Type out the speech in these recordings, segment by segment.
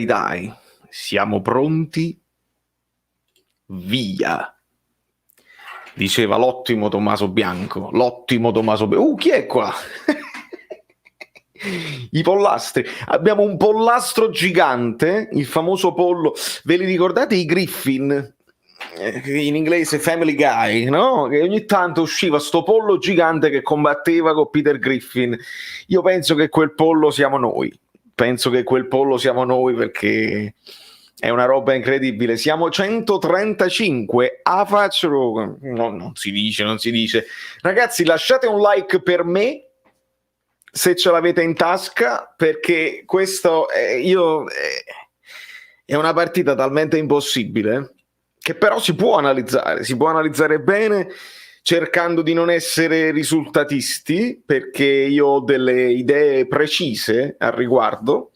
Dai, siamo pronti? Via, diceva l'ottimo Tommaso Bianco. Chi è qua? I pollastri. Abbiamo un pollastro gigante, il famoso pollo. Ve li ricordate i Griffin? In inglese Family Guy, no? Che ogni tanto usciva sto pollo gigante che combatteva con Peter Griffin. Io penso che quel pollo siamo noi. Perché è una roba incredibile. Siamo 135 a faccio. No, non si dice. Ragazzi, lasciate un like per me se ce l'avete in tasca, perché questo è una partita talmente impossibile che però si può analizzare bene, cercando di non essere risultatisti, perché io ho delle idee precise al riguardo,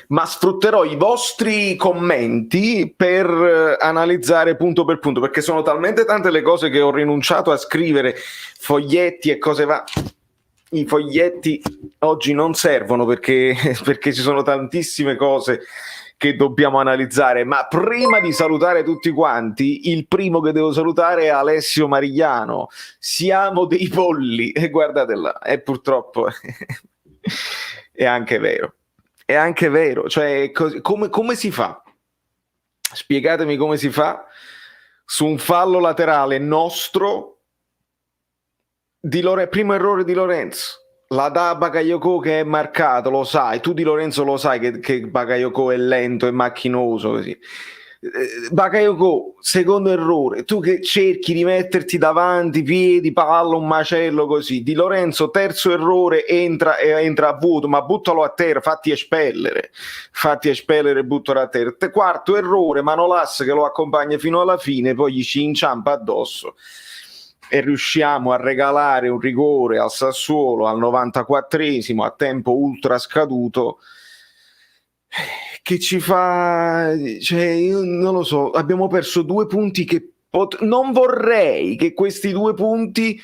ma sfrutterò i vostri commenti per analizzare punto per punto, perché sono talmente tante le cose che ho rinunciato a scrivere, foglietti e cose I foglietti oggi non servono perché ci sono tantissime cose che dobbiamo analizzare. Ma prima di salutare tutti quanti, il primo che devo salutare è Alessio Marigliano. Siamo dei polli, e guardate là, e purtroppo è anche vero, cioè come si fa? Spiegatemi come si fa su un fallo laterale nostro. Primo errore di Lorenzo, la da Bakayoko che è marcato, lo sai, tu Di Lorenzo lo sai che Bakayoko è lento e macchinoso così. Bakayoko, secondo errore, tu che cerchi di metterti davanti, piedi, palla, un macello così. Di Lorenzo, terzo errore, entra a vuoto, ma buttalo a terra, fatti espellere, buttalo a terra. Quarto errore, Manolas che lo accompagna fino alla fine, poi gli ci inciampa addosso e riusciamo a regalare un rigore al Sassuolo al 94esimo a tempo ultra scaduto, che ci fa, cioè, io non lo so, abbiamo perso 2 punti che non vorrei che questi 2 punti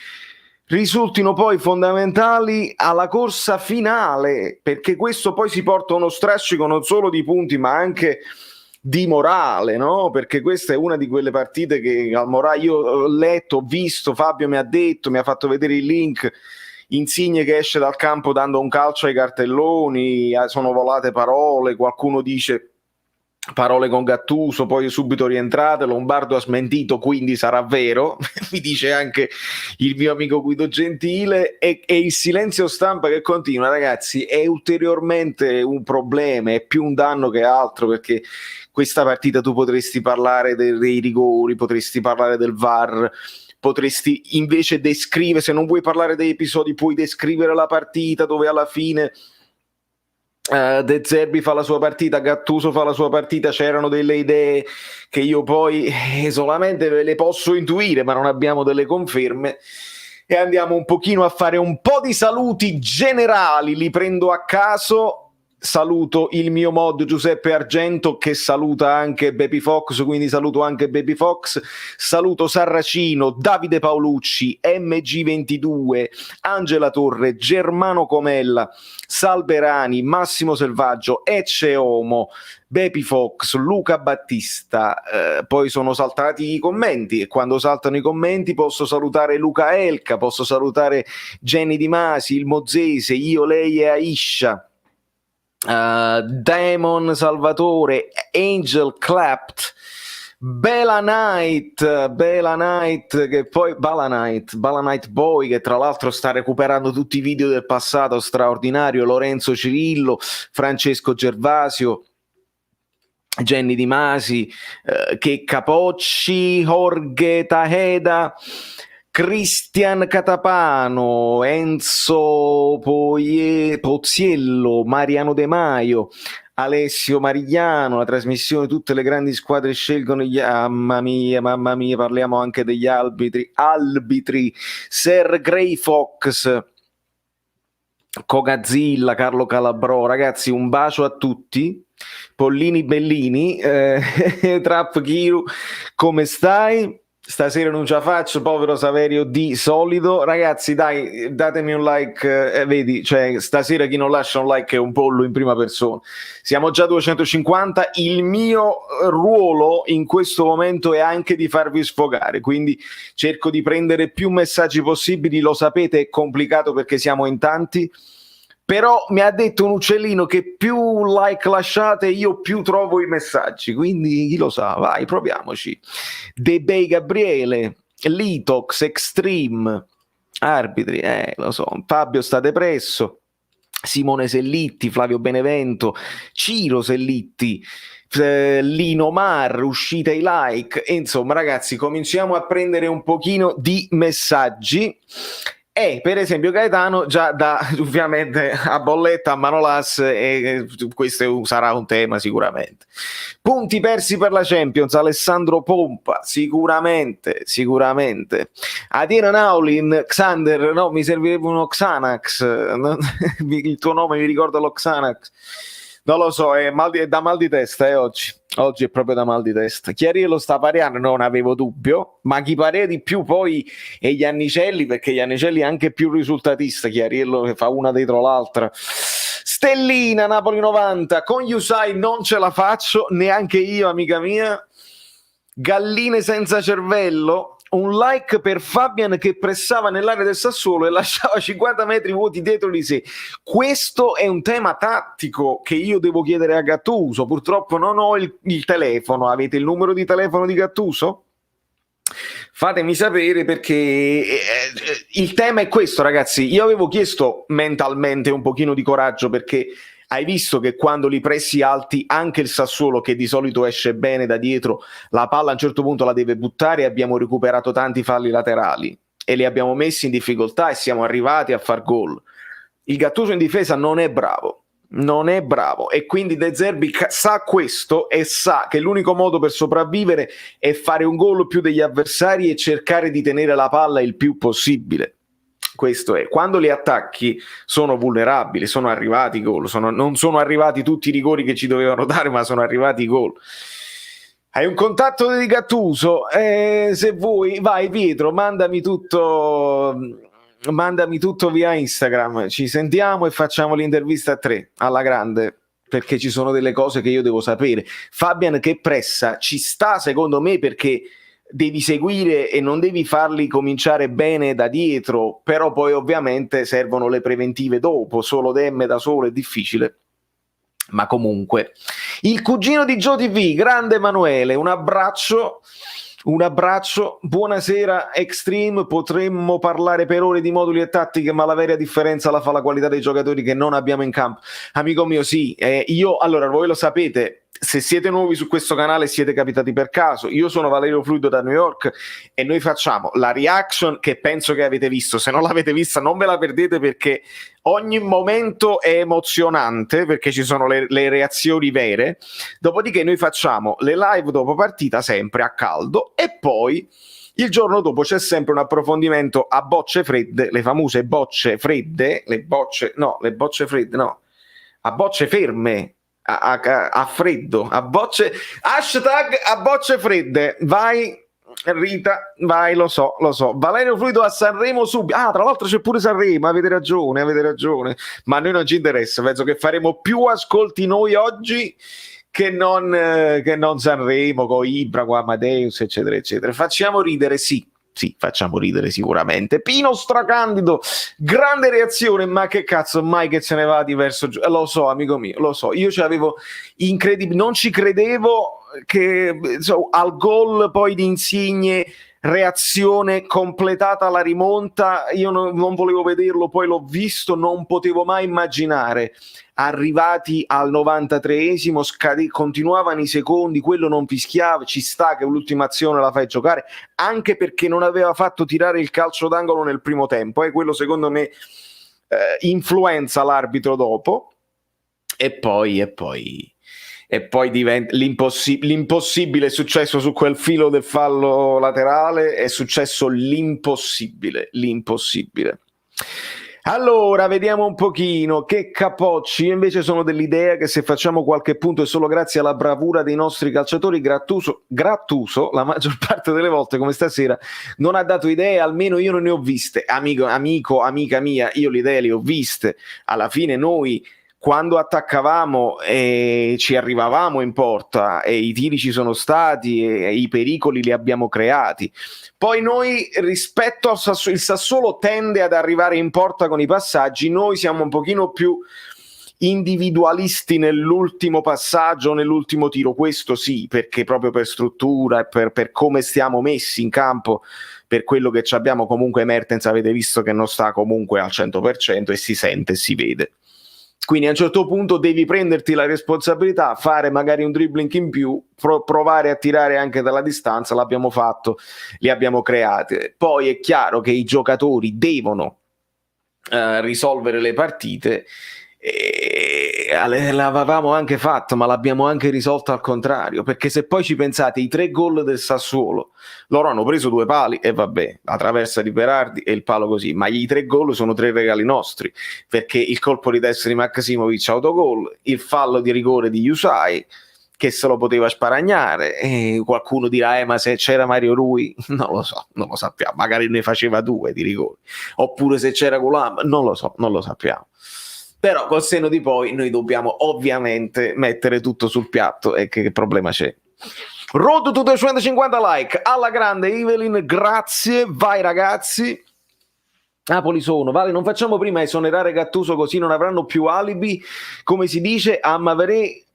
risultino poi fondamentali alla corsa finale, perché questo poi si porta uno strascico non solo di punti ma anche di morale, no? Perché questa è una di quelle partite che al morale, io ho letto, ho visto, Fabio mi ha fatto vedere il link, Insigne che esce dal campo dando un calcio ai cartelloni, sono volate parole, qualcuno dice parole con Gattuso, poi subito rientrate, Lombardo ha smentito, quindi sarà vero, mi dice anche il mio amico Guido Gentile, e il silenzio stampa che continua, ragazzi, è ulteriormente un problema, è più un danno che altro, perché questa partita tu potresti parlare dei rigori, potresti parlare del VAR, potresti invece descrivere, se non vuoi parlare degli episodi, puoi descrivere la partita dove alla fine De Zerbi fa la sua partita, Gattuso fa la sua partita, c'erano delle idee che io poi solamente le posso intuire, ma non abbiamo delle conferme, e andiamo un pochino a fare un po' di saluti generali, li prendo a caso. Saluto il mio mod Giuseppe Argento, che saluta anche Baby Fox, quindi saluto anche Baby Fox, saluto Sarracino, Davide Paolucci, MG22, Angela Torre, Germano Comella, Salberani, Massimo Selvaggio, Ecce Omo, Baby Fox, Luca Battista, poi sono saltati i commenti, e quando saltano i commenti posso salutare Luca Elca, posso salutare Jenny Di Masi, il Mozzese, io, lei e Aisha, Damon Salvatore, Angel Clapped, Bella Knight, che poi Bala Knight Boy, che tra l'altro sta recuperando tutti i video del passato, straordinario, Lorenzo Cirillo, Francesco Gervasio, Jenny Di Masi, che Capocci, Jorge Tajeda, Cristian Catapano, Enzo Poziello, Mariano De Maio, Alessio Marigliano, la trasmissione tutte le grandi squadre scelgono mamma mia, parliamo anche degli arbitri, Sir Grey Fox, Cogazilla, Carlo Calabrò, ragazzi un bacio a tutti, Pollini Bellini, Trap Kiru, come stai? Stasera non ce la faccio, povero Saverio di solito. Ragazzi, dai, datemi un like, vedi, cioè stasera chi non lascia un like è un pollo in prima persona. Siamo già 250, il mio ruolo in questo momento è anche di farvi sfogare, quindi cerco di prendere più messaggi possibili, lo sapete è complicato perché siamo in tanti, però mi ha detto un uccellino che più like lasciate io più trovo i messaggi, quindi chi lo sa, vai, proviamoci. De Bay Gabriele, Litox, Extreme, arbitri, lo so, Fabio sta depresso, Simone Sellitti, Flavio Benevento, Ciro Sellitti, Lino Mar, uscite i like, e insomma ragazzi cominciamo a prendere un pochino di messaggi. E per esempio Gaetano già da ovviamente a bolletta a Manolas e questo sarà un tema sicuramente. Punti persi per la Champions, Alessandro Pompa, sicuramente. Adriano Naulin, Xander, no, mi servirebbe uno Xanax, il tuo nome mi ricorda lo Xanax. Non lo so, è da mal di testa oggi è proprio da mal di testa. Chiarirlo sta pariando, non avevo dubbio, ma chi parea di più poi è Iannicelli, perché Iannicelli è anche più risultatista, Chiarirlo che fa una dietro l'altra. Stellina, Napoli 90, con Yusai non ce la faccio, neanche io amica mia. Galline senza cervello, un like per Fabian che pressava nell'area del Sassuolo e lasciava 50 metri vuoti dietro di sé. Questo è un tema tattico che io devo chiedere a Gattuso. Purtroppo non ho il telefono. Avete il numero di telefono di Gattuso? Fatemi sapere, perché il tema è questo, ragazzi. Io avevo chiesto mentalmente un pochino di coraggio, perché hai visto che quando li pressi alti anche il Sassuolo, che di solito esce bene da dietro, la palla a un certo punto la deve buttare, e abbiamo recuperato tanti falli laterali e li abbiamo messi in difficoltà e siamo arrivati a far gol. Il Gattuso in difesa non è bravo e quindi De Zerbi sa questo e sa che l'unico modo per sopravvivere è fare un gol più degli avversari e cercare di tenere la palla il più possibile. Questo è, quando li attacchi sono vulnerabili, sono arrivati i gol, non sono arrivati tutti i rigori che ci dovevano dare, ma sono arrivati i gol. Hai un contatto di Gattuso? Se vuoi, vai Pietro, mandami tutto via Instagram, ci sentiamo e facciamo l'intervista a 3 alla grande, perché ci sono delle cose che io devo sapere. Fabian che pressa ci sta secondo me, perché devi seguire e non devi farli cominciare bene da dietro, però poi ovviamente servono le preventive dopo, solo Demme da solo è difficile. Ma comunque, il cugino di Gio TV, grande Emanuele, un abbraccio, buonasera Extreme, potremmo parlare per ore di moduli e tattiche, ma la vera differenza la fa la qualità dei giocatori che non abbiamo in campo. Amico mio, sì, io, allora, voi lo sapete, se siete nuovi su questo canale siete capitati per caso, io sono Valerio Fluido da New York e noi facciamo la reaction che penso che avete visto. Se non l'avete vista non ve la perdete, perché ogni momento è emozionante, perché ci sono le reazioni vere. Dopodiché noi facciamo le live dopo partita sempre a caldo, e poi il giorno dopo c'è sempre un approfondimento a bocce fredde, le famose bocce fredde, a bocce ferme, a freddo, a bocce, hashtag a bocce fredde. Vai Rita, vai, lo so. Valerio Fluido a Sanremo subito. Tra l'altro c'è pure Sanremo, avete ragione, ma a noi non ci interessa, penso che faremo più ascolti noi oggi che non Sanremo con Ibra, con Amadeus, eccetera eccetera. Facciamo ridere, sì, facciamo ridere sicuramente. Pino Stracandido, grande reazione, ma che cazzo, mai che se ne va diverso. Lo so, amico mio, lo so, io c'avevo incredibile, non ci credevo che al gol poi di Insigne reazione completata la rimonta, io non volevo vederlo, poi l'ho visto, non potevo mai immaginare, arrivati al 93esimo, continuavano i secondi, quello non fischiava, ci sta che l'ultima azione la fai giocare, anche perché non aveva fatto tirare il calcio d'angolo nel primo tempo, quello secondo me influenza l'arbitro dopo, e poi diventa l'impossibile è successo su quel filo del fallo laterale, è successo l'impossibile. Allora, vediamo un pochino che capocci. Io invece sono dell'idea che se facciamo qualche punto è solo grazie alla bravura dei nostri calciatori. Gattuso la maggior parte delle volte, come stasera, non ha dato idee, almeno io non ne ho viste. Amica mia, io le idee le ho viste. Alla fine noi, quando attaccavamo ci arrivavamo in porta e i tiri ci sono stati e i pericoli li abbiamo creati. Poi noi, rispetto al Sassuolo, il Sassuolo tende ad arrivare in porta con i passaggi, noi siamo un pochino più individualisti nell'ultimo passaggio, nell'ultimo tiro, questo sì, perché proprio per struttura e per come stiamo messi in campo, per quello che ci abbiamo. Comunque Mertens avete visto che non sta comunque al 100% e si sente e si vede. Quindi a un certo punto devi prenderti la responsabilità, fare magari un dribbling in più, provare a tirare anche dalla distanza. L'abbiamo fatto, li abbiamo creati. Poi è chiaro che i giocatori devono risolvere le partite, l'avevamo anche fatto, ma l'abbiamo anche risolto al contrario, perché se poi ci pensate, i 3 gol del Sassuolo, loro hanno preso 2 pali e vabbè, la traversa di Berardi e il palo così, ma i 3 gol sono 3 regali nostri, perché il colpo di testa di Maksimovic autogol, il fallo di rigore di Yusai che se lo poteva sparagnare, e qualcuno dirà ma se c'era Mario Rui, non lo so, non lo sappiamo, magari ne faceva 2 di rigore, oppure se c'era Gulam, non lo so, non lo sappiamo. Però col senno di poi noi dobbiamo ovviamente mettere tutto sul piatto, e che problema c'è? Road to 250 like, alla grande Evelyn, grazie, vai ragazzi. Napoli sono, Vale, non facciamo prima esonerare Gattuso così non avranno più alibi, come si dice, a Mavere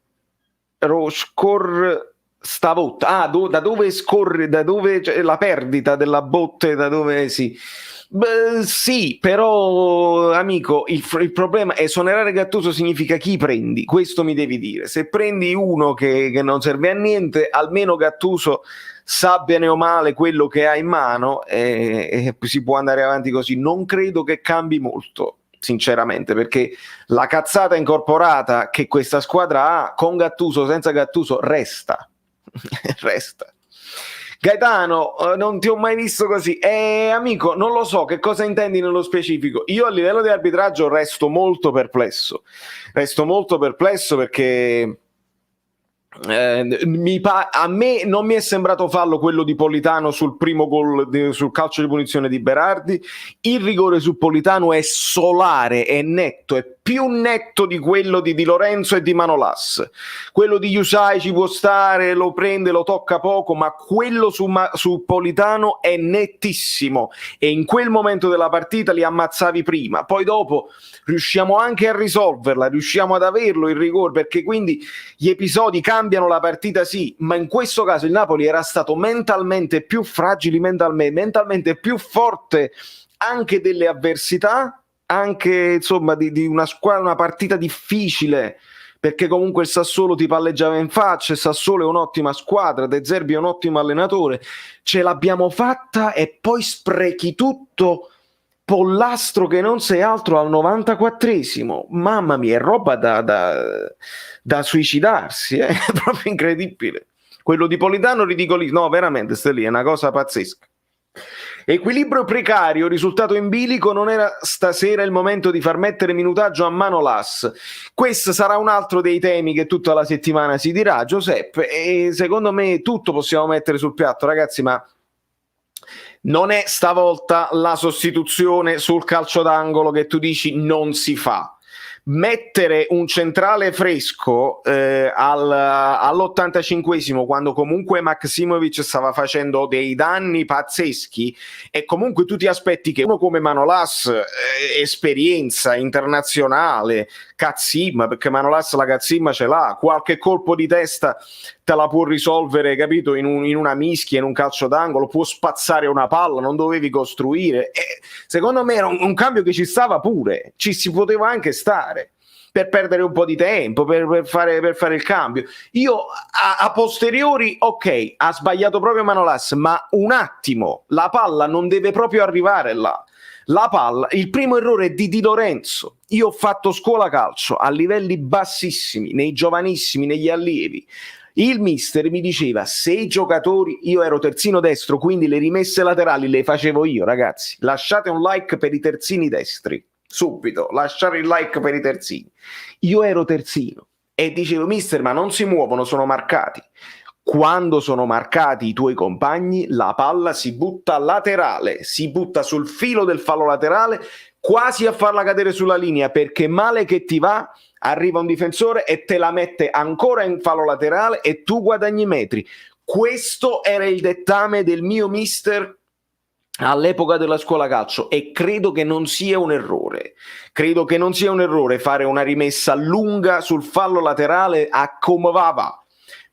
Roscor Stavotta, da dove scorre, da dove cioè, la perdita della botte, da dove sì. Beh, sì, però amico, il problema è esonerare Gattuso significa chi prendi, questo mi devi dire. Se prendi uno che non serve a niente, almeno Gattuso sa bene o male quello che ha in mano e si può andare avanti così. Non credo che cambi molto, sinceramente, perché la cazzata incorporata che questa squadra ha, con Gattuso, senza Gattuso, resta. Resta. Gaetano, non ti ho mai visto così. Amico, non lo so che cosa intendi nello specifico. Io a livello di arbitraggio resto molto perplesso perché a me non mi è sembrato fallo quello di Politano sul primo gol sul calcio di punizione di Berardi. Il rigore su Politano è solare, è netto, è più netto di quello di Lorenzo e di Manolas. Quello di Yusai ci può stare, lo prende, lo tocca poco, ma quello su Politano è nettissimo, e in quel momento della partita li ammazzavi prima, poi dopo riusciamo anche a risolverla, riusciamo ad averlo il rigore, perché quindi gli episodi cambiano la partita, sì, ma in questo caso il Napoli era stato mentalmente più fragile, mentalmente più forte anche delle avversità, anche insomma di una squadra, una partita difficile, perché comunque il Sassuolo ti palleggiava in faccia, il Sassuolo è un'ottima squadra, De Zerbi è un ottimo allenatore, ce l'abbiamo fatta e poi sprechi tutto. Pollastro che non sei altro al 94esimo, mamma mia, è roba da suicidarsi, è proprio incredibile. Quello di Politano ridicolissimo, no veramente, sta lì, è una cosa pazzesca. Equilibrio precario, risultato in bilico, non era stasera il momento di far mettere minutaggio a Manolas. Questo sarà un altro dei temi che tutta la settimana si dirà, Giuseppe, e secondo me tutto possiamo mettere sul piatto, ragazzi, ma non è stavolta la sostituzione sul calcio d'angolo che tu dici non si fa. Mettere un centrale fresco all'85esimo, quando comunque Maksimovic stava facendo dei danni pazzeschi, e comunque tu ti aspetti che uno come Manolas, esperienza internazionale, cazzimma, perché Manolas la cazzimma ce l'ha, qualche colpo di testa te la può risolvere, capito, in una mischia, in un calcio d'angolo, può spazzare una palla, non dovevi costruire. E secondo me era un cambio che ci stava pure, ci si poteva anche stare per perdere un po' di tempo, per fare il cambio. Io a posteriori, ok, ha sbagliato proprio Manolas, ma un attimo, la palla non deve proprio arrivare là. La palla, il primo errore è di Di Lorenzo. Io ho fatto scuola calcio a livelli bassissimi, nei giovanissimi, negli allievi. Il mister mi diceva, se i giocatori, io ero terzino destro, quindi le rimesse laterali le facevo io, ragazzi. Lasciate un like per i terzini destri. Subito, lasciare il like per i terzini. Io ero terzino e dicevo, mister, ma non si muovono, sono marcati. Quando sono marcati i tuoi compagni, la palla si butta laterale, si butta sul filo del fallo laterale, quasi a farla cadere sulla linea, perché male che ti va, arriva un difensore e te la mette ancora in fallo laterale e tu guadagni metri. Questo era il dettame del mio mister all'epoca della scuola calcio e credo che non sia un errore. Credo che non sia un errore fare una rimessa lunga sul fallo laterale a come va.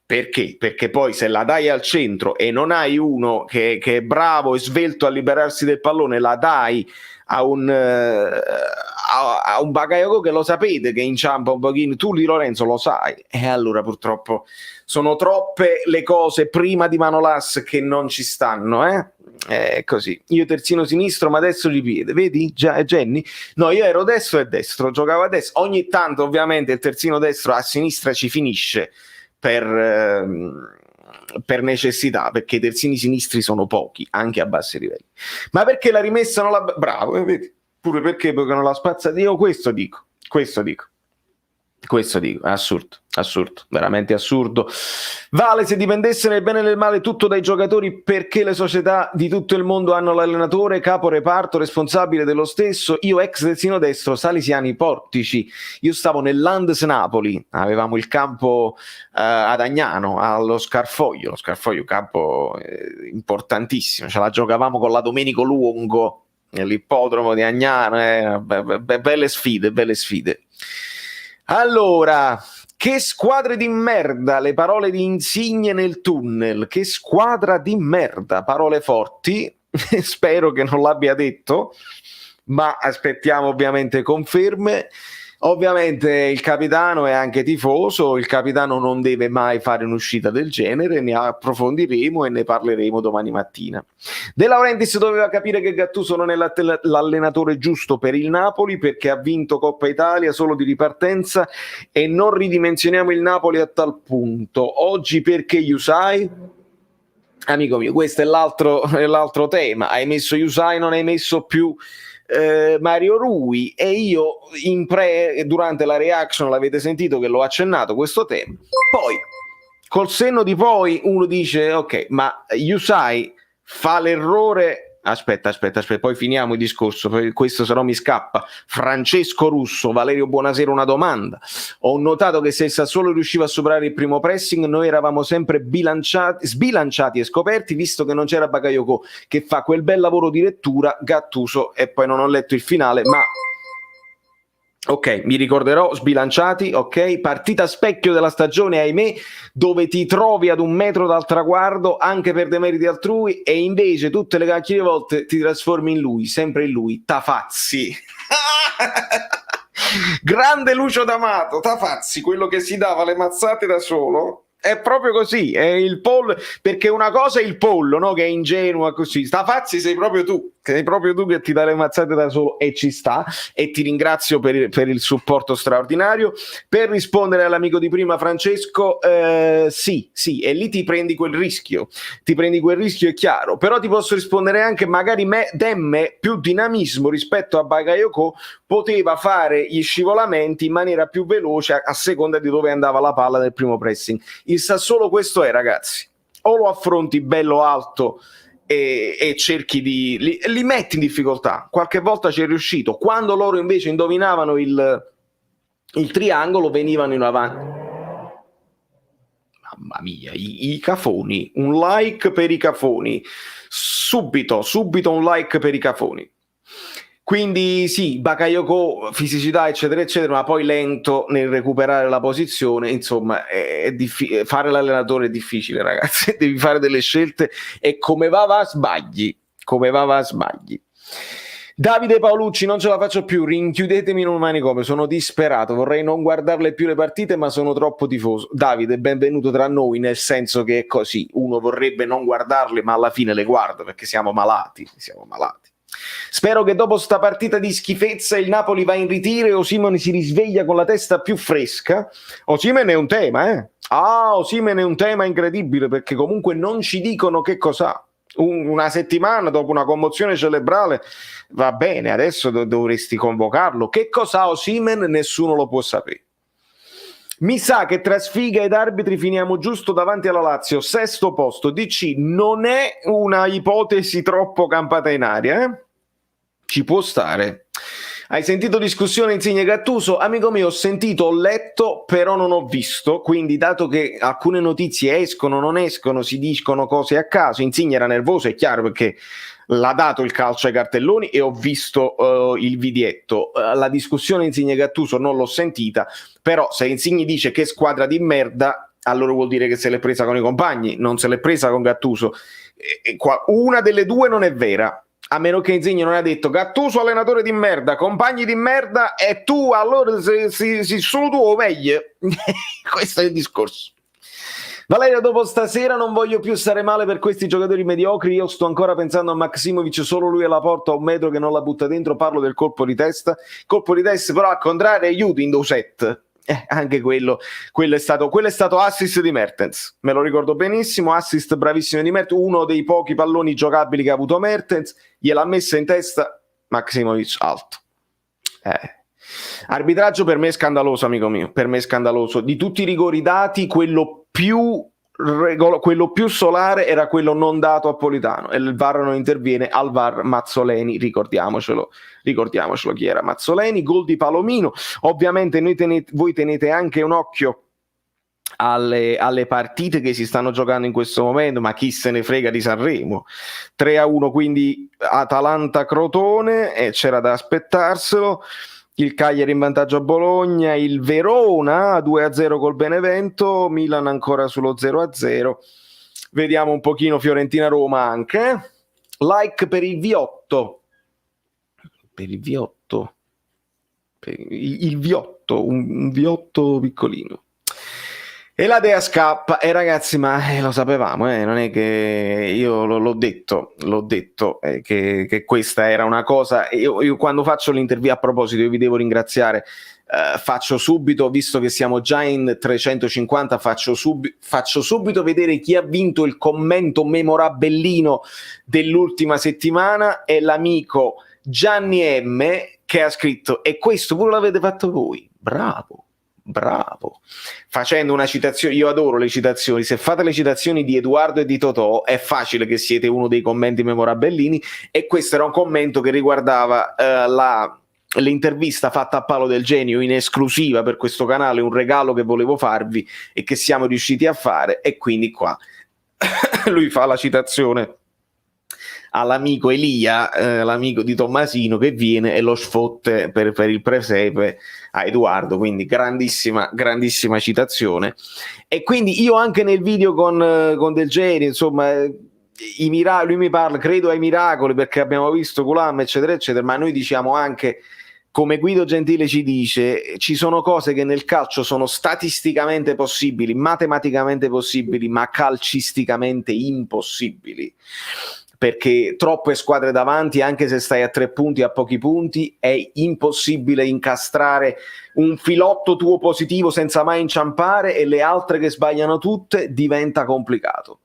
Perché? Perché poi se la dai al centro e non hai uno che è bravo e svelto a liberarsi del pallone, la dai a un Bakayoko che lo sapete che inciampa un pochino, tu Di Lorenzo lo sai, e allora purtroppo sono troppe le cose prima di Manolas che non ci stanno, È così. Io terzino sinistro ma destro di piede, vedi? Già, Jenny? No, io ero destro e destro, giocavo a destra. Ogni tanto ovviamente il terzino destro a sinistra ci finisce per necessità, perché i terzini sinistri sono pochi, anche a bassi livelli. Ma perché la rimessa non la... Bravo, vedi? Pure perché non la spazza... Io questo dico, è assurdo, veramente assurdo. Vale, se dipendesse nel bene e nel male tutto dai giocatori, perché le società di tutto il mondo hanno l'allenatore, capo reparto, responsabile dello stesso? Io ex terzino destro, Salesiani Portici, io stavo nell'Andes Napoli, avevamo il campo ad Agnano, allo Scarfoglio, lo Scarfoglio campo importantissimo, ce la giocavamo con la Domenico Luongo, nell'ippodromo di Agnano, belle sfide. Allora, che squadre di merda, le parole di Insigne nel tunnel, che squadra di merda, parole forti, spero che non l'abbia detto, ma aspettiamo ovviamente conferme. Ovviamente il capitano è anche tifoso, il capitano non deve mai fare un'uscita del genere, ne approfondiremo e ne parleremo domani mattina. De Laurentiis doveva capire che Gattuso non è l'allenatore giusto per il Napoli, perché ha vinto Coppa Italia solo di ripartenza e non ridimensioniamo il Napoli a tal punto. Oggi perché Yusai? Amico mio, questo è l'altro tema. Hai messo Yusai, non hai messo più Mario Rui, e io durante la reaction l'avete sentito che l'ho accennato questo tema. Poi col senno di poi uno dice ok, ma Yusai fa l'errore. Aspetta, poi finiamo il discorso, questo se no mi scappa. Francesco Russo, Valerio Buonasera, una domanda. Ho notato che se il Sassuolo riusciva a superare il primo pressing, noi eravamo sempre sbilanciati e scoperti, visto che non c'era Bakayoko che fa quel bel lavoro di lettura, Gattuso, e poi non ho letto il finale, ma... Ok, mi ricorderò, sbilanciati, ok, partita specchio della stagione, ahimè, dove ti trovi ad un metro dal traguardo anche per demeriti altrui e invece tutte le cacchie volte ti trasformi in lui, sempre in lui, Tafazzi. Grande Lucio D'Amato, Tafazzi, quello che si dava le mazzate da solo. È proprio così, è il pollo, perché una cosa è il pollo, no? Che è ingenuo così. Tafazzi sei proprio tu che ti dai le mazzate da solo, e ci sta, e ti ringrazio per il supporto straordinario. Per rispondere all'amico di prima Francesco, sì, e lì ti prendi quel rischio, è chiaro, però ti posso rispondere anche magari Demme più dinamismo rispetto a Bakayoko poteva fare gli scivolamenti in maniera più veloce a seconda di dove andava la palla nel primo pressing. Il Sassuolo questo è, ragazzi, o lo affronti bello alto e cerchi li metti in difficoltà. Qualche volta ci è riuscito, quando loro invece indovinavano il triangolo venivano in avanti. Mamma mia, i cafoni, un like per i cafoni, subito un like per i cafoni. Quindi sì, Bakayoko, fisicità eccetera eccetera, ma poi lento nel recuperare la posizione, insomma fare l'allenatore è difficile, ragazzi, devi fare delle scelte e come va sbagli, Davide Paolucci, non ce la faccio più, rinchiudetemi in un manicomio, sono disperato, vorrei non guardarle più le partite ma sono troppo tifoso. Davide, benvenuto tra noi, nel senso che è così, uno vorrebbe non guardarle ma alla fine le guarda perché siamo malati. Spero che dopo sta partita di schifezza il Napoli va in ritiro e Osimhen si risveglia con la testa più fresca. Osimhen è un tema, Osimhen è un tema incredibile perché comunque non ci dicono che cos'ha. Una settimana dopo una commozione cerebrale va bene, adesso dovresti convocarlo. Che cos'ha Osimhen? Nessuno lo può sapere. Mi sa che tra sfiga ed arbitri finiamo giusto davanti alla Lazio, 6° posto. DC non è una ipotesi troppo campata in aria, Ci può stare. Hai sentito discussione Insigne-Gattuso? Amico mio, ho sentito, ho letto, però non ho visto, quindi dato che alcune notizie escono, non escono, si dicono cose a caso, Insigne era nervoso, è chiaro, perché l'ha dato il calcio ai cartelloni e ho visto il videetto. La discussione Insigne-Gattuso non l'ho sentita, però se Insigne dice che squadra di merda, allora vuol dire che se l'è presa con i compagni, non se l'è presa con Gattuso. Una delle due non è vera. A meno che Insigne non ha detto Gattuso allenatore di merda, compagni di merda e tu allora se solo tu o meglio. Questo è il discorso. Valeria, dopo stasera non voglio più stare male per questi giocatori mediocri, io sto ancora pensando a Maximovic, solo lui alla porta a 1 metro che non la butta dentro, parlo del colpo di testa però al contrario aiuti in set. Anche quello è stato assist di Mertens, me lo ricordo benissimo, assist bravissimo di Mertens, uno dei pochi palloni giocabili che ha avuto Mertens, gliel'ha messa in testa Maximovic alto. Arbitraggio per me è scandaloso, amico mio, per me è scandaloso. Di tutti i rigori dati, quello più solare era quello non dato a Politano e il VAR non interviene. Al VAR Mazzoleni, ricordiamocelo chi era Mazzoleni. Gol di Palomino. Ovviamente voi tenete anche un occhio alle partite che si stanno giocando in questo momento, ma chi se ne frega di Sanremo. 3-1 quindi Atalanta-Crotone, e c'era da aspettarselo. Il Cagliari in vantaggio a Bologna, il Verona 2-0 col Benevento, Milan ancora sullo 0-0. Vediamo un pochino Fiorentina-Roma anche. Like per il Viotto. Il Viotto, un Viotto piccolino. E la Dea scappa, e ragazzi, ma lo sapevamo, non è che io l'ho detto che questa era una cosa. Io quando faccio l'intervista, a proposito, io vi devo ringraziare, faccio subito, visto che siamo già in 350, faccio subito vedere chi ha vinto il commento memorabellino dell'ultima settimana, è l'amico Gianni M, che ha scritto: e questo pure l'avete fatto voi, bravo, facendo una citazione. Io adoro le citazioni, se fate le citazioni di Edoardo e di Totò è facile che siete uno dei commenti memorabellini, e questo era un commento che riguardava l'intervista fatta a Paolo Del Genio in esclusiva per questo canale, un regalo che volevo farvi e che siamo riusciti a fare, e quindi qua lui fa la citazione all'amico Elia, l'amico di Tommasino, che viene e lo sfotte per il presepe a Edoardo, quindi grandissima citazione. E quindi io anche nel video con Del Genio, insomma, lui mi parla, credo ai miracoli perché abbiamo visto Culam eccetera eccetera, ma noi diciamo anche, come Guido Gentile ci dice, ci sono cose che nel calcio sono statisticamente possibili, matematicamente possibili, ma calcisticamente impossibili, perché troppe squadre davanti, anche se stai a 3 punti, a pochi punti, è impossibile incastrare un filotto tuo positivo senza mai inciampare, e le altre che sbagliano tutte diventa complicato.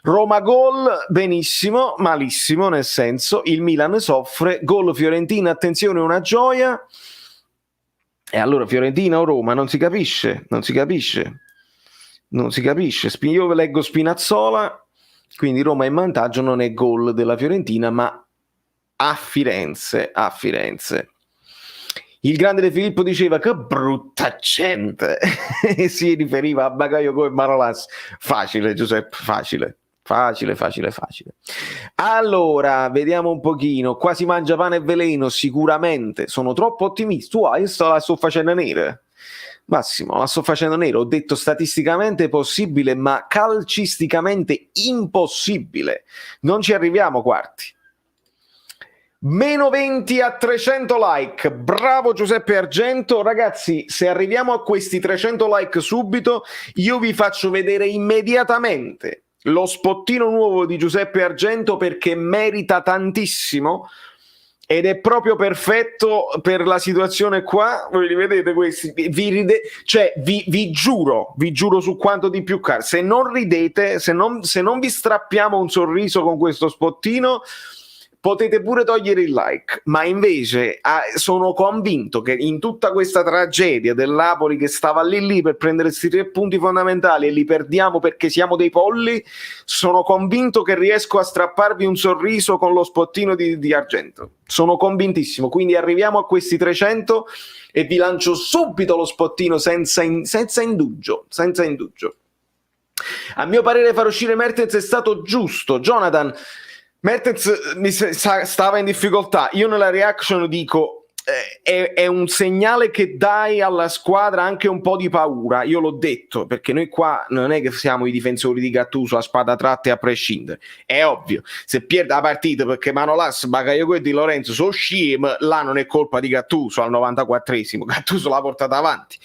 Roma gol, benissimo, malissimo, nel senso il Milan soffre. Gol Fiorentina, attenzione, una gioia. E allora Fiorentina o Roma? Non si capisce. Io leggo Spinazzola, quindi Roma in vantaggio, non è gol della Fiorentina, ma a Firenze. Il grande De Filippo diceva: che brutta gente. E si riferiva a Bakayoko e Manolas. Facile, Giuseppe, facile. Facile. Allora, vediamo un pochino. Qua si mangia pane e veleno, sicuramente. Sono troppo ottimista. Io la sto facendo nera. Massimo, la sto facendo nera. Ho detto statisticamente possibile, ma calcisticamente impossibile. Non ci arriviamo quarti. Meno 20 a 300 like. Bravo Giuseppe Argento. Ragazzi, se arriviamo a questi 300 like subito, io vi faccio vedere immediatamente lo spottino nuovo di Giuseppe Argento, perché merita tantissimo ed è proprio perfetto per la situazione qua. Voi li vedete questi? Vi giuro su quanto di più caro. Se non ridete, se non vi strappiamo un sorriso con questo spottino, potete pure togliere il like, ma invece sono convinto che in tutta questa tragedia del Napoli, che stava lì per prendere questi 3 punti fondamentali e li perdiamo perché siamo dei polli, sono convinto che riesco a strapparvi un sorriso con lo spottino di Argento. Sono convintissimo, quindi arriviamo a questi 300 e vi lancio subito lo spottino senza indugio. A mio parere far uscire Mertens è stato giusto. Jonathan, Mertens stava in difficoltà. Io nella reaction dico è un segnale che dai alla squadra anche un po' di paura. Io l'ho detto, perché noi qua non è che siamo i difensori di Gattuso a spada tratta e a prescindere. È ovvio, se pierde la partita perché Manolas, Bakayoko e Di Lorenzo sono sciem, là non è colpa di Gattuso al 94esimo. Gattuso l'ha portata avanti.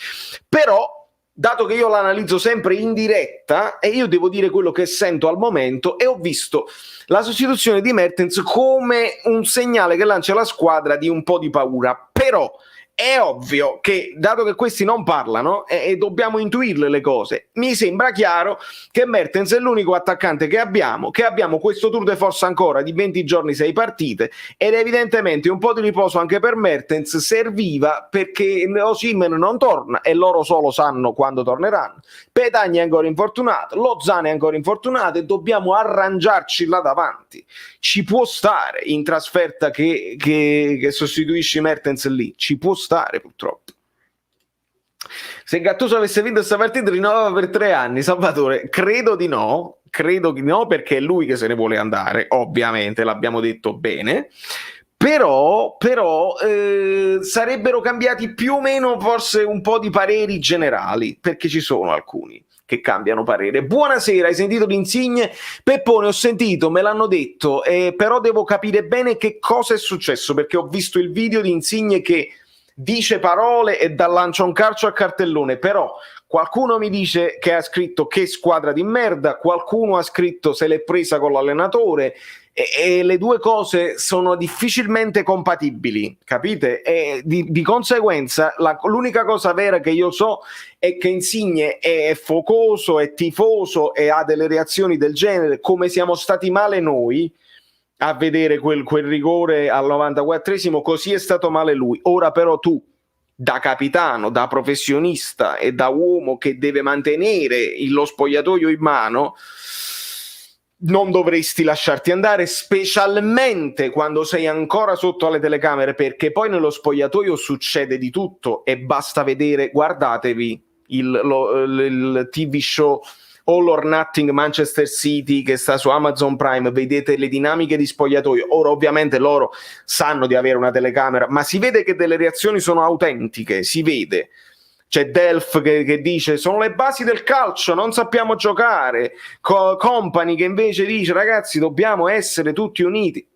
Però, dato che io l'analizzo sempre in diretta e io devo dire quello che sento al momento, e ho visto la sostituzione di Mertens come un segnale che lancia la squadra di un po' di paura. Però è ovvio che, dato che questi non parlano e dobbiamo intuirle le cose, mi sembra chiaro che Mertens è l'unico attaccante che abbiamo questo tour de force ancora di 20 giorni, 6 partite, ed evidentemente un po' di riposo anche per Mertens serviva, perché Osimhen non torna e loro solo sanno quando torneranno. Petagna è ancora infortunato, Lozano è ancora infortunato e dobbiamo arrangiarci là davanti. Ci può stare in trasferta che sostituisci Mertens lì, ci può stare purtroppo. Se Gattuso avesse vinto questa partita rinnovava per 3 anni, Salvatore, credo di no, perché è lui che se ne vuole andare, ovviamente, l'abbiamo detto bene. Però sarebbero cambiati più o meno forse un po' di pareri generali, perché ci sono alcuni che cambiano parere. Buonasera, hai sentito l'Insigne? Peppone, ho sentito, me l'hanno detto, però devo capire bene che cosa è successo, perché ho visto il video di Insigne che dice parole e lancia un calcio a cartellone, però qualcuno mi dice che ha scritto che squadra di merda, qualcuno ha scritto se l'è presa con l'allenatore, e le due cose sono difficilmente compatibili, capite? E di conseguenza l'unica cosa vera che io so è che Insigne è focoso, è tifoso e ha delle reazioni del genere, come siamo stati male noi a vedere quel rigore al 94esimo, così è stato male lui. Ora però tu, da capitano, da professionista e da uomo che deve mantenere lo spogliatoio in mano, non dovresti lasciarti andare, specialmente quando sei ancora sotto alle telecamere, perché poi nello spogliatoio succede di tutto e basta vedere, guardatevi il TV show All or Nothing Manchester City che sta su Amazon Prime, vedete le dinamiche di spogliatoio. Ora ovviamente loro sanno di avere una telecamera, ma si vede che delle reazioni sono autentiche, si vede. C'è Delf che dice sono le basi del calcio, non sappiamo giocare, Company che invece dice ragazzi dobbiamo essere tutti uniti.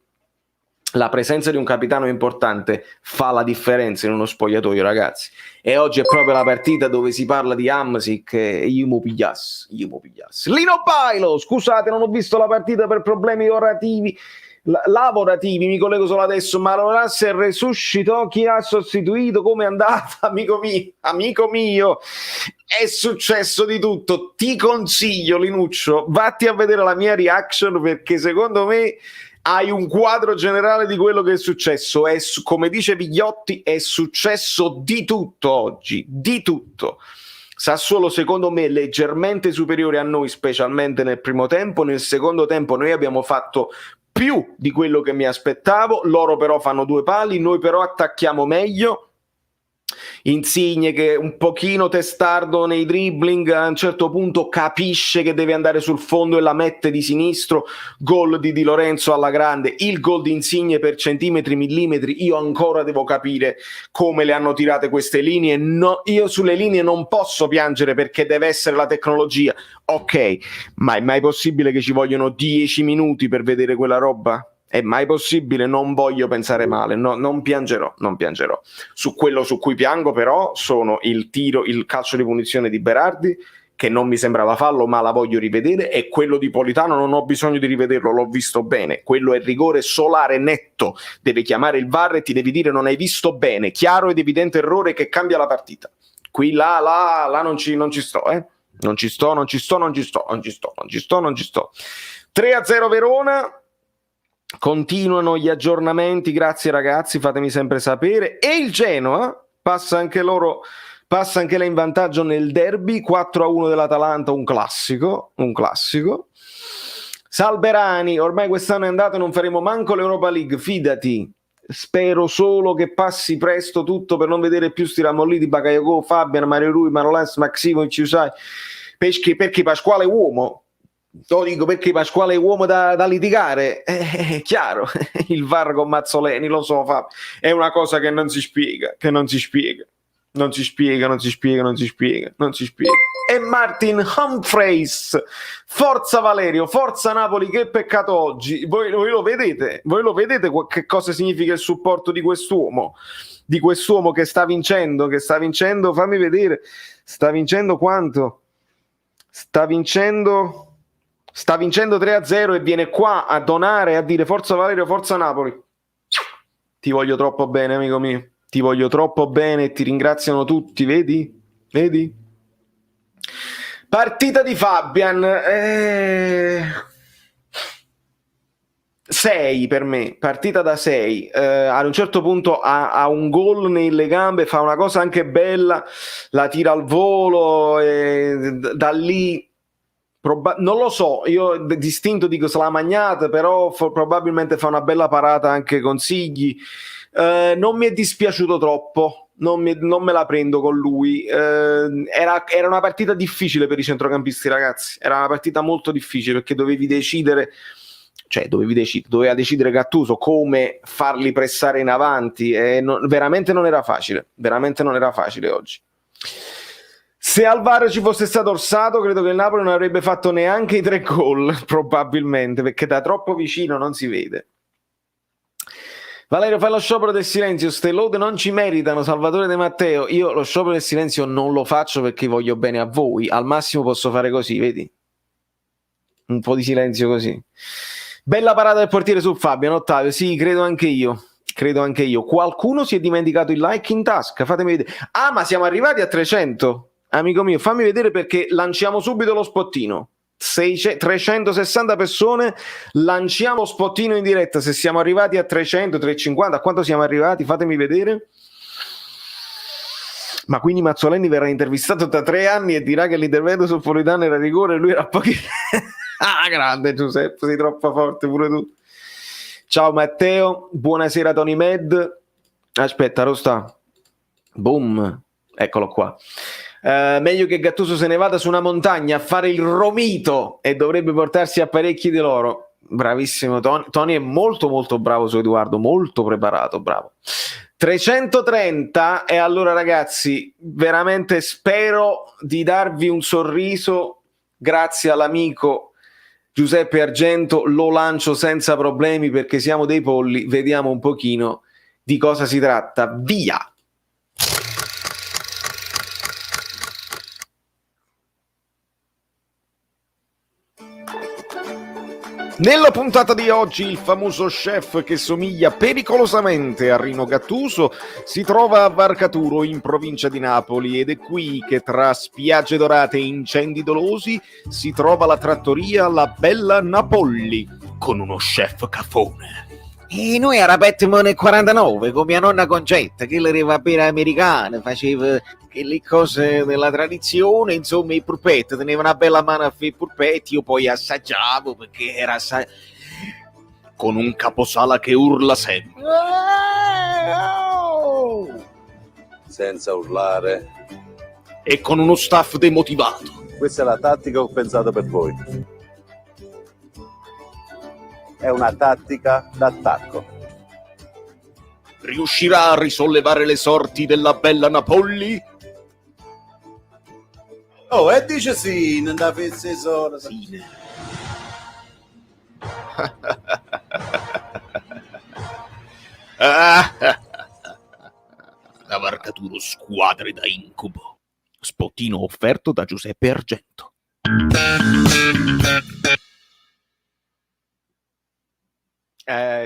La presenza di un capitano importante fa la differenza in uno spogliatoio, ragazzi, e oggi è proprio la partita dove si parla di Hamsik e io mo pigliassi. Lino Bailo, scusate, non ho visto la partita per problemi lavorativi, mi collego solo adesso, ma Manolas resuscitò, chi ha sostituito, come è andata? Amico mio, è successo di tutto, ti consiglio Linuccio, vatti a vedere la mia reaction, perché secondo me hai un quadro generale di quello che è successo. Come dice Vigliotti, è successo di tutto oggi, di tutto. Sassuolo secondo me leggermente superiore a noi, specialmente nel primo tempo. Nel secondo tempo noi abbiamo fatto più di quello che mi aspettavo, loro però fanno 2 pali, noi però attacchiamo meglio. Insigne che un pochino testardo nei dribbling, a un certo punto capisce che deve andare sul fondo e la mette di sinistro, gol di Di Lorenzo alla grande, il gol di Insigne per centimetri, millimetri. Io ancora devo capire come le hanno tirate queste linee. No, io sulle linee non posso piangere perché deve essere la tecnologia, ok, ma è mai possibile che ci vogliono 10 minuti per vedere quella roba? È mai possibile? Non voglio pensare male, no, non piangerò. Su quello su cui piango però sono il calcio di punizione di Berardi, che non mi sembrava fallo ma la voglio rivedere, e quello di Politano non ho bisogno di rivederlo, l'ho visto bene, quello è rigore solare netto, deve chiamare il VAR e ti devi dire non hai visto bene, chiaro ed evidente errore che cambia la partita. Qui là non ci sto, non ci sto. 3-0 Verona. Continuano gli aggiornamenti, grazie ragazzi, fatemi sempre sapere. E il Genoa passa anche lei in vantaggio nel derby, 4-1 dell'Atalanta, un classico. Salberani, ormai quest'anno è andato, non faremo manco l'Europa League, fidati. Spero solo che passi presto tutto per non vedere più sti ramolliti, Bakayoko, Fabian, Mario Rui, Manolas, Maximovic, Usai, perché Pasquale è uomo. Lo dico perché Pasquale è uomo da litigare, è chiaro. Il VAR con Mazzoleni, lo so, Fabio, è una cosa che non si spiega. E Martin Humphreys, forza Valerio, forza Napoli, che peccato oggi. Voi lo vedete che cosa significa il supporto di quest'uomo che sta vincendo, fammi vedere, sta vincendo quanto? Sta vincendo 3-0 e viene qua a donare, a dire forza Valerio, forza Napoli. Ti voglio troppo bene, amico mio, ti voglio troppo bene e ti ringraziano tutti, vedi? Partita di Fabian, 6 per me, partita da 6. Ad un certo punto ha un gol nelle gambe, fa una cosa anche bella, la tira al volo e da lì non lo so, io distinto dico se l'ha magnata, però probabilmente fa una bella parata anche Consigli. Non mi è dispiaciuto troppo, non me la prendo con lui. Era una partita difficile per i centrocampisti, ragazzi, era una partita molto difficile perché doveva decidere Gattuso come farli pressare in avanti e veramente non era facile oggi. Se al VAR ci fosse stato Orsato, credo che il Napoli non avrebbe fatto neanche i 3 gol, probabilmente, perché da troppo vicino non si vede. Valerio, fai lo sciopero del silenzio, ste lode non ci meritano, Salvatore De Matteo. Io lo sciopero del silenzio non lo faccio perché voglio bene a voi, al massimo posso fare così, vedi? Un po' di silenzio così. Bella parata del portiere su Fabian, Ottavio, sì, credo anche io. Qualcuno si è dimenticato il like in tasca, fatemi vedere. Ah, ma siamo arrivati a 300. Amico mio, fammi vedere perché lanciamo subito lo spottino. 360 persone, lanciamo lo spottino in diretta. Se siamo arrivati a 300, 350, a quanto siamo arrivati? Fatemi vedere. Ma quindi Mazzoleni verrà intervistato tra 3 anni e dirà che l'intervento sul Politano era rigore e lui era pochi... Ah, grande Giuseppe, sei troppo forte pure tu. Ciao Matteo, buonasera Tony Med. Aspetta, Rosta. Boom, eccolo qua. Meglio che Gattuso se ne vada su una montagna a fare il romito e dovrebbe portarsi apparecchi di loro. Bravissimo Tony. Tony è molto molto bravo su Edoardo, molto preparato, bravo. 330 e allora ragazzi, veramente spero di darvi un sorriso grazie all'amico Giuseppe Argento, lo lancio senza problemi perché siamo dei polli, vediamo un pochino di cosa si tratta. Via! Nella puntata di oggi il famoso chef che somiglia pericolosamente a Rino Gattuso si trova a Varcaturo in provincia di Napoli ed è qui che tra spiagge dorate e incendi dolosi si trova la trattoria La Bella Napolli con uno chef cafone. E noi arapettimo nel 49 con mia nonna Concetta che le rivapere americane, faceva che le cose della tradizione, insomma i purpetti, teneva una bella mano a fare i purpetti, io poi assaggiavo perché era con un caposala che urla sempre. senza urlare. E con uno staff demotivato. Questa è la tattica che ho pensato per voi. È una tattica d'attacco. Riuscirà a risollevare le sorti della bella Napoli? Oh, e dice sì, non da fesse solo. Sì. La marcatura squadre da incubo. Spottino offerto da Giuseppe Argento.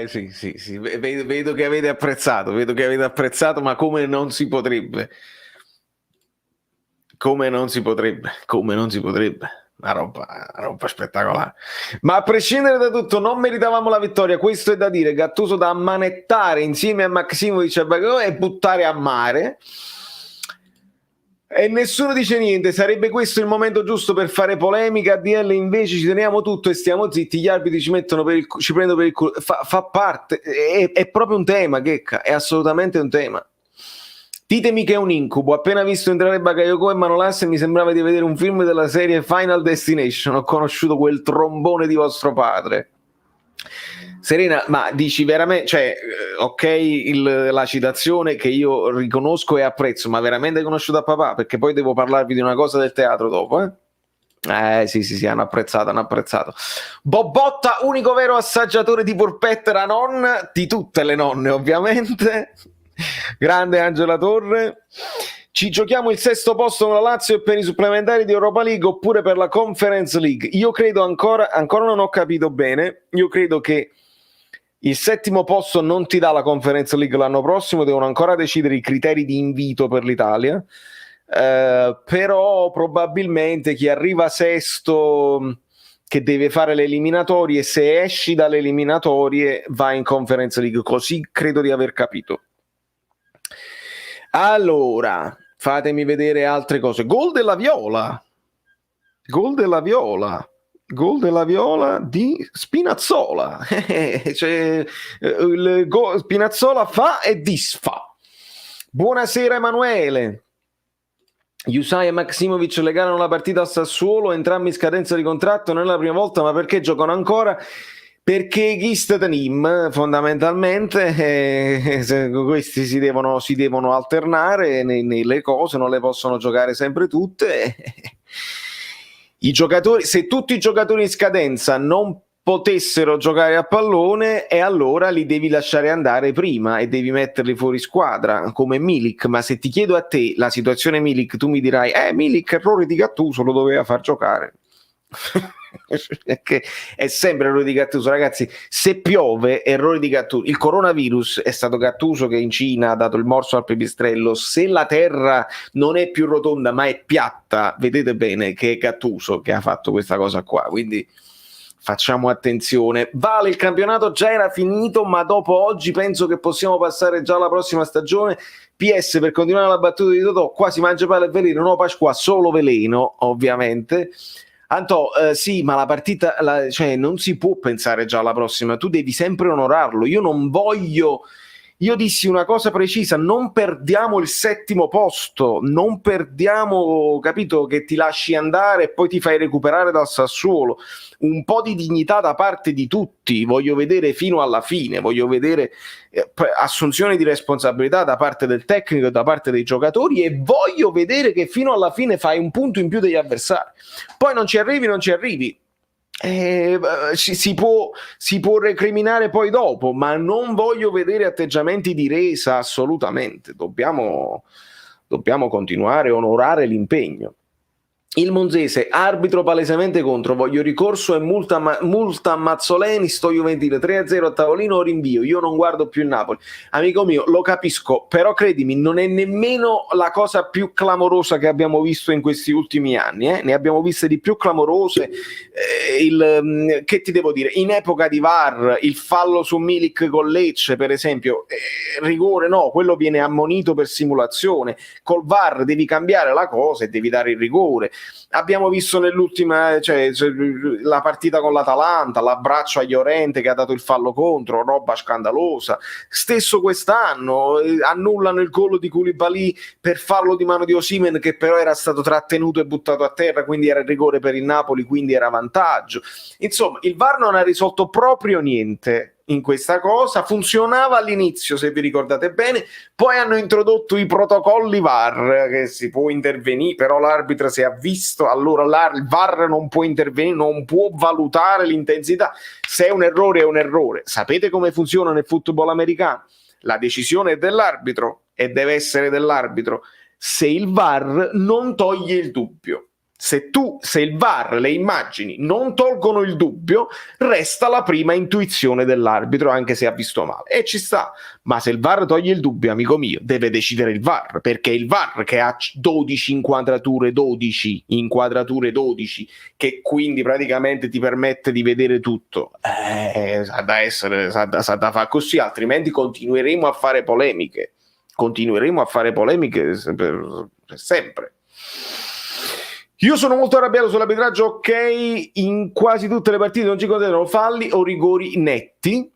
Sì, vedo che avete apprezzato, ma come non si potrebbe. Una roba spettacolare. Ma a prescindere da tutto, non meritavamo la vittoria. Questo è da dire. Gattuso da ammanettare insieme a Maksimovic e Bakayoko e buttare a mare. E nessuno dice niente. Sarebbe questo il momento giusto per fare polemica? A DL invece ci teniamo tutto e stiamo zitti. Gli arbitri ci prendono per il culo. Fa parte. È proprio un tema, Checca. È assolutamente un tema. Ditemi che è un incubo. Appena visto entrare Bakayoko e Manolas mi sembrava di vedere un film della serie Final Destination. Ho conosciuto quel trombone di vostro padre. Serena, ma dici veramente, cioè, ok, la citazione che io riconosco e apprezzo, ma veramente hai conosciuto a papà? Perché poi devo parlarvi di una cosa del teatro dopo, sì, hanno apprezzato. Bobotta, unico vero assaggiatore di polpette da nonna, di tutte le nonne ovviamente. Grande Angela Torre. Ci giochiamo il 6° posto con la Lazio e per i supplementari di Europa League oppure per la Conference League? Io credo ancora non ho capito bene. Io credo che il 7° posto non ti dà la Conference League l'anno prossimo, devono ancora decidere i criteri di invito per l'Italia. Però probabilmente chi arriva sesto, che deve fare le eliminatorie, se esci dalle eliminatorie va in Conference League, così credo di aver capito. Allora, fatemi vedere altre cose. Gol della Viola di Spinazzola. Cioè, Spinazzola fa e disfa. Buonasera Emanuele. Yusai e Maksimovic legarono la partita a Sassuolo, entrambi in scadenza di contratto, non è la prima volta, ma perché giocano ancora? Perché chi sta team fondamentalmente questi si devono alternare nelle cose, non le possono giocare sempre tutte. I giocatori, se tutti i giocatori in scadenza non potessero giocare a pallone, e allora li devi lasciare andare prima e devi metterli fuori squadra come Milik. Ma se ti chiedo a te la situazione Milik, tu mi dirai Milik, errore di Gattuso, lo doveva far giocare. È sempre errore di Gattuso, ragazzi. Se piove, errore di Gattuso. Il coronavirus è stato Gattuso che in Cina ha dato il morso al pipistrello. Se la terra non è più rotonda ma è piatta, vedete bene che è Gattuso che ha fatto questa cosa qua, quindi facciamo attenzione. Vale, il campionato già era finito, ma dopo oggi penso che possiamo passare già alla prossima stagione. PS, per continuare la battuta di Totò, qua si mangia palla e veleno, no Pasqua, solo veleno ovviamente. Antò, sì, ma la partita, cioè non si può pensare già alla prossima, tu devi sempre onorarlo. Io dissi una cosa precisa: non perdiamo il 7° posto, non perdiamo, capito, che ti lasci andare e poi ti fai recuperare dal Sassuolo. Un po' di dignità da parte di tutti, voglio vedere fino alla fine, voglio vedere assunzione di responsabilità da parte del tecnico e da parte dei giocatori, e voglio vedere che fino alla fine fai un punto in più degli avversari. Poi non ci arrivi. Si può recriminare poi dopo, ma non voglio vedere atteggiamenti di resa, assolutamente. Dobbiamo continuare a onorare l'impegno. Il Monzese, arbitro palesemente contro, voglio ricorso e multa a Mazzoleni, sto Juventile 3-0 a tavolino o rinvio, io non guardo più il Napoli. Amico mio, lo capisco, però credimi, non è nemmeno la cosa più clamorosa che abbiamo visto in questi ultimi anni, ne abbiamo viste di più clamorose. Che ti devo dire, in epoca di VAR, il fallo su Milik con Lecce per esempio, rigore no, quello viene ammonito per simulazione, col VAR devi cambiare la cosa e devi dare il rigore. Abbiamo visto nell'ultima, la partita con l'Atalanta, l'abbraccio a Llorente che ha dato il fallo contro, roba scandalosa. Stesso quest'anno, annullano il gol di Koulibaly per fallo di mano di Osimhen, che però era stato trattenuto e buttato a terra, quindi era il rigore per il Napoli, quindi era vantaggio. Insomma, il VAR non ha risolto proprio niente in questa cosa. Funzionava all'inizio, se vi ricordate bene, poi hanno introdotto i protocolli VAR, che si può intervenire, però l'arbitro se ha visto, allora il VAR non può intervenire, non può valutare l'intensità. Se è un errore è un errore. Sapete come funziona nel football americano? La decisione è dell'arbitro e deve essere dell'arbitro se il VAR non toglie il dubbio. Se il VAR, le immagini non tolgono il dubbio, resta la prima intuizione dell'arbitro, anche se ha visto male, e ci sta. Ma se il VAR toglie il dubbio, amico mio, deve decidere il VAR, perché il VAR che ha 12 inquadrature, 12, che quindi praticamente ti permette di vedere tutto, sa da fare così, altrimenti continueremo a fare polemiche per sempre. Io sono molto arrabbiato sull'arbitraggio, ok, in quasi tutte le partite non ci considerano falli o rigori netti.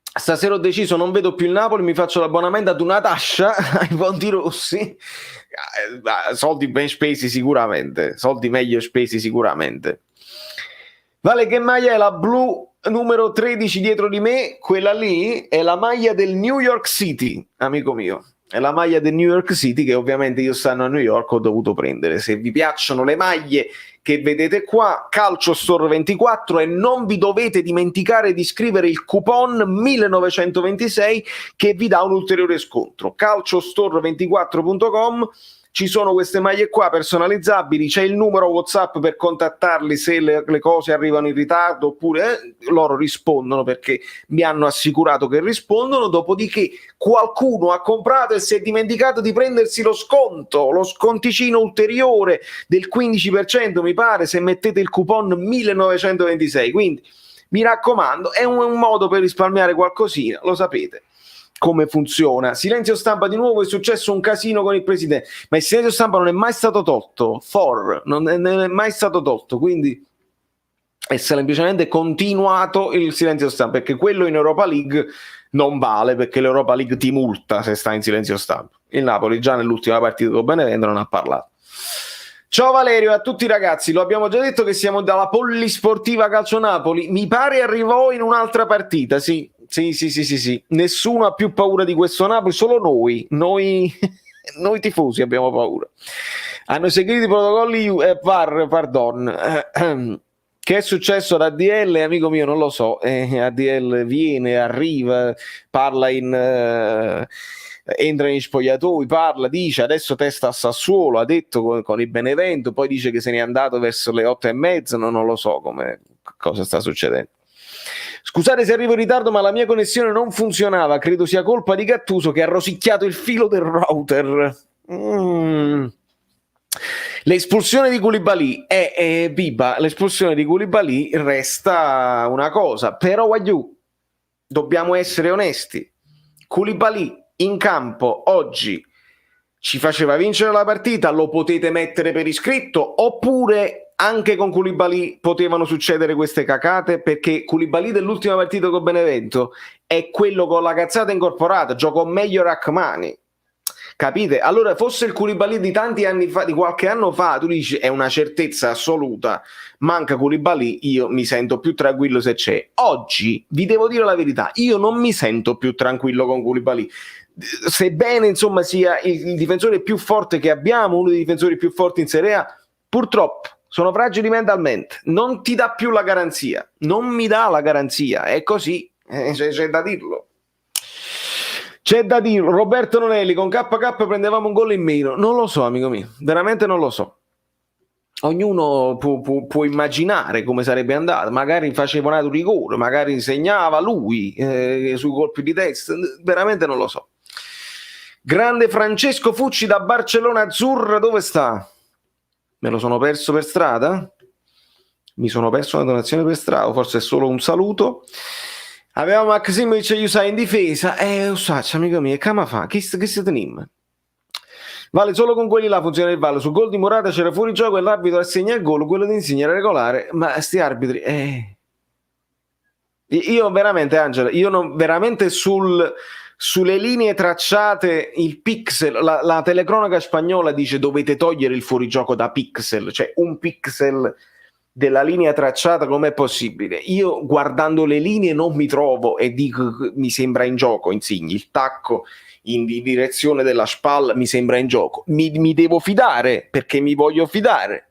Stasera ho deciso, non vedo più il Napoli, mi faccio l'abbonamento ad una tascia ai Ponti Rossi. Soldi ben spesi sicuramente, soldi meglio spesi sicuramente. Vale, che maglia è la blu numero 13 dietro di me? Quella lì è la maglia del New York City, amico mio. È la maglia del New York City, che ovviamente io stando a New York ho dovuto prendere. Se vi piacciono le maglie che vedete qua, Calcio Store 24, e non vi dovete dimenticare di scrivere il coupon 1926 che vi dà un ulteriore sconto. calciostore24.com. Ci sono queste maglie qua personalizzabili, c'è il numero WhatsApp per contattarli se le cose arrivano in ritardo, oppure loro rispondono, perché mi hanno assicurato che rispondono. Dopodiché qualcuno ha comprato e si è dimenticato di prendersi lo sconticino ulteriore del 15%, mi pare, se mettete il coupon 1926. Quindi mi raccomando, è un modo per risparmiare qualcosina, lo sapete come funziona. Silenzio stampa di nuovo, è successo un casino con il presidente, ma il silenzio stampa non è mai stato tolto, non è mai stato tolto, quindi è semplicemente continuato il silenzio stampa, perché quello in Europa League non vale, perché l'Europa League ti multa se stai in silenzio stampa. Il Napoli già nell'ultima partita con Benevento non ha parlato. Ciao Valerio, a tutti i ragazzi, lo abbiamo già detto che siamo dalla Polisportiva Calcio Napoli, mi pare arrivò in un'altra partita, sì, nessuno ha più paura di questo Napoli, solo noi tifosi abbiamo paura. Hanno seguito i protocolli VAR, pardon. Che è successo ad ADL, amico mio? Non lo so. ADL viene, arriva, parla entra in spogliatoi, parla, dice adesso testa a Sassuolo, ha detto con il Benevento, poi dice che se n'è andato verso le 8:30, non lo so cosa sta succedendo. Scusate se arrivo in ritardo, ma la mia connessione non funzionava, credo sia colpa di Gattuso che ha rosicchiato il filo del router. L'espulsione di Koulibaly Biba, l'espulsione di Koulibaly resta una cosa, però dobbiamo essere onesti. Koulibaly in campo oggi ci faceva vincere la partita, lo potete mettere per iscritto, oppure anche con Koulibaly potevano succedere queste cacate, perché Koulibaly dell'ultima partita con Benevento è quello con la cazzata incorporata, giocò meglio Rachmani, capite? Allora fosse il Koulibaly di tanti anni fa, di qualche anno fa, tu dici è una certezza assoluta, manca Koulibaly, io mi sento più tranquillo se c'è. Oggi vi devo dire la verità, io non mi sento più tranquillo con Koulibaly, sebbene insomma sia il difensore più forte che abbiamo, uno dei difensori più forti in Serie A, purtroppo sono fragili mentalmente, non ti dà più la garanzia, non mi dà la garanzia, è così, c'è da dirlo. C'è da dirlo. Roberto Nonelli, con KK prendevamo un gol in meno. Non lo so, amico mio, veramente non lo so. Ognuno può immaginare come sarebbe andato, magari faceva un rigore, magari segnava lui sui colpi di testa, veramente non lo so. Grande Francesco Fucci da Barcellona Azzurra, dove sta? Me lo sono perso per strada? Mi sono perso una donazione per strada, o forse è solo un saluto. Avevamo Maximovic e Yusai in difesa, usaccia, amico mio, che fa? Chi si tenim? Vale, solo con quelli là funziona il VAR. Sul gol di Morata c'era fuori gioco e l'arbitro assegna il gol, quello di Insigne era regolare, ma sti arbitri... Io veramente, Angela, io non, veramente sulle linee tracciate, il pixel, la telecronaca spagnola dice dovete togliere il fuorigioco da pixel, cioè un pixel della linea tracciata, com'è possibile? Io guardando le linee non mi trovo e dico mi sembra in gioco Insigne, il tacco in direzione della spalla mi sembra in gioco, mi devo fidare perché mi voglio fidare,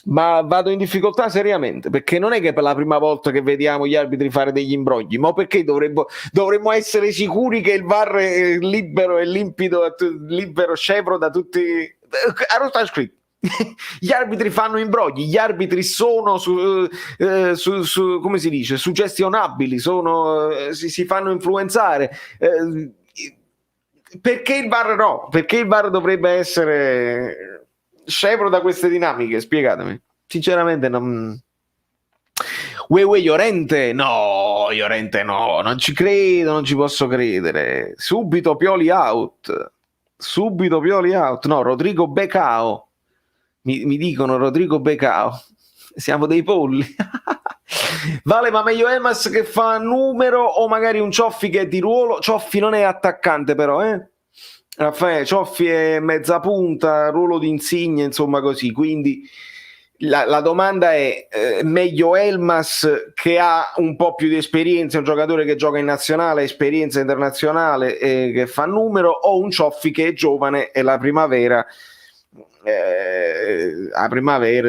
ma vado in difficoltà seriamente, perché non è che per la prima volta che vediamo gli arbitri fare degli imbrogli, ma perché dovremmo essere sicuri che il VAR è libero e limpido, libero scevro da tutti. Non sta scritto. Gli arbitri fanno imbrogli, gli arbitri sono come si dice, suggestionabili, si fanno influenzare. Perché il VAR no? Perché il VAR dovrebbe essere scevro da queste dinamiche? Spiegatemi. Sinceramente non... Llorente no, non ci credo, non ci posso credere. Subito Pioli out, no, Rodrigo Becao, mi dicono Rodrigo Becao, siamo dei polli. Vale, ma meglio Elmas che fa numero o magari un Cioffi che è di ruolo? Cioffi non è attaccante però, Raffaele, Cioffi è mezza punta, ruolo di Insigne, insomma così, quindi la domanda è meglio Elmas che ha un po' più di esperienza, un giocatore che gioca in nazionale, esperienza internazionale, che fa numero, o un Cioffi che è giovane e la primavera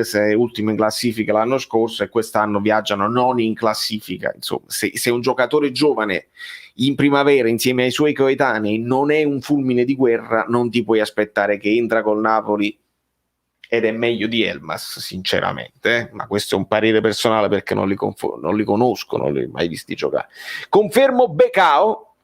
se è ultimo in classifica l'anno scorso e quest'anno viaggiano non in classifica, insomma se un giocatore giovane in primavera insieme ai suoi coetanei non è un fulmine di guerra, non ti puoi aspettare che entra col Napoli ed è meglio di Elmas, sinceramente, ma questo è un parere personale perché non li conosco, non li ho mai visti giocare. Confermo Becao.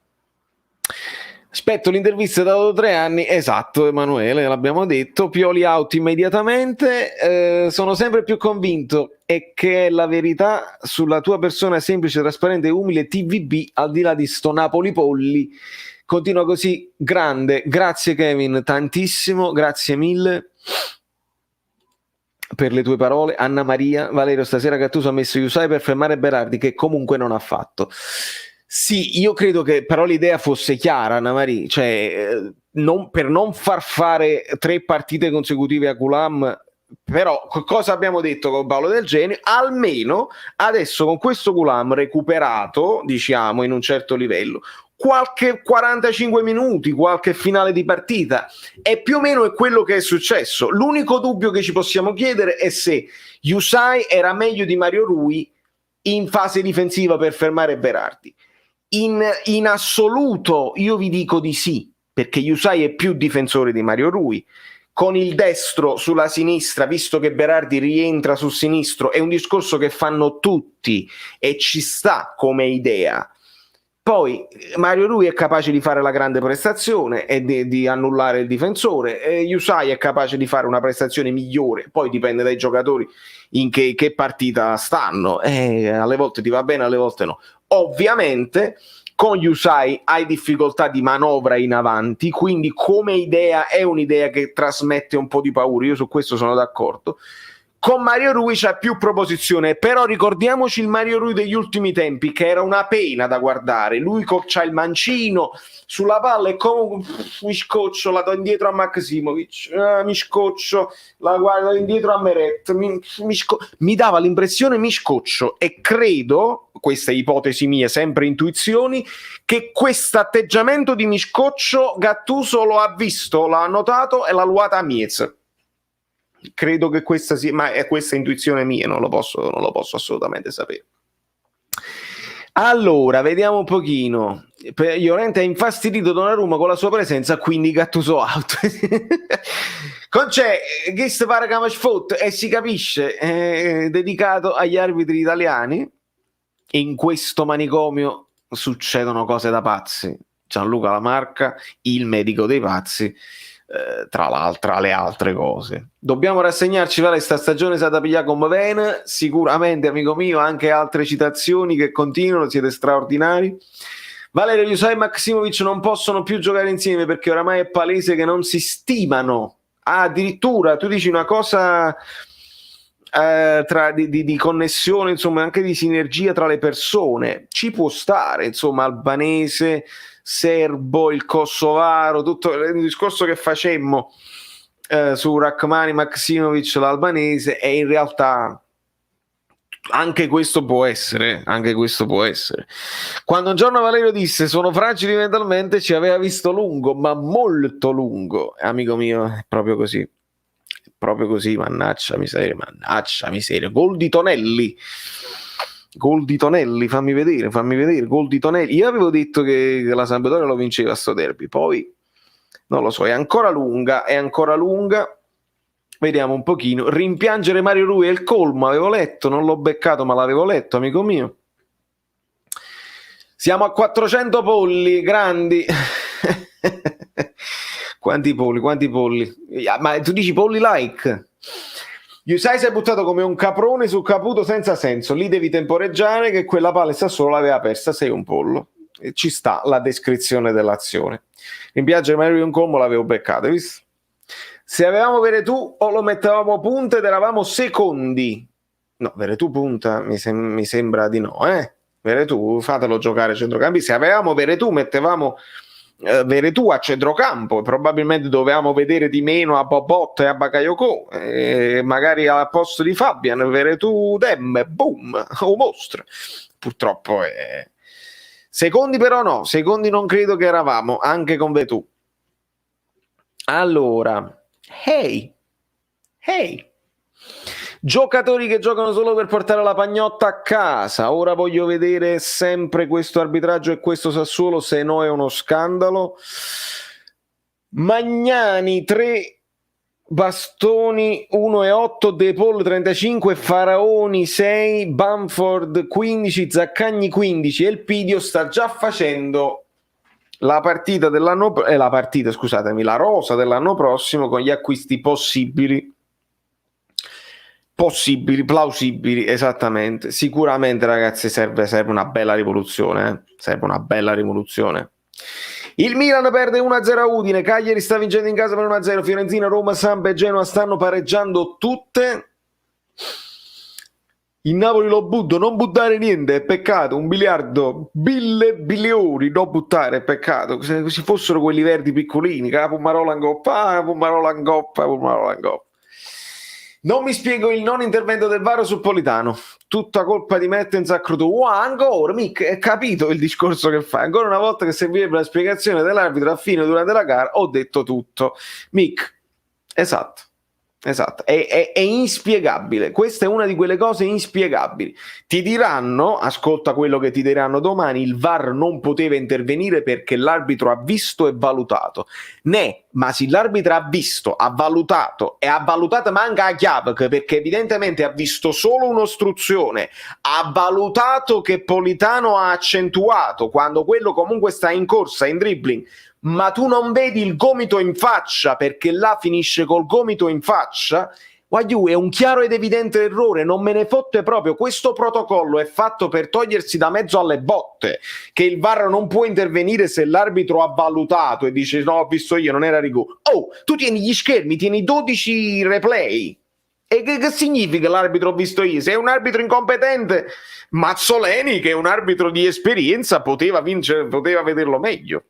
Aspetto l'intervista da 3 anni, esatto Emanuele, l'abbiamo detto, Pioli out immediatamente, sono sempre più convinto e che è la verità sulla tua persona semplice, trasparente e umile TVB, al di là di sto Napoli Polli, continua così, grande, grazie Kevin, tantissimo, grazie mille per le tue parole. Anna Maria, Valerio, stasera Gattuso ha messo Yusai per fermare Berardi, che comunque non ha fatto. Sì, io credo che però l'idea fosse chiara, Anna Maria, cioè per non far fare 3 partite consecutive a Gulam, però cosa abbiamo detto con Paolo Del Genio? Almeno adesso con questo Gulam recuperato, diciamo, in un certo livello, qualche 45 minuti, qualche finale di partita, e più o meno è quello che è successo. L'unico dubbio che ci possiamo chiedere è se Yusai era meglio di Mario Rui in fase difensiva per fermare Berardi. In assoluto io vi dico di sì, perché Yusai è più difensore di Mario Rui, con il destro sulla sinistra, visto che Berardi rientra sul sinistro, è un discorso che fanno tutti e ci sta come idea. Poi Mario Rui è capace di fare la grande prestazione e di annullare il difensore, Yusai è capace di fare una prestazione migliore, poi dipende dai giocatori in che partita stanno, alle volte ti va bene, alle volte no. Ovviamente con Yusai hai difficoltà di manovra in avanti, quindi come idea è un'idea che trasmette un po' di paura, io su questo sono d'accordo. Con Mario Rui c'è più proposizione, però ricordiamoci il Mario Rui degli ultimi tempi, che era una pena da guardare. Lui c'ha il mancino sulla palla e come mi scoccio, la do indietro a Maksimovic, mi scoccio, la guardo indietro a Meret, mi dava l'impressione mi scoccio, e credo, questa è ipotesi mia, sempre intuizioni, che questo atteggiamento di mi scoccio Gattuso lo ha visto, l'ha notato e l'ha luata a Mies. Credo che questa sia, ma è questa intuizione mia, non lo posso assolutamente sapere. Allora, vediamo un pochino. Llorente è infastidito Donnarumma con la sua presenza, quindi Gattuso out. Con c'è Gist Varagamash e si capisce, è dedicato agli arbitri italiani. In questo manicomio succedono cose da pazzi. Gianluca Lamarca, il medico dei pazzi, tra le altre cose. Dobbiamo rassegnarci, Vale, sta stagione è stata pigliata come bene, sicuramente amico mio, anche altre citazioni che continuano, siete straordinari. Valerio, Yusai e Maksimovic non possono più giocare insieme perché oramai è palese che non si stimano. Addirittura tu dici una cosa di connessione, insomma, anche di sinergia tra le persone. Ci può stare, insomma, albanese, serbo, il kosovaro, tutto il discorso che facemmo su Rachmani, Maksimovic, l'albanese, e in realtà anche questo può essere, Quando un giorno Valerio disse sono fragili mentalmente, ci aveva visto lungo, ma molto lungo, amico mio, è proprio così, mannaggia miseria, gol di Tonelli, fammi vedere, gol di Tonelli. Io avevo detto che la Sampdoria lo vinceva sto derby, poi non lo so, è ancora lunga. Vediamo un pochino. Rimpiangere Mario Rui è il colmo, avevo letto, non l'ho beccato ma l'avevo letto, amico mio. Siamo a 400 polli, grandi. Quanti polli? Ma tu dici polli like? Yusai si è buttato come un caprone su Caputo senza senso, lì devi temporeggiare che quella palla solo l'aveva persa, sei un pollo. E ci sta la descrizione dell'azione. Rimpiangere Mario Rui è un colmo, l'avevo beccato, hai visto? Se avevamo Veretù o lo mettevamo punta ed eravamo secondi. No, Veretù punta mi sembra di no, Veretù, fatelo giocare centrocampi. Se avevamo Veretù mettevamo Veretù a centrocampo e probabilmente dovevamo vedere di meno a Bobot e a Bakayoko, magari al posto di Fabian, Veretù, Dem, boom, o mostra. Purtroppo secondi però no, secondi non credo che eravamo, anche con Veretù. Allora, hey, giocatori che giocano solo per portare la pagnotta a casa. Ora voglio vedere sempre questo arbitraggio e questo Sassuolo, se no è uno scandalo. Magnani 3, Bastoni 1,8, De Paul 35, Faraoni 6, Bamford 15, Zaccagni 15 e il Pidio sta già facendo la partita dell'anno la rosa dell'anno prossimo con gli acquisti plausibili, esattamente. Sicuramente, ragazzi, serve una bella rivoluzione, Il Milan perde 1-0 a Udine, Cagliari sta vincendo in casa per 1-0, Fiorentina, Roma, Samp e Genoa stanno pareggiando tutte. Il Napoli lo butto, non buttare niente, è peccato, 1 miliardo, bilioni, non buttare, è peccato. Se ci fossero quelli verdi piccolini, Pumarola in coppa. Non mi spiego il non intervento del VAR su Politano, tutta colpa di Mertens a Crotone. Ancora, mica, hai capito il discorso che fai? Ancora una volta che servirebbe la spiegazione dell'arbitro a fine durante la gara, ho detto tutto. Mick, esatto, è inspiegabile, questa è una di quelle cose inspiegabili. Ti diranno, ascolta quello che ti diranno domani, il VAR non poteva intervenire perché l'arbitro ha visto e valutato. Ma se l'arbitro ha visto, ha valutato e ha valutato manca a chiave, perché evidentemente ha visto solo un'ostruzione, ha valutato che Politano ha accentuato quando quello comunque sta in corsa, in dribbling, ma tu non vedi il gomito in faccia perché là finisce col gomito in faccia, è un chiaro ed evidente errore, non me ne fotte proprio. Questo protocollo è fatto per togliersi da mezzo alle botte, che il VAR non può intervenire se l'arbitro ha valutato e dice no, ho visto io, non era rigore. Tu tieni gli schermi, tieni 12 replay. E che significa l'arbitro ho visto io? Se è un arbitro incompetente, Mazzoleni, che è un arbitro di esperienza, poteva vincere, poteva vederlo meglio.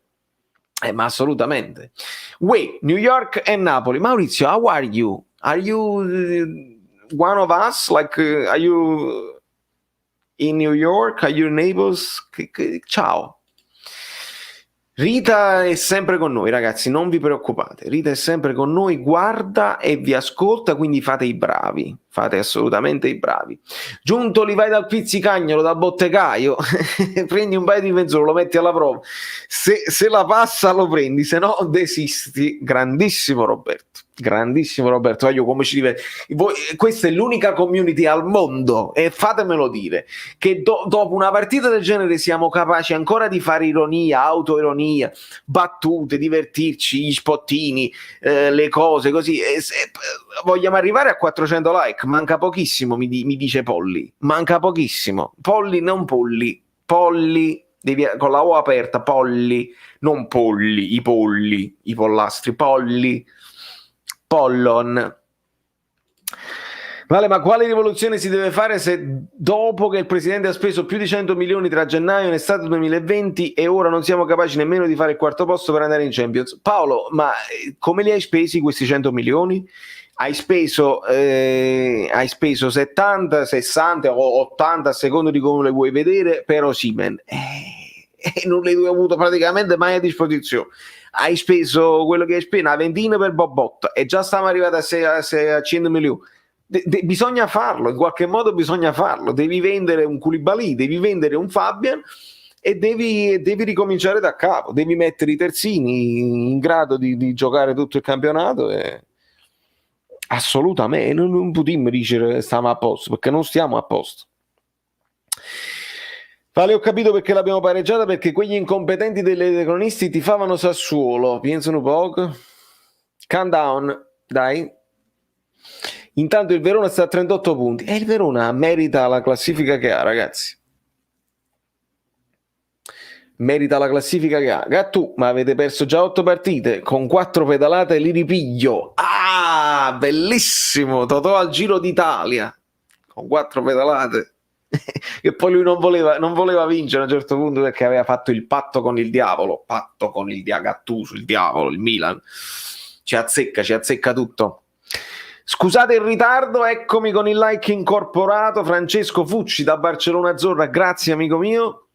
Ma assolutamente. New York e Napoli. Maurizio, how are you? Are you one of us? Are you in New York? Are you neighbors? Ciao. Rita è sempre con noi, ragazzi, non vi preoccupate. Rita è sempre con noi, guarda e vi ascolta, quindi fate i bravi. Fate assolutamente i bravi. Giuntoli, vai dal pizzicagnolo, dal bottegaio, prendi un paio di mezz'ora, lo metti alla prova. Se la passa lo prendi, se no desisti. Grandissimo Roberto. Io come ci diverte. Questa è l'unica community al mondo, e fatemelo dire, che dopo una partita del genere siamo capaci ancora di fare ironia, autoironia, battute, divertirci, gli spottini, le cose così. Vogliamo arrivare a 400 like. Manca pochissimo, mi dice Polli. Manca pochissimo. Polli, non polli. Polli. con la O aperta, polli, non polli, i pollastri, polli, pollon. Vale, ma quale rivoluzione si deve fare se dopo che il presidente ha speso più di 100 milioni tra gennaio e estate 2020 e ora non siamo capaci nemmeno di fare il quarto posto per andare in Champions? Paolo, ma come li hai spesi questi 100 milioni? Hai speso 70, 60 o 80 a secondo di come le vuoi vedere per Osimhen e non le hai avuto praticamente mai a disposizione. Hai speso quello che hai speso, una ventina per Bobotta e già stiamo arrivati a 100 milioni. Bisogna farlo, in qualche modo bisogna farlo. Devi vendere un Koulibaly, devi vendere un Fabian e devi ricominciare da capo. Devi mettere i terzini in grado di giocare tutto il campionato. Assolutamente, non potremmo dire che stiamo a posto, perché non stiamo a posto. Vale, ho capito perché l'abbiamo pareggiata, perché quegli incompetenti dei telecronisti tifavano Sassuolo. Pensano poco. Calm down, dai. Intanto il Verona sta a 38 punti e il Verona merita la classifica che ha, ragazzi. Merita la classifica che ha. Gattu, ma avete perso già 8 partite con 4 pedalate, li ripiglio. Ah, bellissimo, Totò al Giro d'Italia con 4 pedalate. E poi lui non voleva vincere a un certo punto perché aveva fatto il patto con il diavolo. Patto con il Gattuso, il diavolo, il Milan. Ci azzecca tutto. Scusate il ritardo, eccomi con il like incorporato. Francesco Fucci da Barcellona Azzurra, grazie amico mio.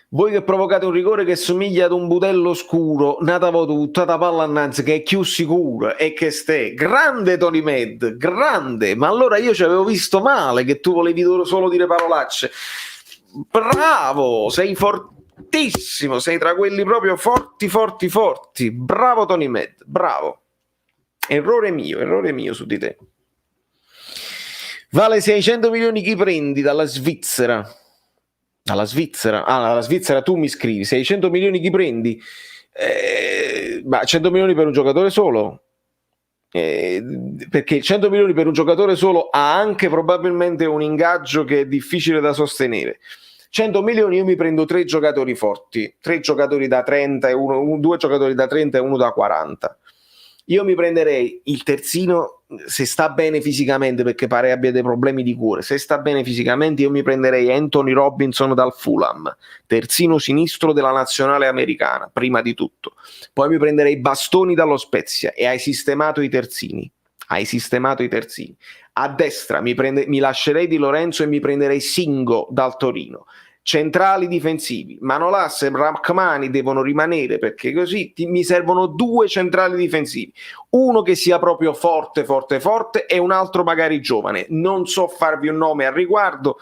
Voi che provocate un rigore che somiglia ad un budello scuro, nata voto buttata palla annanzi che è più sicuro e che ste. Grande Tony Med, grande, ma allora io ci avevo visto male che tu volevi solo dire parolacce. Bravo, sei fortissimo, sei tra quelli proprio forti. Bravo Tony Med, bravo. Errore mio su di te. Vale 600 milioni chi prendi dalla Svizzera? Dalla Svizzera tu mi scrivi 600 milioni chi prendi? Ma 100 milioni per un giocatore solo? Perché 100 milioni per un giocatore solo ha anche probabilmente un ingaggio che è difficile da sostenere. 100 milioni io mi prendo 3 giocatori forti, 3 giocatori da 30 e 2 giocatori da 30 e uno da 40. Io mi prenderei il terzino se sta bene fisicamente, perché pare abbia dei problemi di cuore. Se sta bene fisicamente io mi prenderei Anthony Robinson dal Fulham, terzino sinistro della nazionale americana prima di tutto. Poi mi prenderei Bastoni dallo Spezia e hai sistemato i terzini. A destra mi lascerei Di Lorenzo e mi prenderei Singo dal Torino. Centrali difensivi, Manolas e Rachmani devono rimanere, perché così mi servono 2 centrali difensivi, uno che sia proprio forte e un altro magari giovane. Non so farvi un nome al riguardo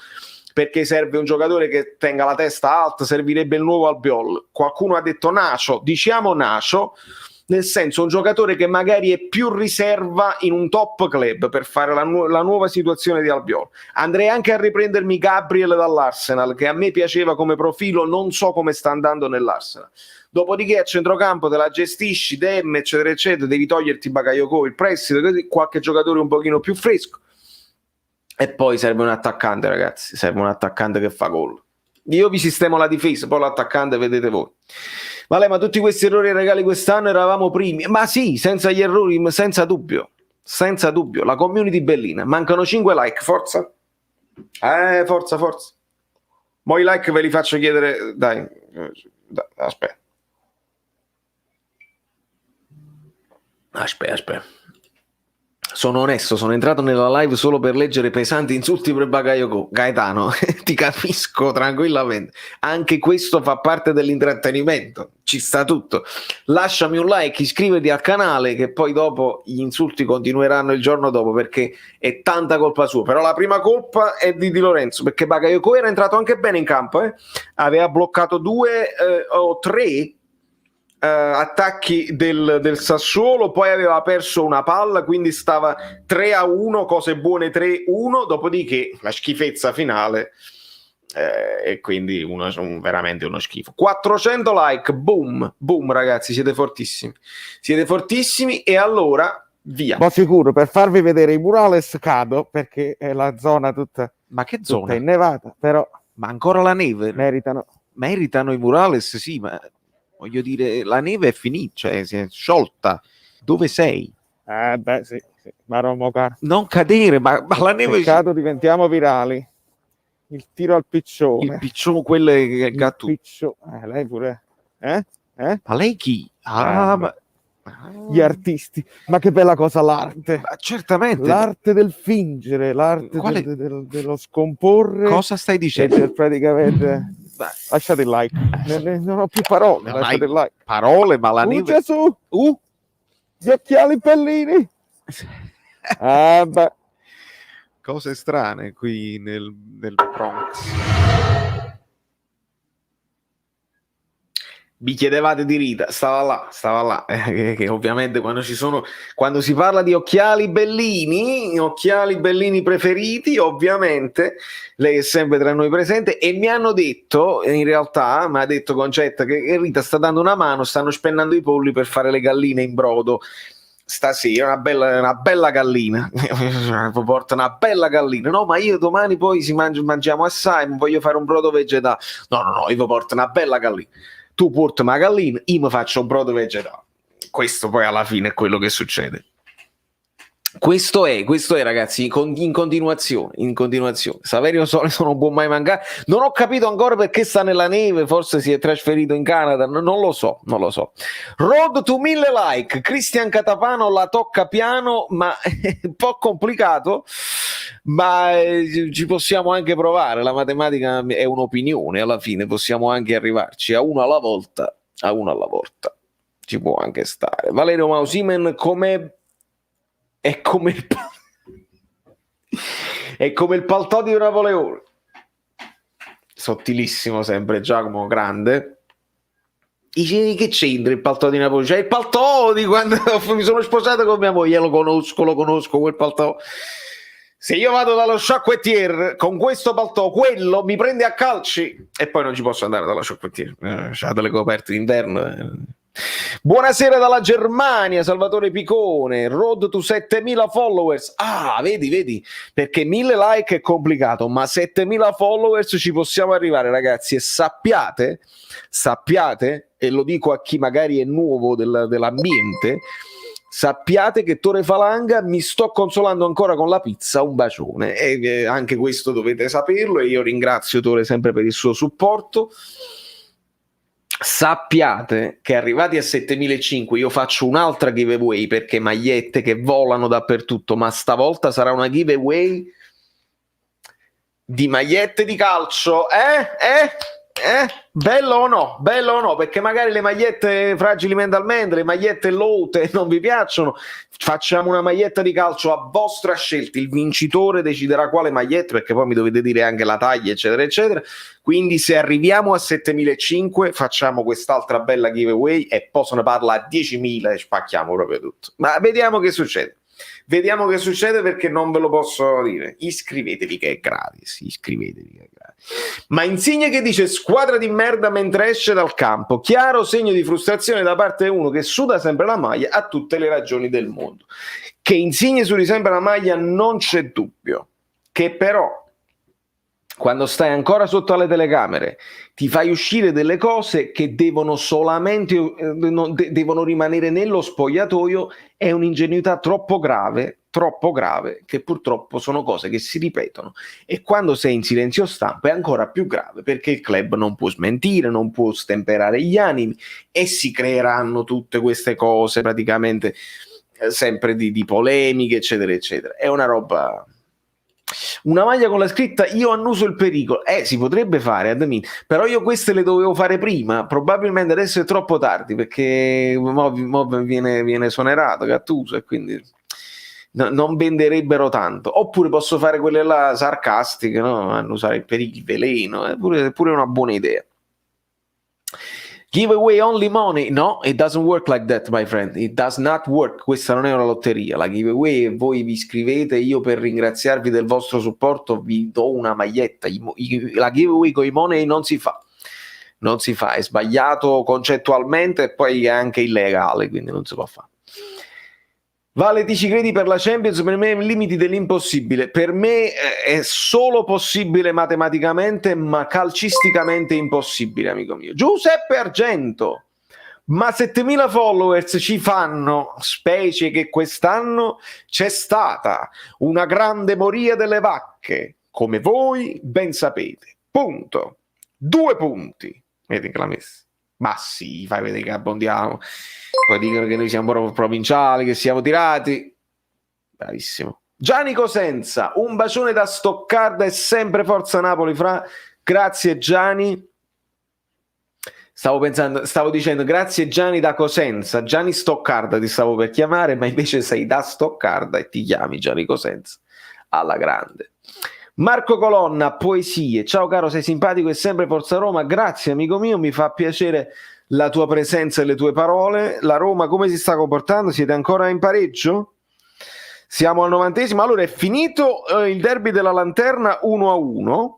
perché serve un giocatore che tenga la testa alta, servirebbe il nuovo Albiol. Qualcuno ha detto Nacio, diciamo Nacio, nel senso un giocatore che magari è più riserva in un top club per fare la nuova situazione di Albiol. Andrei anche a riprendermi Gabriel dall'Arsenal, che a me piaceva come profilo, non so come sta andando nell'Arsenal. Dopodiché a centrocampo te la gestisci, Dem, eccetera eccetera, devi toglierti Bakayoko, il prestito, qualche giocatore un pochino più fresco e poi serve un attaccante, ragazzi, serve un attaccante che fa gol. Io vi sistemo la difesa, poi l'attaccante vedete voi. Vale, ma tutti questi errori e regali quest'anno eravamo primi. Ma sì, senza gli errori, senza dubbio. La community bellina. Mancano 5 like, forza. Forza. Mo' i like ve li faccio chiedere. Dai, aspetta. Sono onesto, sono entrato nella live solo per leggere pesanti insulti per Bakayoko. Gaetano, ti capisco tranquillamente. Anche questo fa parte dell'intrattenimento, ci sta tutto. Lasciami un like, iscriviti al canale, che poi dopo gli insulti continueranno il giorno dopo, perché è tanta colpa sua. Però la prima colpa è di Di Lorenzo, perché Bakayoko era entrato anche bene in campo, aveva bloccato 2 o 3 attacchi del Sassuolo, poi aveva perso una palla, quindi stava 3-1, cose buone 3-1, dopodiché la schifezza finale e quindi veramente uno schifo. 400 like, boom ragazzi, siete fortissimi e allora via. Ma sicuro, per farvi vedere i murales cado, perché è la zona tutta, ma che tutta zona? innevata, però Ma ancora la neve? Meritano. Meritano i murales, sì, ma voglio dire, la neve è finita, cioè si è sciolta. Dove sei? Beh, sì. Ma Romo caro. Non cadere, ma la neve... Peccato diventiamo virali. Il tiro al piccione. Il piccione, quello è Il gatto. lei pure. Eh? Ma lei chi? Ma... Gli artisti. Ma che bella cosa l'arte. Ma certamente. L'arte del fingere, l'arte dello scomporre. Cosa stai dicendo? E praticamente... Lasciate il like. Non ho più parole. Non lasciate hai il like. Parole, ma la neve... Gesù! Gli occhiali bellini! Beh. Cose strane qui nel Bronx. Vi chiedevate di Rita, stava là, che ovviamente quando si parla di occhiali bellini preferiti, ovviamente lei è sempre tra noi presente, e mi hanno detto, in realtà, mi ha detto Concetta che Rita sta dando una mano, stanno spennando i polli per fare le galline in brodo stasera, una bella gallina, porta una bella gallina, no, ma io domani poi mangiamo assai, voglio fare un brodo vegetale, no, io vi porto una bella gallina. Tu porti una gallina, io mi faccio un brodo vegetale. Questo poi alla fine è quello che succede. Questo è ragazzi, in continuazione. Saverio Solito non può mai mancare. Non ho capito ancora perché sta nella neve, forse si è trasferito in Canada, non lo so. Road to 1000 like, Cristian Catapano la tocca piano, ma è un po' complicato, ma ci possiamo anche provare, la matematica è un'opinione, alla fine possiamo anche arrivarci a uno alla volta, ci può anche stare. Valerio Mausimen è come il paltò di Napoleone, sottilissimo sempre Giacomo, grande. Dice, che c'entra il paltò di Napoleone? Cioè il paltò di quando mi sono sposato con mia moglie, lo conosco quel paltò. Se io vado dallo sciacquettiere con questo paltò, quello mi prende a calci e poi non ci posso andare dallo sciacquettiere, c'ha delle coperte d'inverno. Buonasera dalla Germania, Salvatore Picone. Road to 7000 followers. Vedi, perché 1000 like è complicato, ma 7000 followers ci possiamo arrivare, ragazzi, e sappiate, e lo dico a chi magari è nuovo dell'ambiente, sappiate che Tore Falanga mi sto consolando ancora con la pizza, un bacione, e anche questo dovete saperlo, e io ringrazio Tore sempre per il suo supporto. Sappiate che arrivati a 7.500 io faccio un'altra giveaway, perché magliette che volano dappertutto, ma stavolta sarà una giveaway di magliette di calcio. Bello o no? Perché magari le magliette fragili mentalmente, le magliette lote non vi piacciono. Facciamo una maglietta di calcio a vostra scelta, il vincitore deciderà quale maglietta, perché poi mi dovete dire anche la taglia, eccetera eccetera. Quindi se arriviamo a 7.500 facciamo quest'altra bella giveaway e poi se ne parla a 10.000 e spacchiamo proprio tutto. Ma vediamo che succede, perché non ve lo posso dire. Iscrivetevi che è gratis. Ma Insigne che dice squadra di merda mentre esce dal campo, chiaro segno di frustrazione da parte di uno che suda sempre la maglia, ha tutte le ragioni del mondo. Che Insigne sudi sempre la maglia non c'è dubbio, che però quando stai ancora sotto alle telecamere ti fai uscire delle cose che devono solamente devono rimanere nello spogliatoio, è un'ingenuità troppo grave, che purtroppo sono cose che si ripetono, e quando sei in silenzio stampa è ancora più grave, perché il club non può smentire, non può stemperare gli animi, e si creeranno tutte queste cose praticamente sempre di polemiche, eccetera eccetera. È una roba. Una maglia con la scritta io annuso il pericolo, si potrebbe fare, Admin, però io queste le dovevo fare prima, probabilmente adesso è troppo tardi, perché mo viene esonerato Gattuso, e quindi non venderebbero tanto. Oppure posso fare quelle là sarcastiche, no? Annusare il pericolo, il veleno, è pure una buona idea. Give away only money. No, it doesn't work like that, my friend. It does not work. Questa non è una lotteria. La giveaway, voi vi iscrivete, io per ringraziarvi del vostro supporto vi do una maglietta. La giveaway con i money non si fa. È sbagliato concettualmente e poi è anche illegale, quindi non si può fare. Vale, ti ci credi per la Champions? Per me è limiti dell'impossibile. Per me è solo possibile matematicamente, ma calcisticamente impossibile, amico mio. Giuseppe Argento, ma 7000 followers ci fanno, specie che quest'anno c'è stata una grande moria delle vacche, come voi ben sapete. Punto. 2 punti. Vedi che l'ha messa. Ma sì, fai vedere che abbondiamo. Poi dicono che noi siamo provinciali, che siamo tirati. Bravissimo. Gianni Cosenza, un bacione da Stoccarda e sempre Forza Napoli, fra. Grazie Gianni. Stavo dicendo grazie Gianni da Cosenza. Gianni Stoccarda ti stavo per chiamare, ma invece sei da Stoccarda e ti chiami Gianni Cosenza. Alla grande. Marco Colonna, poesie. Ciao caro, sei simpatico e sempre Forza Roma. Grazie amico mio, mi fa piacere la tua presenza e le tue parole. La Roma come si sta comportando? Siete ancora in pareggio? Siamo al 90esimo. Allora è finito il derby della Lanterna 1-1.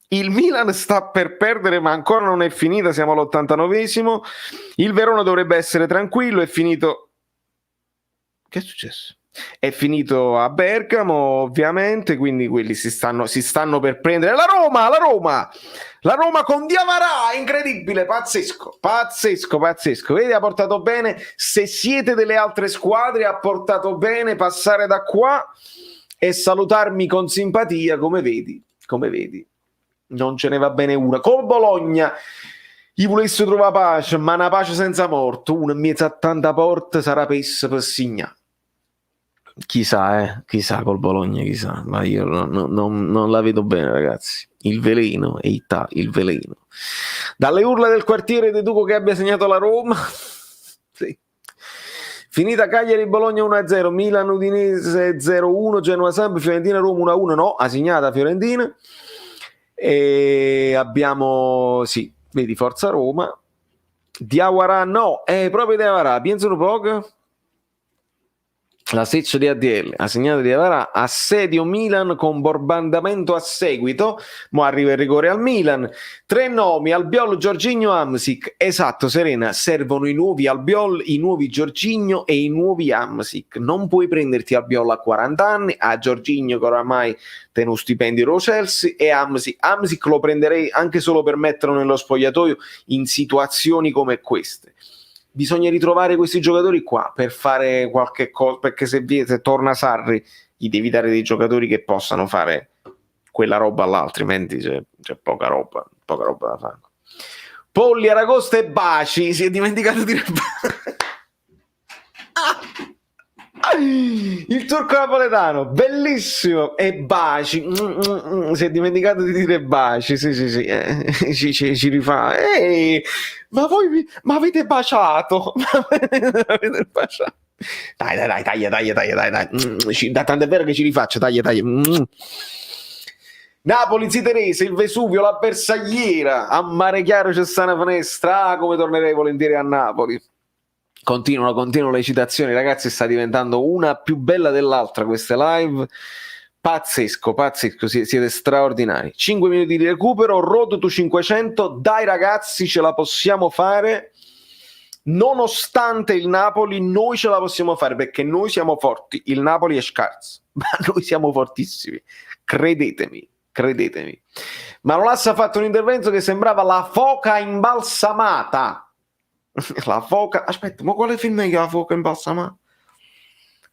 Il Milan sta per perdere, ma ancora non è finita. Siamo all'89esimo. Il Verona dovrebbe essere tranquillo. È finito. Che è successo? È finito a Bergamo, ovviamente. Quindi quelli si stanno per prendere la Roma con Diawara, incredibile, pazzesco. Vedi, ha portato bene. Se siete delle altre squadre, ha portato bene passare da qua e salutarmi con simpatia, come vedi. Non ce ne va bene una. Col Bologna gli volesse trovare pace, ma una pace senza morto. Una in mezzo a tanta porta sarà pessa per signare. Chissà col Bologna, chissà, ma io non la vedo bene, ragazzi. Il veleno, il veleno. Dalle urla del quartiere deduco che abbia segnato la Roma. Sì. Finita Cagliari Bologna 1-0, Milan Udinese 0-1, Genoa Samp, Fiorentina Roma 1-1, no, ha segnata Fiorentina. E abbiamo, sì, vedi, Forza Roma. Diawara no, è proprio Diawara, pensano poco. La seccia di ADL ha segnato Diawara, assedio Milan con bombardamento a seguito, mo arriva il rigore al Milan. 3 nomi, Albiol, Jorginho, Hamsik. Esatto Serena, servono i nuovi Albiol, i nuovi Jorginho e i nuovi Hamsik. Non puoi prenderti Albiol a 40 anni, a Jorginho che oramai tiene uno stipendio lo Chelsea, e Hamsik lo prenderei anche solo per metterlo nello spogliatoio in situazioni come queste. Bisogna ritrovare questi giocatori qua per fare qualche cosa, perché se torna Sarri gli devi dare dei giocatori che possano fare quella roba là, altrimenti c'è poca roba da fare. Polli, Aragosta e Baci, si è dimenticato di dire il turco napoletano, bellissimo, e Baci, si è dimenticato di dire Baci, sì, ci rifà. Ma voi ma avete baciato? Avete baciato? Dai. Tanto è vero che ci rifaccio, dai. Napoli, Ziterese, il Vesuvio, la Bersagliera, a Mare Chiaro c'è sta una finestra, come tornerei volentieri a Napoli. Continuano le citazioni, ragazzi, sta diventando una più bella dell'altra queste live. Pazzesco, siete straordinari. 5 minuti di recupero, road to 500, dai ragazzi, ce la possiamo fare. Nonostante il Napoli, noi ce la possiamo fare, perché noi siamo forti. Il Napoli è scarso, ma noi siamo fortissimi. Credetemi. Manolas ha fatto un intervento che sembrava la foca imbalsamata. La foca, aspetta, ma quale film è che la foca imbalsamata?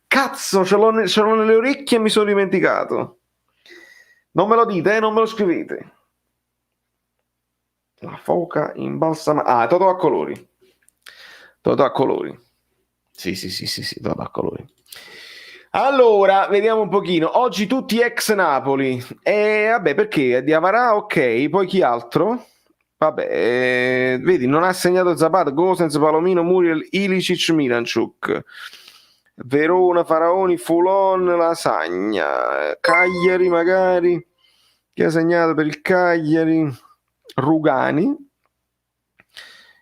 Cazzo, ce l'ho nelle orecchie e mi sono dimenticato. Non me lo dite, non me lo scrivete. La foca imbalsamata. Totò a colori. Sì, Totò a colori. Allora, vediamo un pochino. Oggi tutti ex Napoli. Vabbè, perché? Diawara, ok. Poi chi altro? Vabbè, vedi, non ha segnato Zapata, Gosens, Palomino, Muriel, Ilicic, Milanchuk. Verona, Faraoni, Fulon, Lasagna. Cagliari magari. Chi ha segnato per il Cagliari? Rugani.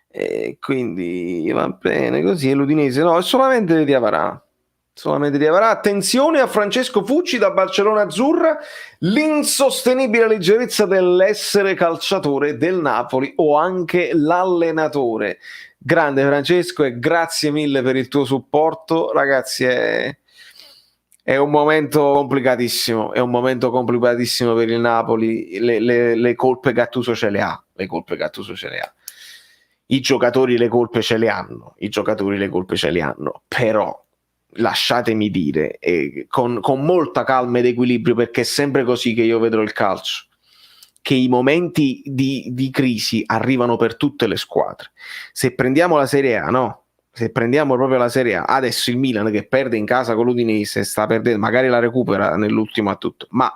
E quindi va bene così. E l'Udinese no, è solamente Diawara. solamente di avrà. Attenzione a Francesco Fucci da Barcellona Azzurra, l'insostenibile leggerezza dell'essere calciatore del Napoli o anche l'allenatore. Grande Francesco e grazie mille per il tuo supporto, ragazzi. È un momento complicatissimo, per il Napoli. Le colpe Gattuso ce le ha, I giocatori le colpe ce le hanno, però lasciatemi dire, con molta calma ed equilibrio, perché è sempre così che io vedo il calcio, che i momenti di crisi arrivano per tutte le squadre. Se prendiamo la Serie A, no? Se prendiamo proprio la Serie A, adesso il Milan che perde in casa con l'Udinese, sta perdendo, magari la recupera nell'ultimo a tutto, ma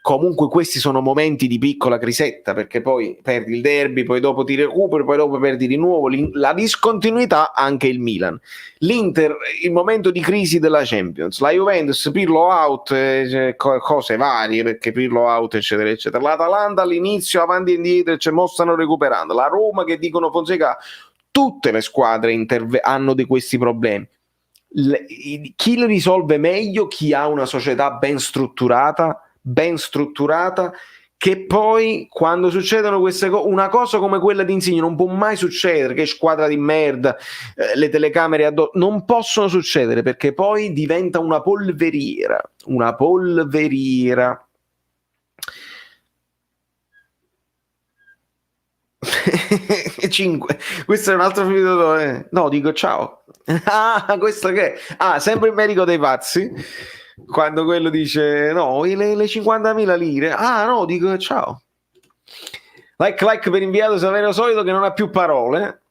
comunque questi sono momenti di piccola crisetta, perché poi perdi il derby, poi dopo ti recuperi, poi dopo perdi di nuovo, la discontinuità anche il Milan. L'Inter, il momento di crisi della Champions, la Juventus, Pirlo out, cose varie, perché Pirlo out eccetera eccetera, l'Atalanta all'inizio avanti e indietro, mo stanno recuperando, la Roma che dicono Fonseca, tutte le squadre hanno di questi problemi. Chi li risolve meglio? Chi ha una società ben strutturata, che poi quando succedono queste cose, una cosa come quella di Insigne non può mai succedere, che squadra di merda, le telecamere addosso, non possono succedere, perché poi diventa una polveriera. Cinque. Questo è un altro video, no, dico ciao. Questo che è? Sempre il medico dei pazzi, quando quello dice no, le 50.000 lire, no, dico ciao. Like per inviato Saverio Solito che non ha più parole.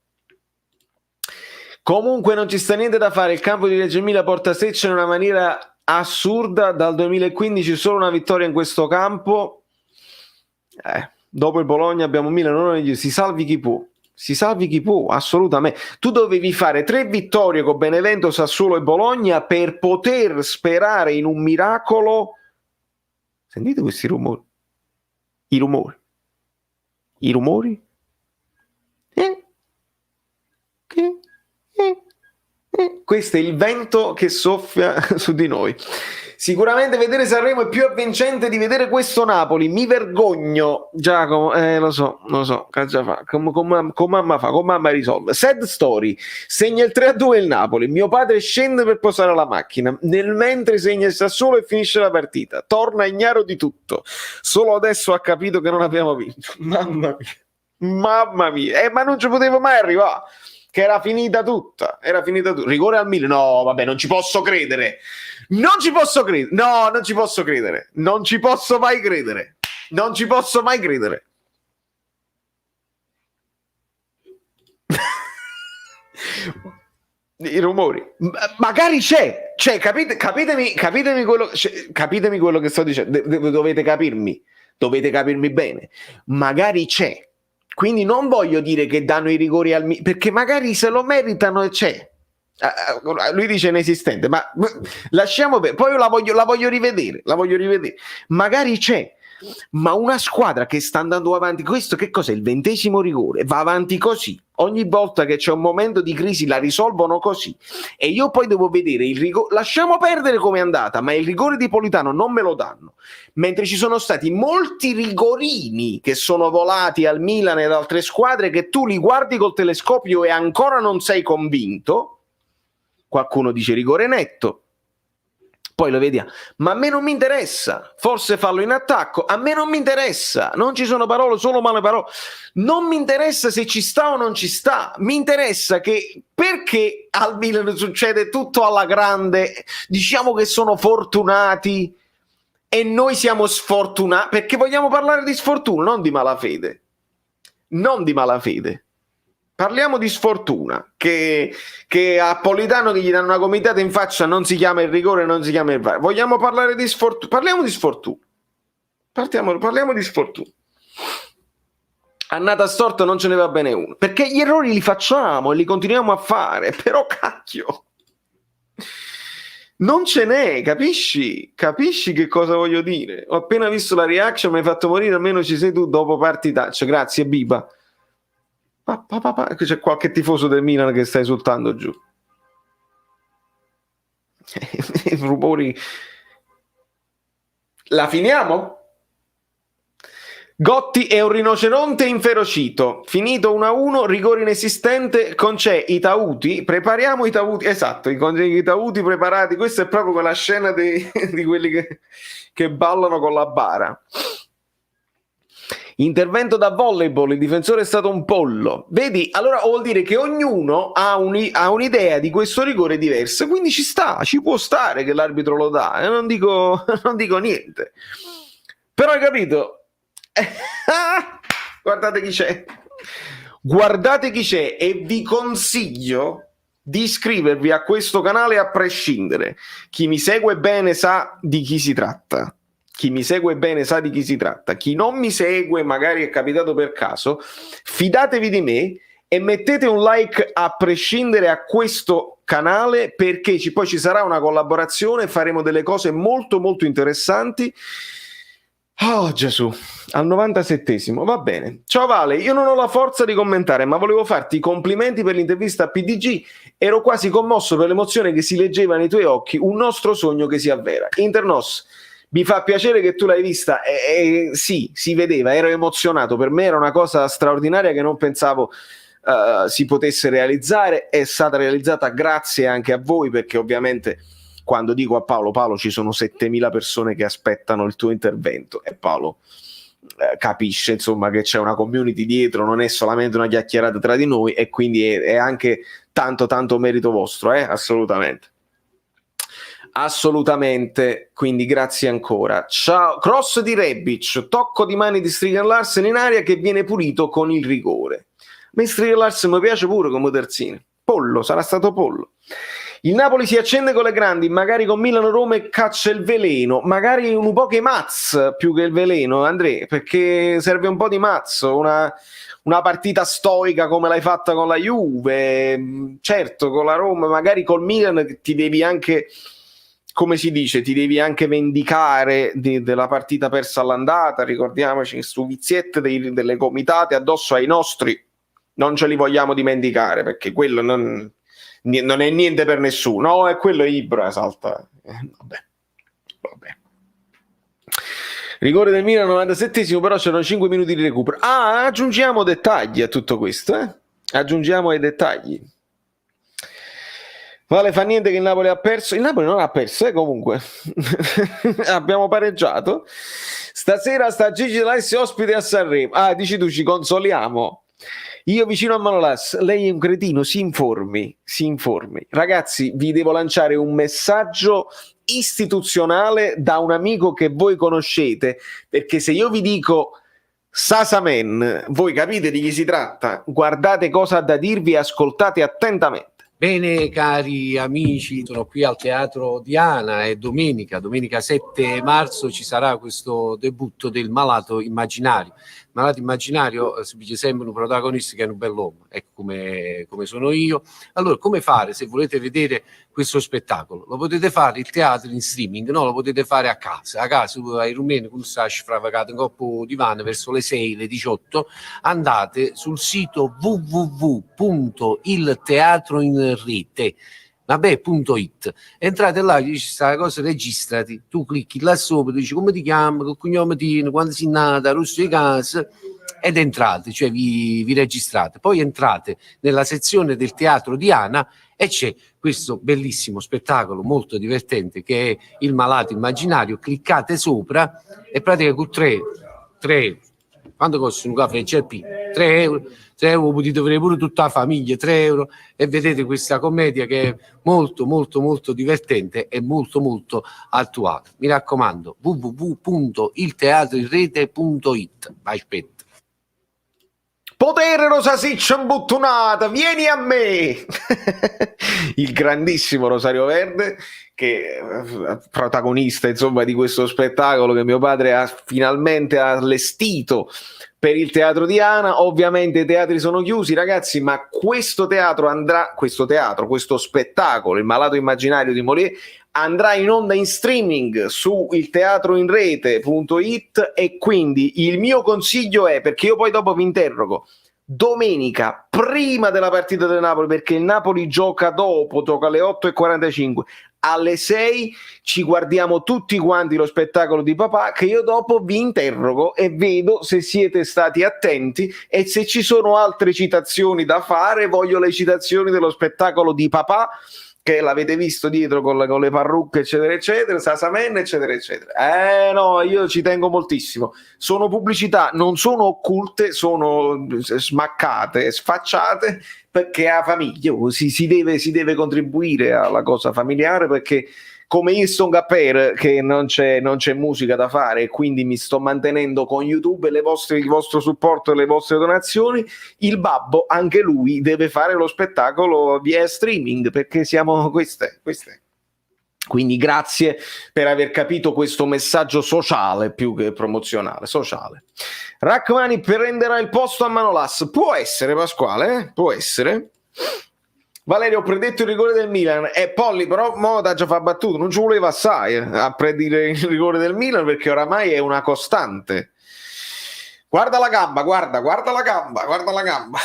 Comunque non ci sta niente da fare, il campo di Reggio Emilia porta seccia in una maniera assurda, dal 2015 solo una vittoria in questo campo. Dopo il Bologna abbiamo Milan, si salvi chi può, assolutamente. Tu dovevi fare 3 vittorie con Benevento, Sassuolo e Bologna per poter sperare in un miracolo. Sentite questi rumori? I rumori? Questo è il vento che soffia su di noi. Sicuramente vedere Sanremo è più avvincente di vedere questo Napoli. Mi vergogno, Giacomo. Lo so. Già fa. Con mamma risolve. Sad story. Segna il 3-2 il Napoli. Mio padre scende per posare la macchina. Nel mentre segna il Sassuolo e finisce la partita. Torna ignaro di tutto. Solo adesso ha capito che non abbiamo vinto. Mamma mia. Ma non ci potevo mai arrivare. Che era finita tutta. Rigore al Milan. No, vabbè, non ci posso credere. Non ci posso credere. Non ci posso mai credere. I rumori. Magari c'è. Capitemi quello che sto dicendo. Dovete capirmi bene. Magari c'è. Quindi non voglio dire che danno i rigori al Milan, perché magari se lo meritano e c'è. Lui dice inesistente, ma lasciamo per poi la voglio rivedere. Magari c'è, ma una squadra che sta andando avanti, questo che cos'è? Il 20° rigore, va avanti così. Ogni volta che c'è un momento di crisi la risolvono così. E io poi devo vedere il rigore. Lasciamo perdere come è andata, ma il rigore di Politano non me lo danno. Mentre ci sono stati molti rigorini che sono volati al Milan e ad altre squadre che tu li guardi col telescopio e ancora non sei convinto. Qualcuno dice rigore netto, poi lo vediamo, ma a me non mi interessa, forse fallo in attacco, a me non mi interessa, non ci sono parole, solo male parole, non mi interessa se ci sta o non ci sta, mi interessa che perché al Milan succede tutto alla grande, diciamo che sono fortunati e noi siamo sfortunati, perché vogliamo parlare di sfortuna, non di malafede. Parliamo di sfortuna, che a Politano che gli danno una gomitata in faccia non si chiama il rigore, non si chiama il VAR. Vogliamo parlare di sfortuna? Parliamo di sfortuna. Parliamo di sfortuna. Annata storta non ce ne va bene uno. Perché gli errori li facciamo e li continuiamo a fare, però cacchio. Non ce n'è, capisci? Capisci che cosa voglio dire? Ho appena visto la reaction, mi hai fatto morire, almeno ci sei tu dopo partitaccio. Grazie, Biba. C'è qualche tifoso del Milan che sta esultando giù. Rumori. La finiamo? Gotti è un rinoceronte inferocito, finito 1-1, rigore inesistente, con c'è i Tauti, prepariamo i Tauti, esatto, i Tauti preparati, questa è proprio quella scena di quelli che ballano con la bara. Intervento da volleyball, il difensore è stato un pollo. Vedi, allora vuol dire che ognuno ha un'idea di questo rigore diversa, quindi ci può stare che l'arbitro lo dà, non dico niente. Però hai capito? Guardate chi c'è e vi consiglio di iscrivervi a questo canale a prescindere. Chi mi segue bene sa di chi si tratta. Chi non mi segue, magari è capitato per caso, fidatevi di me e mettete un like a prescindere a questo canale, perché poi ci sarà una collaborazione, faremo delle cose molto molto interessanti. Oh Gesù, al 97esimo, va bene. Ciao Vale, io non ho la forza di commentare, ma volevo farti i complimenti per l'intervista a PDG, ero quasi commosso per l'emozione che si leggeva nei tuoi occhi, un nostro sogno che si avvera. Internos, mi fa piacere che tu l'hai vista, sì, si vedeva, ero emozionato, per me era una cosa straordinaria che non pensavo si potesse realizzare, è stata realizzata grazie anche a voi, perché ovviamente... Quando dico a Paolo, ci sono 7.000 persone che aspettano il tuo intervento e Paolo capisce insomma che c'è una community dietro, non è solamente una chiacchierata tra di noi, e quindi è anche tanto merito vostro, assolutamente, quindi grazie ancora. Ciao, cross di Rebic, tocco di mani di Strigan Larsen in aria che viene pulito con il rigore. Ma Strigan Larsen mi piace pure come terzino, pollo, sarà stato pollo. Il Napoli si accende con le grandi, magari con Milano-Roma e caccia il veleno, magari un po' che mazz più che il veleno, Andrea, perché serve un po' di mazzo, una partita stoica come l'hai fatta con la Juve, certo con la Roma, magari col Milan ti devi anche, come si dice, ti devi anche vendicare della partita persa all'andata, ricordiamoci, su viziette delle comitate addosso ai nostri, non ce li vogliamo dimenticare, perché quello non è niente per nessuno. No, è quello Ibra, salta. Vabbè. Rigore del Milan 97esimo, però c'erano 5 minuti di recupero. Aggiungiamo dettagli a tutto questo, aggiungiamo i dettagli. Vale, fa niente che il Napoli ha perso. Il Napoli non ha perso, comunque. Abbiamo pareggiato. Stasera sta Gigi D'Alessio ospite a Sanremo. Dici tu, ci consoliamo. Io vicino a Manolas, lei è un cretino, si informi. Ragazzi, vi devo lanciare un messaggio istituzionale da un amico che voi conoscete, perché se io vi dico Sasamen, voi capite di chi si tratta, guardate cosa ha da dirvi e ascoltate attentamente. Bene cari amici, sono qui al Teatro Diana e domenica 7 marzo ci sarà questo debutto del Malato Immaginario. Malato Immaginario si dice sempre un protagonista che è un bell'uomo, ecco come sono io. Allora, come fare se volete vedere questo spettacolo? Lo potete fare il teatro in streaming, no? Lo potete fare a casa ai rumeni con sta sfravagato in coppo divano verso le 6, le 18, andate sul sito www.ilteatroinrete .it, entrate là, ci sta la cosa, registrati, tu clicchi là sopra, dici come ti chiami, che cognome tieni, quando sei nata, rosso di casa, ed entrate, cioè vi registrate, poi entrate nella sezione del Teatro Diana e c'è questo bellissimo spettacolo molto divertente che è Il Malato Immaginario, cliccate sopra e praticamente con 3 quanto costa un caffè CP? 3 euro potete avere pure tutta la famiglia, 3 euro, e vedete questa commedia che è molto molto molto divertente e molto molto attuale. Mi raccomando, www.ilteatroinrete.it. Aspetta. Potere Rosasiccia imbuttunata, vieni a me! Il grandissimo Rosario Verde, che è protagonista insomma di questo spettacolo che mio padre ha finalmente allestito per il Teatro Diana. Ovviamente i teatri sono chiusi, ragazzi, ma questo spettacolo, Il Malato Immaginario di Molière, andrà in onda in streaming su ilteatroinrete.it, e quindi il mio consiglio è, perché io poi dopo vi interrogo, domenica prima della partita del Napoli, perché il Napoli gioca dopo, gioca alle 8:45, alle 6 ci guardiamo tutti quanti lo spettacolo di papà, che io dopo vi interrogo e vedo se siete stati attenti e se ci sono altre citazioni da fare. Voglio le citazioni dello spettacolo di papà, che l'avete visto dietro con le parrucche eccetera eccetera, Sasamen eccetera eccetera. No, io ci tengo moltissimo. Sono pubblicità, non sono occulte, sono smaccate, sfacciate, perché a famiglia si deve contribuire alla cosa familiare, perché come io sto a per che non c'è musica da fare e quindi mi sto mantenendo con YouTube e il vostro supporto e le vostre donazioni, il babbo anche lui deve fare lo spettacolo via streaming, perché siamo queste. Quindi grazie per aver capito questo messaggio sociale più che promozionale, sociale. Rachmani prenderà il posto a Manolas. Può essere, Pasquale, può essere. Valerio, ho predetto il rigore del Milan e Polli però Moda già fa battuto, non ci voleva assai a predire il rigore del Milan, perché oramai è una costante. Guarda la gamba, guarda la gamba.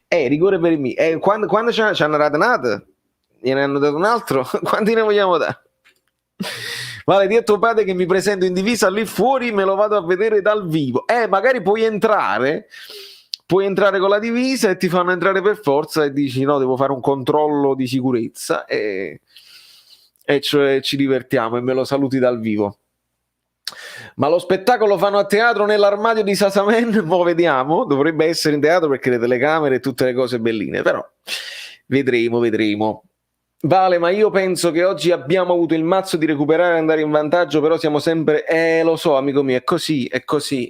Rigore per il Milan. Quando ci hanno radenato? Gliene hanno dato un altro? Quanti ne vogliamo dare? Vale, di a tuo padre che mi presento in divisa lì fuori, me lo vado a vedere dal vivo. Magari puoi entrare con la divisa e ti fanno entrare per forza e dici no, devo fare un controllo di sicurezza e cioè ci divertiamo e me lo saluti dal vivo. Ma lo spettacolo fanno a teatro nell'armadio di Sasamen? Mo vediamo, dovrebbe essere in teatro perché le telecamere e tutte le cose belline, però vedremo. Vale, ma io penso che oggi abbiamo avuto il mazzo di recuperare e andare in vantaggio, però siamo sempre... lo so, amico mio, è così.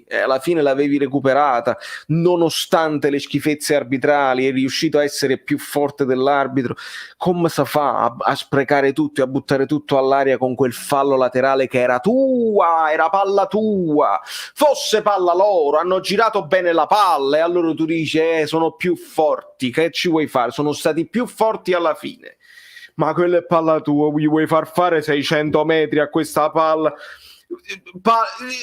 Alla fine l'avevi recuperata, nonostante le schifezze arbitrali, è riuscito a essere più forte dell'arbitro. Come si fa a sprecare tutto e a buttare tutto all'aria con quel fallo laterale che era tua, era palla tua, fosse palla loro, hanno girato bene la palla e allora tu dici sono più forti, che ci vuoi fare? Sono stati più forti alla fine. Ma quella è palla tua, gli vuoi far fare 600 metri a questa palla?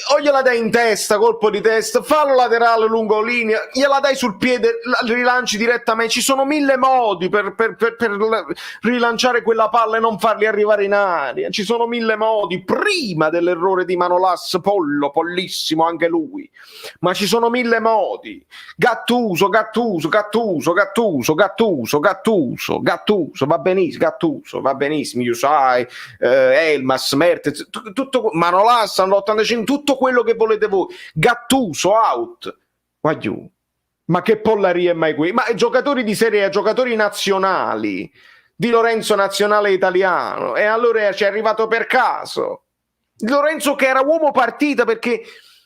O gliela dai in testa, colpo di testa, fallo laterale lungo linea, gliela dai sul piede, rilanci direttamente. Ci sono 1000 modi per rilanciare quella palla e non farli arrivare in aria. Ci sono 1000 modi, prima dell'errore di Manolas, pollissimo anche lui, ma ci sono 1000 modi. Gattuso, va benissimo, io sai, Elmas, Mertens, tutto Manolas all'85, tutto quello che volete voi. Gattuso out. Guagliù. Ma che pollaria è mai qui? Ma giocatori di Serie A, giocatori nazionali. Di Lorenzo nazionale italiano. E allora ci è arrivato per caso. Di Lorenzo che era uomo partita, perché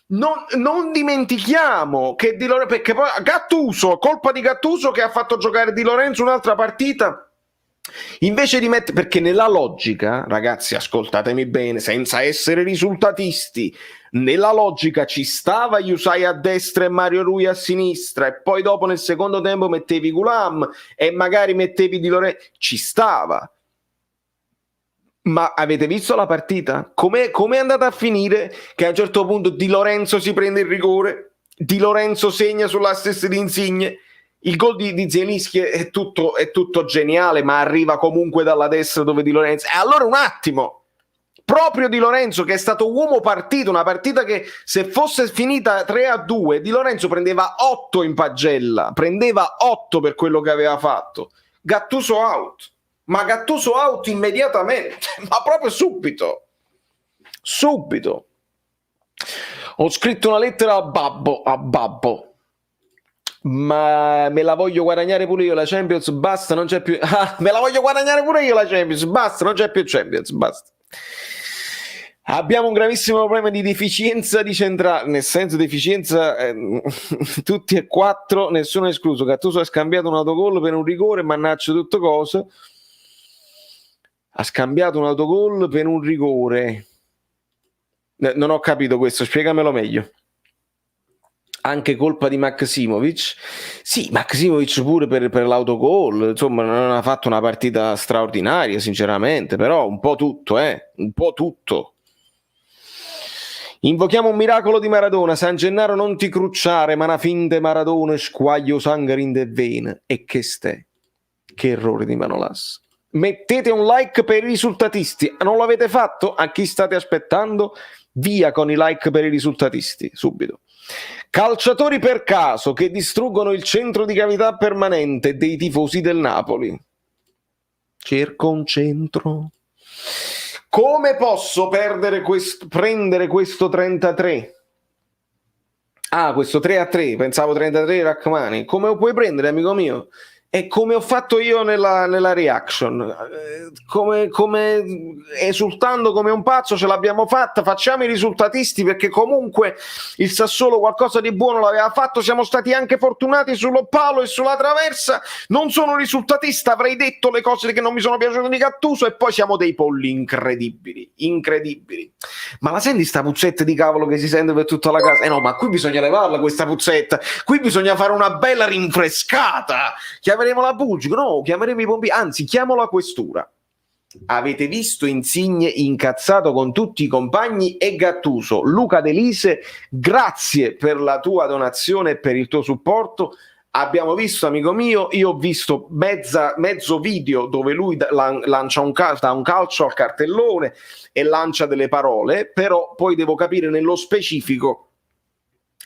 non dimentichiamo che Di Lorenzo, perché poi Gattuso, colpa di Gattuso che ha fatto giocare Di Lorenzo un'altra partita. Invece di mettere, perché nella logica, ragazzi, ascoltatemi bene, senza essere risultatisti, nella logica ci stava Yusai a destra e Mario Rui a sinistra, e poi dopo nel secondo tempo mettevi Gulam e magari mettevi Di Lorenzo, ci stava. Ma avete visto la partita? Com'è andata a finire? Che a un certo punto Di Lorenzo si prende il rigore, Di Lorenzo segna sull'assist di Insigne. Il gol di Zielinski è tutto geniale, ma arriva comunque dalla destra dove Di Lorenzo. E allora un attimo, proprio Di Lorenzo che è stato uomo partito, una partita che se fosse finita 3-2, Di Lorenzo prendeva 8 in pagella, prendeva 8 per quello che aveva fatto. Gattuso out, ma Gattuso out immediatamente, ma proprio subito. Ho scritto una lettera a Babbo. Ma me la voglio guadagnare pure io la Champions, basta, non c'è più. Me la voglio guadagnare pure io la Champions, basta, non c'è più Champions, basta. Abbiamo un gravissimo problema di deficienza di centrale, nel senso deficienza tutti e 4, nessuno escluso. Gattuso ha scambiato un autogol per un rigore, mannaggia tutto coso. Ha scambiato un autogol per un rigore. Non ho capito questo, spiegamelo meglio. Anche colpa di Maksimovic. Sì, Maksimovic pure per l'autogol, insomma non ha fatto una partita straordinaria sinceramente, però un po' tutto. Invochiamo un miracolo di Maradona. San Gennaro non ti crucciare, ma una finte Maradona squaglio sangue in de vene. E che errore di Manolas. Mettete un like per i risultatisti. Non l'avete fatto? A chi state aspettando? Via con i like per i risultatisti, subito. Calciatori per caso che distruggono il centro di gravità permanente dei tifosi del Napoli. Cerco un centro. Come posso prendere questo 33? Ah, questo 3-3, pensavo 33 Rachmani. Come lo puoi prendere, amico mio? E come ho fatto io nella reaction, come esultando come un pazzo, ce l'abbiamo fatta. Facciamo i risultatisti, perché comunque il Sassuolo qualcosa di buono l'aveva fatto. Siamo stati anche fortunati sullo palo e sulla traversa. Non sono risultatista, avrei detto le cose che non mi sono piaciute di Gattuso, e poi siamo dei polli incredibili. Ma la senti sta puzzetta di cavolo che si sente per tutta la casa? No, ma qui bisogna levarla questa puzzetta, qui bisogna fare una bella rinfrescata. Chiameremo la Pulgico? No, chiameremo i pompieri, anzi chiamo la questura. Avete visto Insigne incazzato con tutti i compagni e Gattuso. Luca Delise, grazie per la tua donazione e per il tuo supporto. Abbiamo visto, amico mio, io ho visto mezzo video dove lui lancia un calcio al cartellone e lancia delle parole, però poi devo capire nello specifico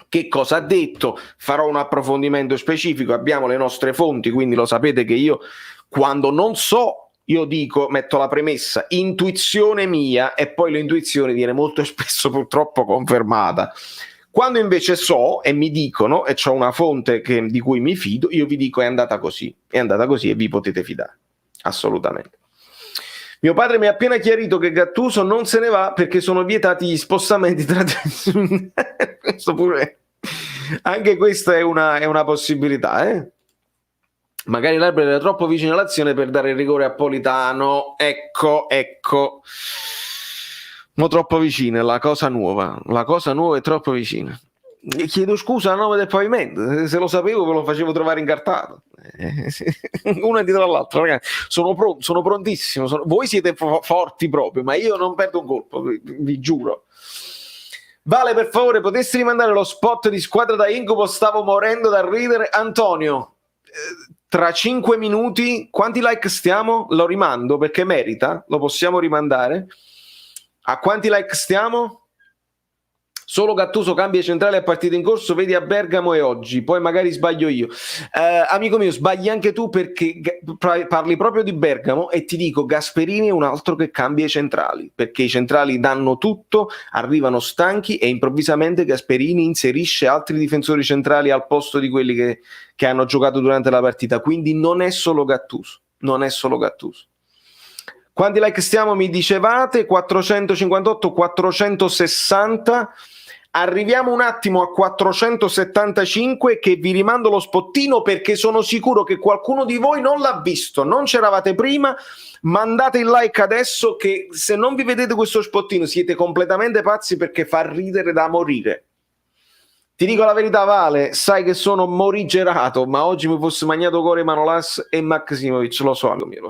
che cosa ha detto. Farò un approfondimento specifico, abbiamo le nostre fonti, quindi lo sapete che io quando non so, io dico, metto la premessa, intuizione mia, e poi l'intuizione viene molto spesso purtroppo confermata. Quando invece so e mi dicono, e c'ho una fonte di cui mi fido, io vi dico è andata così e vi potete fidare, assolutamente. Mio padre mi ha appena chiarito che Gattuso non se ne va perché sono vietati gli spostamenti tra questo pure, anche questa è una possibilità, magari l'arbitro era troppo vicino all'azione per dare il rigore a Politano. Ecco, ma troppo vicina, la cosa nuova è troppo vicina. Chiedo scusa a nome del pavimento, se lo sapevo ve lo facevo trovare incartato. Una dietro l'altra, ragazzi. Sono prontissimo. Voi siete forti proprio, ma io non perdo un colpo, vi giuro. Vale, per favore, potessi rimandare lo spot di Squadra da Incubo? Stavo morendo da ridere. Antonio, tra 5 minuti, quanti like stiamo? Lo rimando perché merita, lo possiamo rimandare. A quanti like stiamo? Solo Gattuso cambia i centrali a partita in corso, vedi a Bergamo e oggi, poi magari sbaglio io. Amico mio, sbagli anche tu, perché parli proprio di Bergamo e ti dico Gasperini è un altro che cambia i centrali, perché i centrali danno tutto, arrivano stanchi e improvvisamente Gasperini inserisce altri difensori centrali al posto di quelli che hanno giocato durante la partita, quindi non è solo Gattuso. Quanti like stiamo, mi dicevate? 458, 460. Arriviamo un attimo a 475 che vi rimando lo spottino, perché sono sicuro che qualcuno di voi non l'ha visto, non c'eravate prima. Mandate il like adesso, che se non vi vedete questo spottino siete completamente pazzi, perché fa ridere da morire. Ti dico la verità, Vale, sai che sono morigerato, ma oggi mi fosse mangiato Core Manolas e Maksimovic, lo so, amico mio, lo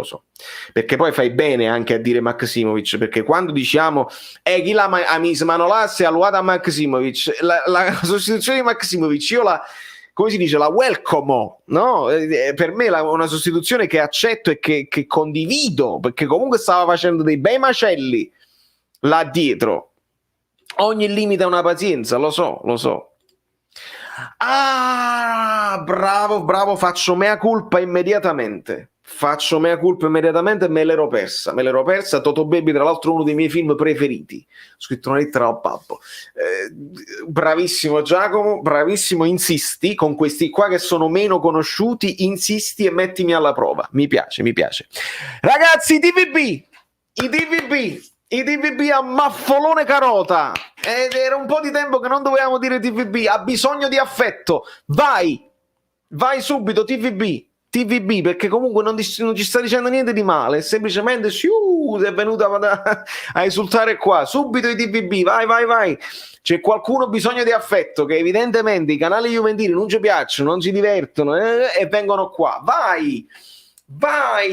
so, perché poi fai bene anche a dire Maksimovic, perché quando diciamo chi l'ha messo Manolas e alluata a Maksimovic, la sostituzione di Maksimovic io come si dice, la welcome, no? Per me è una sostituzione che accetto e che condivido, perché comunque stava facendo dei bei macelli là dietro. Ogni limite ha una pazienza, lo so. Ah, bravo, faccio mea culpa immediatamente, me l'ero persa. Toto Baby, tra l'altro uno dei miei film preferiti, ho scritto una lettera al babbo. Bravissimo Giacomo, bravissimo, insisti con questi qua che sono meno conosciuti, insisti e mettimi alla prova, mi piace. Ragazzi, i TVB a Maffolone Carota, ed era un po' di tempo che non dovevamo dire TVB, ha bisogno di affetto, vai subito TVB, perché comunque non ci sta dicendo niente di male, semplicemente si è venuta a esultare qua, subito i TVB, vai, c'è qualcuno bisogno di affetto, che evidentemente i canali juventini non ci piacciono, non si divertono e vengono qua, vai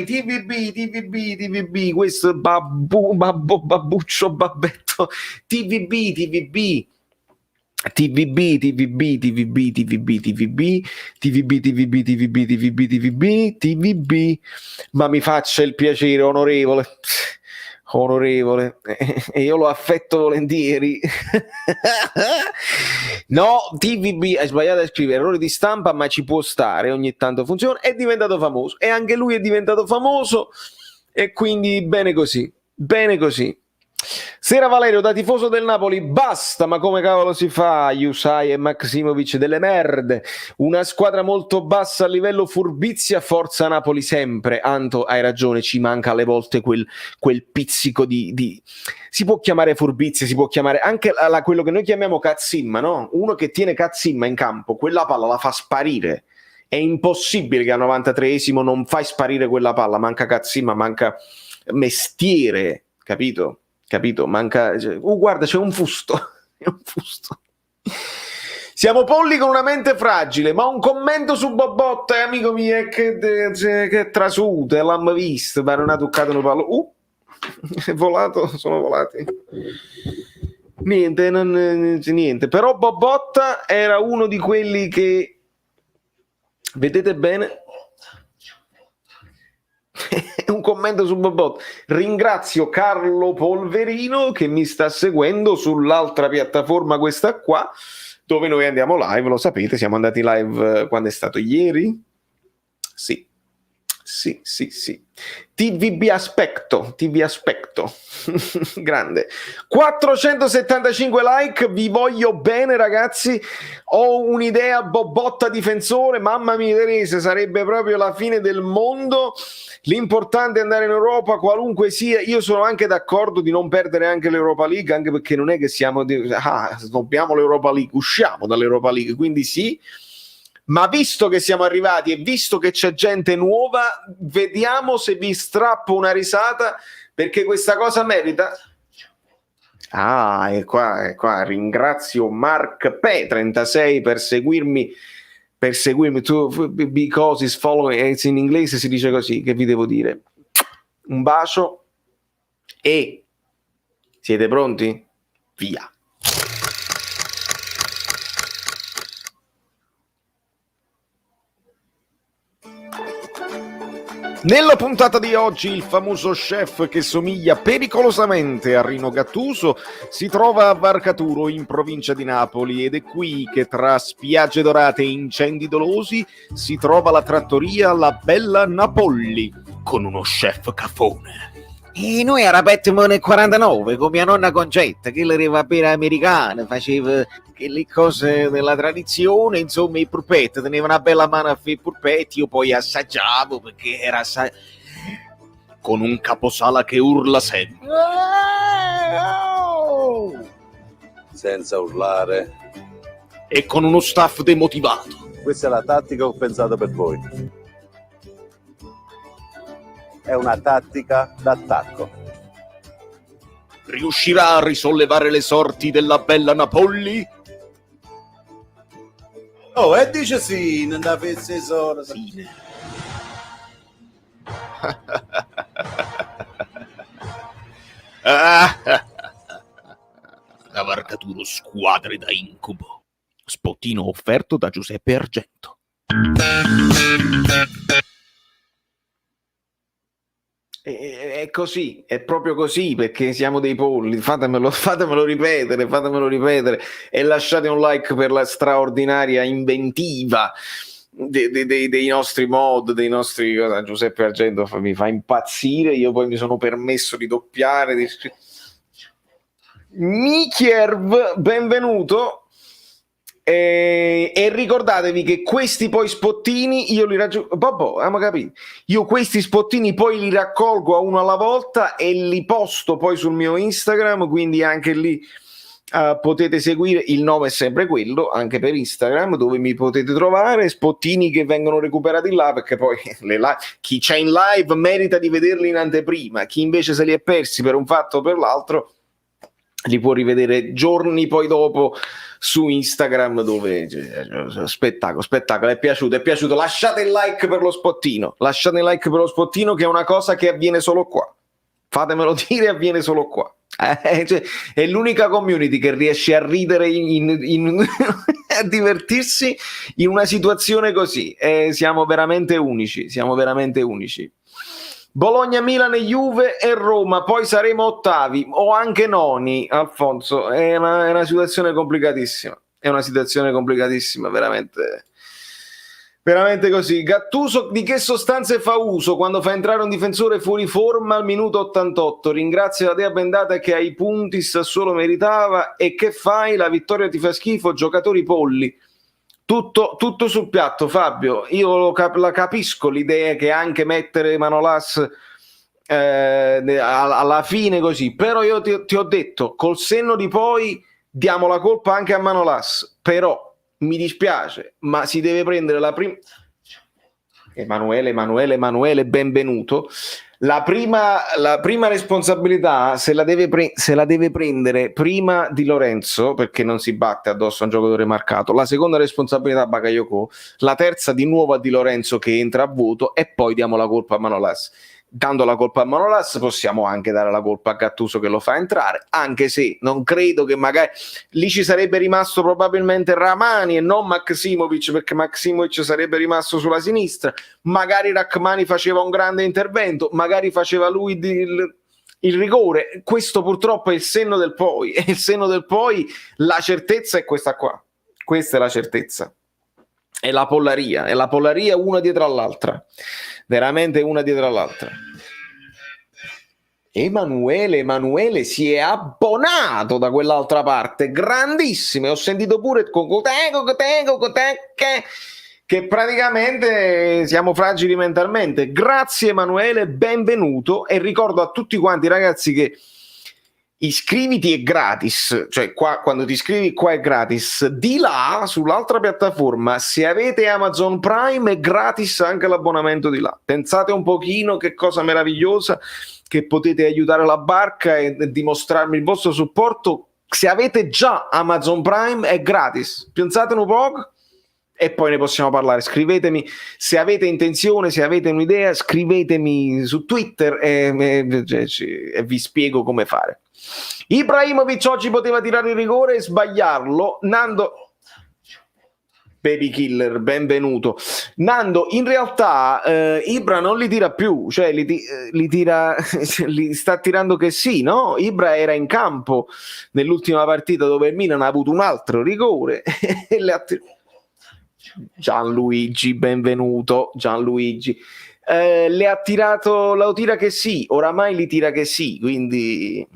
TVB, questo babbuccio, babbetto, TVB, TVB, TVB, TVB, TVB, TVB, TVB, TVB, TVB, TVB, TVB, TVB, ma mi faccia il piacere, onorevole, e io lo affetto volentieri. No, TVB, hai sbagliato a scrivere, errore di stampa, ma ci può stare, ogni tanto funziona, è diventato famoso, e anche lui è diventato famoso, e quindi bene così, bene così. Sera Valerio, da tifoso del Napoli, basta, ma come cavolo si fa? Yusai e Maksimovic delle merde, una squadra molto bassa a livello furbizia, forza Napoli sempre. Anto, hai ragione, ci manca alle volte quel pizzico di... Si può chiamare furbizia, si può chiamare anche quello che noi chiamiamo cazzimma, no? Uno che tiene cazzimma in campo, quella palla la fa sparire. È impossibile che al 93esimo non fai sparire quella palla, manca cazzimma, manca mestiere, capito? Manca, guarda, c'è un fusto. È un fusto. Siamo polli con una mente fragile, ma un commento su Bobotta, amico mio, che trasute, l'hanno visto, ma non ha toccato una palla. È volato, sono volati. Niente. Però Bobotta era uno di quelli che, vedete bene, un commento su Bobotta. Ringrazio Carlo Polverino che mi sta seguendo sull'altra piattaforma, questa qua, dove noi andiamo live, lo sapete, siamo andati live quando è stato ieri? Sì. TV aspetto. Grande. 475 like, vi voglio bene ragazzi. Ho un'idea, Bobotta difensore, mamma mia Teresa, sarebbe proprio la fine del mondo. L'importante è andare in Europa, qualunque sia. Io sono anche d'accordo di non perdere anche l'Europa League, anche perché non è che siamo snobbiamo l'Europa League, usciamo dall'Europa League, quindi sì. Ma visto che siamo arrivati e visto che c'è gente nuova, vediamo se vi strappo una risata, perché questa cosa merita. È qua. Ringrazio Mark P36 per seguirmi, because is following, in inglese si dice così, che vi devo dire? Un bacio e siete pronti? Via. Nella puntata di oggi il famoso chef che somiglia pericolosamente a Rino Gattuso si trova a Varcaturo in provincia di Napoli ed è qui che tra spiagge dorate e incendi dolosi si trova la trattoria La Bella Napolli con uno chef cafone. E noi eravamo nel 49 con mia nonna Concetta, che l'era pera americana, faceva le cose della tradizione, insomma i purpetti, teneva una bella mano a fare i purpetti, io poi assaggiavo perché era con un caposala che urla sempre. Senza urlare. E con uno staff demotivato. Questa è la tattica che ho pensato per voi. È una tattica d'attacco. Riuscirà a risollevare le sorti della Bella Napolli? Oh, e dice sì, non da fesse solo. Sì. La Varcaturo squadre da incubo. Spottino offerto da Giuseppe Argento. È così, è proprio così, perché siamo dei polli. Fatemelo ripetere e lasciate un like per la straordinaria inventiva dei nostri mod, dei nostri. Giuseppe Argento mi fa impazzire. Io poi mi sono permesso di doppiare. Mikierv, benvenuto. E ricordatevi che questi poi spottini io li raggiungo. Abbiamo capito. Io questi spottini poi li raccolgo a uno alla volta e li posto poi sul mio Instagram, quindi anche lì potete seguire. Il nome è sempre quello, anche per Instagram, dove mi potete trovare spottini che vengono recuperati là, perché poi chi c'è in live merita di vederli in anteprima, chi invece se li è persi per un fatto o per l'altro li può rivedere giorni poi dopo su Instagram, dove spettacolo, è piaciuto, lasciate il like per lo spottino, che è una cosa che avviene solo qua, fatemelo dire, avviene solo qua, Cioè, è l'unica community che riesce a ridere a divertirsi in una situazione così. Siamo veramente unici, siamo veramente unici. Bologna, Milan, Juve e Roma, poi saremo ottavi o anche noni, Alfonso. È una situazione complicatissima. È una situazione complicatissima, veramente. Veramente così. Gattuso di che sostanze fa uso quando fa entrare un difensore fuori forma al minuto 88? Ringrazio la dea bendata che ai punti il Sassuolo meritava. E che fai? La vittoria ti fa schifo, giocatori polli. Tutto sul piatto, Fabio. Io la capisco l'idea che anche mettere Manolas alla fine così, però io ti ho detto, col senno di poi diamo la colpa anche a Manolas, però mi dispiace, ma si deve prendere la prima... Emanuele, benvenuto. La prima responsabilità se la deve prendere prima Di Lorenzo, perché non si batte addosso a un giocatore marcato. La seconda responsabilità a Bakayoko, la terza di nuovo a Di Lorenzo che entra a vuoto, e poi diamo la colpa a Manolas. Dando la colpa a Manolas possiamo anche dare la colpa a Gattuso che lo fa entrare, anche se non credo che magari lì ci sarebbe rimasto probabilmente Ramani e non Maksimovic, perché Maksimovic sarebbe rimasto sulla sinistra, magari Rachmani faceva un grande intervento, magari faceva lui il rigore. Questo purtroppo è il senno del poi, e il senno del poi, la certezza è questa qua, questa è la certezza. È la pollaria una dietro all'altra, veramente una dietro all'altra. Emanuele si è abbonato da quell'altra parte, grandissimo. E ho sentito pure che praticamente siamo fragili mentalmente. Grazie Emanuele, benvenuto, e ricordo a tutti quanti ragazzi che iscriviti è gratis, cioè qua quando ti iscrivi qua è gratis, di là sull'altra piattaforma se avete Amazon Prime è gratis anche l'abbonamento di là. Pensate un pochino che cosa meravigliosa, che potete aiutare la barca e dimostrarmi il vostro supporto. Se avete già Amazon Prime è gratis, pensate un po' e poi ne possiamo parlare. Scrivetemi se avete intenzione, se avete un'idea, scrivetemi su Twitter e vi spiego come fare. Ibrahimovic oggi poteva tirare il rigore e sbagliarlo. Nando Baby Killer, benvenuto. Nando, in realtà Ibra non li tira più, cioè li tira, li sta tirando che sì, no? Ibra era in campo nell'ultima partita dove il Milan ha avuto un altro rigore e le ha Gianluigi, benvenuto Gianluigi. Le ha tirato, lo tira che sì, oramai li tira che sì, quindi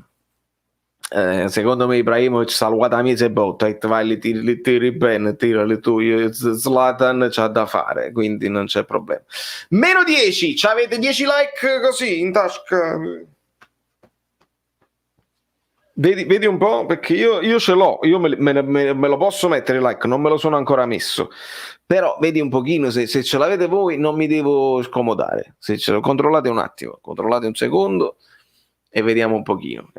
secondo me Ibrahimovic salvata mese botta e vai li tiri bene, tirali tu. Zlatan c'ha da fare, quindi non c'è problema. Meno 10, c'avete 10 like così in tasca. Vedi un po', perché io ce l'ho, io me lo posso mettere like, non me lo sono ancora messo, però vedi un pochino, se ce l'avete voi non mi devo scomodare, se ce lo controllate un attimo, controllate un secondo e vediamo un pochino,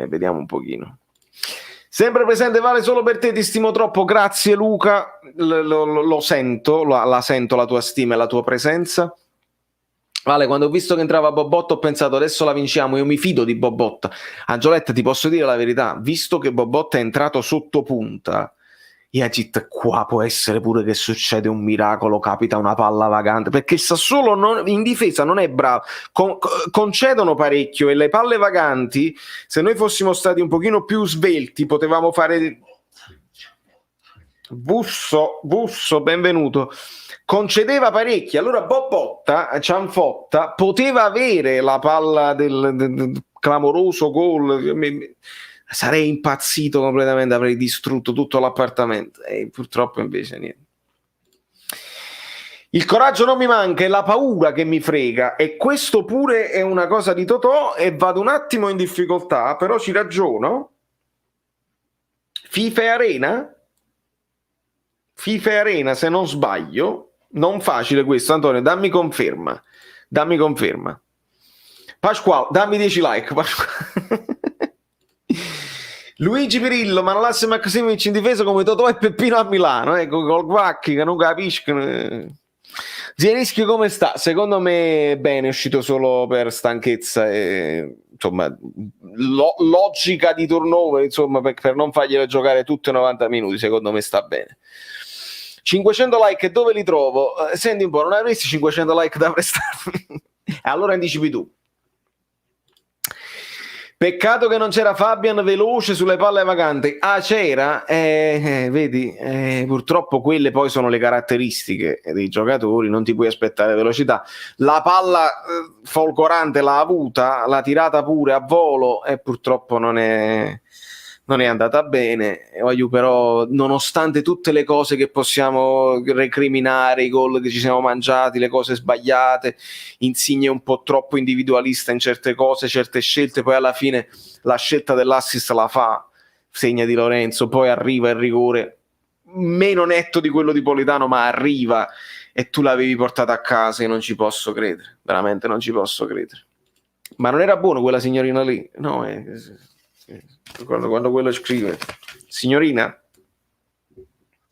Sempre presente vale solo per te, ti stimo troppo, grazie Luca, lo sento, la sento la tua stima e la tua presenza. Vale, quando ho visto che entrava Bobotta ho pensato adesso la vinciamo, io mi fido di Bobotta. Angioletta, ti posso dire la verità, visto che Bobotta è entrato sotto punta, Iagit, qua può essere pure che succede un miracolo, capita una palla vagante, perché il Sassuolo in difesa non è bravo, concedono parecchio, e le palle vaganti, se noi fossimo stati un pochino più svelti, potevamo fare... Busso, benvenuto. Concedeva parecchi, allora Bobotta, Cianfotta, poteva avere la palla del clamoroso gol. Sarei impazzito completamente, avrei distrutto tutto l'appartamento e purtroppo invece niente. Il coraggio non mi manca, è la paura che mi frega, e questo pure è una cosa di Totò, e vado un attimo in difficoltà, però ci ragiono. FIFA e Arena, se non sbaglio. Non facile questo, Antonio, dammi conferma. Pasquale, dammi 10 like, Luigi Pirillo, Manolas e Maksimovic in difesa come Totò e Peppino a Milano, col Guacchi che non capiscono. Zielinski come sta? Secondo me bene, è uscito solo per stanchezza e insomma, logica di turnover, insomma, per non fargliele giocare tutte 90 minuti, secondo me sta bene. 500 like, dove li trovo? Senti un po', non avresti 500 like da prestarmi? Allora anticipi tu. Peccato che non c'era Fabian veloce sulle palle vaganti. Ah, c'era? Vedi, purtroppo quelle poi sono le caratteristiche dei giocatori, non ti puoi aspettare velocità. La palla folgorante l'ha avuta, l'ha tirata pure a volo e purtroppo non è andata bene. Però, nonostante tutte le cose che possiamo recriminare, i gol che ci siamo mangiati, le cose sbagliate, Insigne un po' troppo individualista in certe cose, certe scelte, poi alla fine la scelta dell'assist la fa, segna Di Lorenzo, poi arriva il rigore meno netto di quello di Politano, ma arriva e tu l'avevi portata a casa. Io non ci posso credere, veramente non ci posso credere. Ma non era buono quella signorina lì? No, ricordo quando quello scrive: signorina,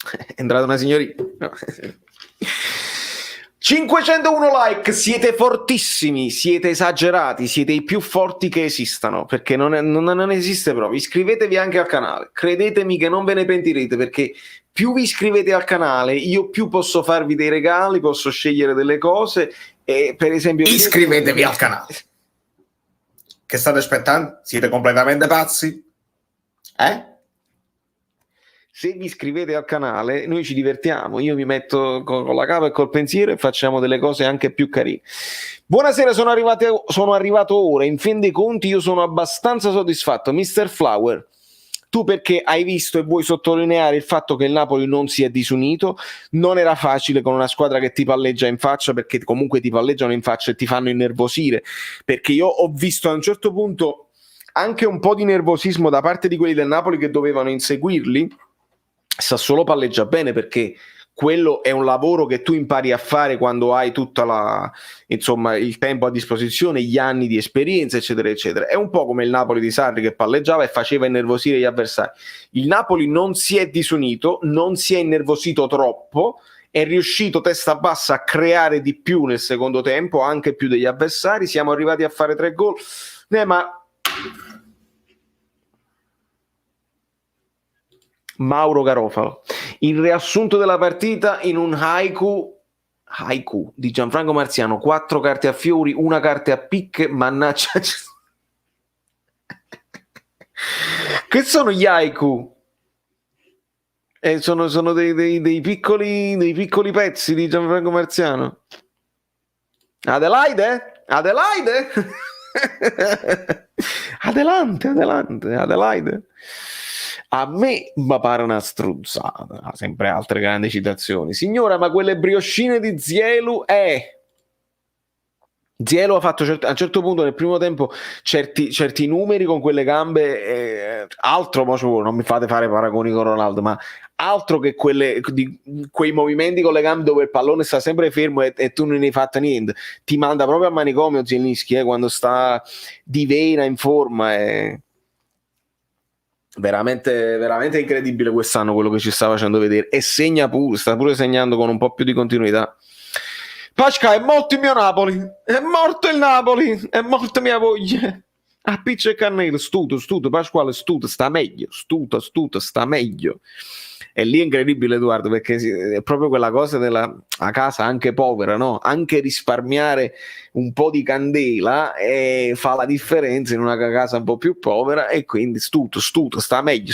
è entrata una signorina. No. 501 like, siete fortissimi, siete esagerati, siete i più forti che esistano, perché non esiste proprio. Iscrivetevi anche al canale, credetemi che non ve ne pentirete, perché più vi iscrivete al canale, io più posso farvi dei regali, posso scegliere delle cose, e per esempio iscrivetevi al canale. Che state aspettando? Siete completamente pazzi? Se vi iscrivete al canale, noi ci divertiamo. Io mi metto con la capa e col pensiero e facciamo delle cose anche più carine. Buonasera, sono arrivato ora. In fin dei conti, io sono abbastanza soddisfatto. Mr. Flower, tu perché hai visto e vuoi sottolineare il fatto che il Napoli non si è disunito? Non era facile con una squadra che ti palleggia in faccia, perché comunque ti palleggiano in faccia e ti fanno innervosire. Perché io ho visto a un certo punto anche un po' di nervosismo da parte di quelli del Napoli che dovevano inseguirli. Sassuolo palleggia bene, perché quello è un lavoro che tu impari a fare quando hai tutta il tempo a disposizione, gli anni di esperienza, eccetera eccetera. È un po' come il Napoli di Sarri che palleggiava e faceva innervosire gli avversari. Il Napoli non si è disunito, non si è innervosito troppo, è riuscito testa bassa a creare di più nel secondo tempo, anche più degli avversari. Siamo arrivati a fare 3 gol, ma Mauro Garofalo, il riassunto della partita in un haiku di Gianfranco Marziano: 4 carte a fiori, 1 carta a picche, mannaggia. Che sono gli haiku? Sono dei piccoli pezzi di Gianfranco Marziano. Adelaide? Adelaide. A me mi pare una struzzata. Sempre altre grandi citazioni. Signora, ma quelle briochine di Zielu Zielu ha fatto a un certo punto nel primo tempo certi numeri con quelle gambe, altro, non mi fate fare paragoni con Ronaldo, ma altro che quei movimenti con le gambe dove il pallone sta sempre fermo e tu non ne hai fatto niente. Ti manda proprio a manicomio Zielinski quando sta di vena, in forma. Veramente, veramente incredibile quest'anno quello che ci sta facendo vedere, e sta pure segnando con un po' più di continuità. Pasca, è morto il mio Napoli, è morto il Napoli, è morta mia voglia. A pizza e cannella, stuto, Pasquale, sta meglio, sta meglio. E lì è incredibile, Edoardo, perché è proprio quella cosa della casa anche povera, no? Anche risparmiare un po' di candela fa la differenza in una casa un po' più povera, e quindi stuto, sta meglio,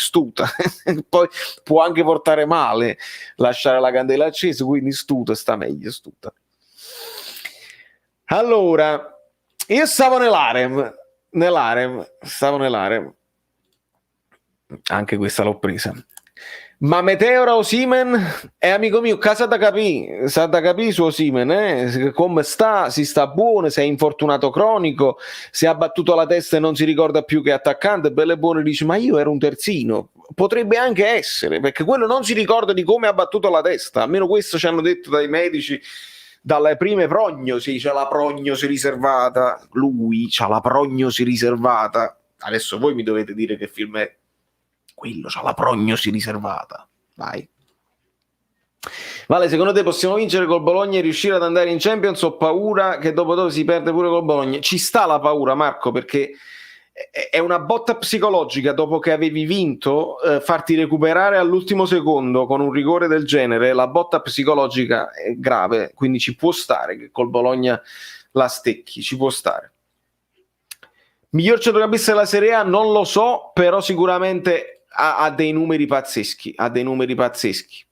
poi può anche portare male lasciare la candela accesa, quindi sta meglio. Allora, io stavo nell'Arem, anche questa l'ho presa. Ma Meteora Osimhen è amico mio, sa da capire su Osimhen, come sta, si sta buono, se è infortunato cronico, si è battuto la testa e non si ricorda più che è attaccante, belle buone, dice ma io ero un terzino. Potrebbe anche essere, perché quello non si ricorda di come ha battuto la testa, almeno questo ci hanno detto dai medici, dalle prime prognosi. C'ha la prognosi riservata, lui c'ha la prognosi riservata. Adesso voi mi dovete dire che film è quello, c'ha la prognosi riservata, vai. Vale, secondo te possiamo vincere col Bologna e riuscire ad andare in Champions? Ho paura che dopo si perde pure col Bologna. Ci sta la paura, Marco, perché è una botta psicologica dopo che avevi vinto, farti recuperare all'ultimo secondo con un rigore del genere. La botta psicologica è grave, quindi ci può stare che col Bologna la stecchi, ci può stare. Miglior centrocampista della Serie A non lo so, però sicuramente ha dei numeri pazzeschi, ha dei numeri pazzeschi.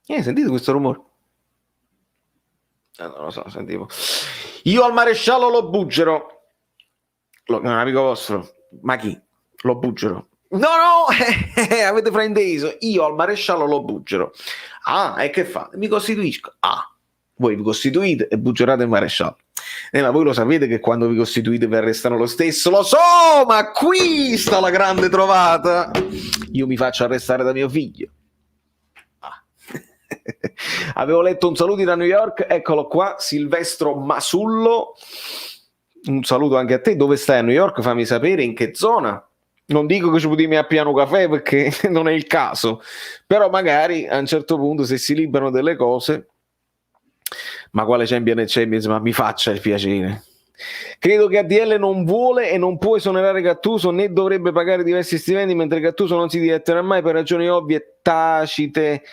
Sentite questo rumore? Non lo so, sentivo. Io al maresciallo lo buggero. È un amico vostro. Ma chi? Lo buggero. No, avete frainteso. Io al maresciallo lo buggero. Ah, e che fa? Mi costituisco. Ah, voi vi costituite e buggerate il maresciallo. Ma voi lo sapete che quando vi costituite vi arrestano lo stesso? Lo so, ma qui sta la grande trovata. Io mi faccio arrestare da mio figlio. Avevo letto un saluto da New York, eccolo qua, Silvestro Masullo. Un saluto anche a te. Dove stai a New York? Fammi sapere in che zona. Non dico che ci potevi a piano caffè perché non è il caso, però magari a un certo punto se si liberano delle cose. Ma quale Champions? Ma mi faccia il piacere. Credo che ADL non vuole e non può esonerare Gattuso, né dovrebbe pagare diversi stipendi, mentre Gattuso non si diletterà mai per ragioni ovvie e tacite.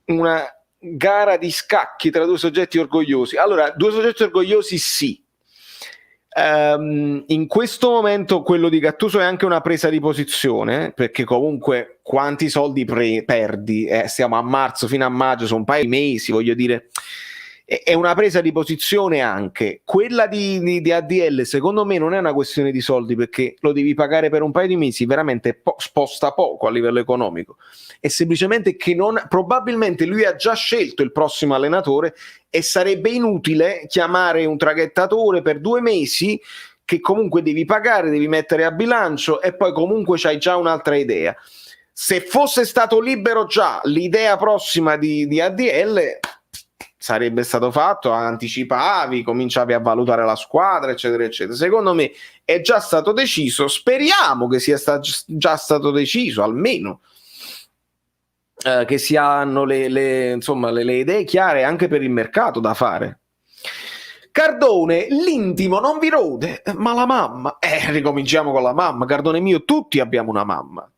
Una gara di scacchi tra due soggetti orgogliosi. Allora, due soggetti orgogliosi sì. In questo momento quello di Gattuso è anche una presa di posizione, perché comunque quanti soldi perdi? Stiamo a marzo, fino a maggio, sono un paio di mesi, voglio dire. È una presa di posizione anche. Quella di ADL secondo me non è una questione di soldi, perché lo devi pagare per un paio di mesi, veramente sposta poco a livello economico. È semplicemente che probabilmente lui ha già scelto il prossimo allenatore e sarebbe inutile chiamare un traghettatore per 2 mesi che comunque devi pagare, devi mettere a bilancio e poi comunque c'hai già un'altra idea. Se fosse stato libero già l'idea prossima di ADL sarebbe stato fatto, anticipavi, cominciavi a valutare la squadra, eccetera, eccetera. Secondo me è già stato deciso, speriamo che sia già stato deciso, almeno che si hanno le idee chiare anche per il mercato da fare. Cardone, l'intimo non vi rode, ma la mamma, ricominciamo con la mamma, Cardone mio, tutti abbiamo una mamma.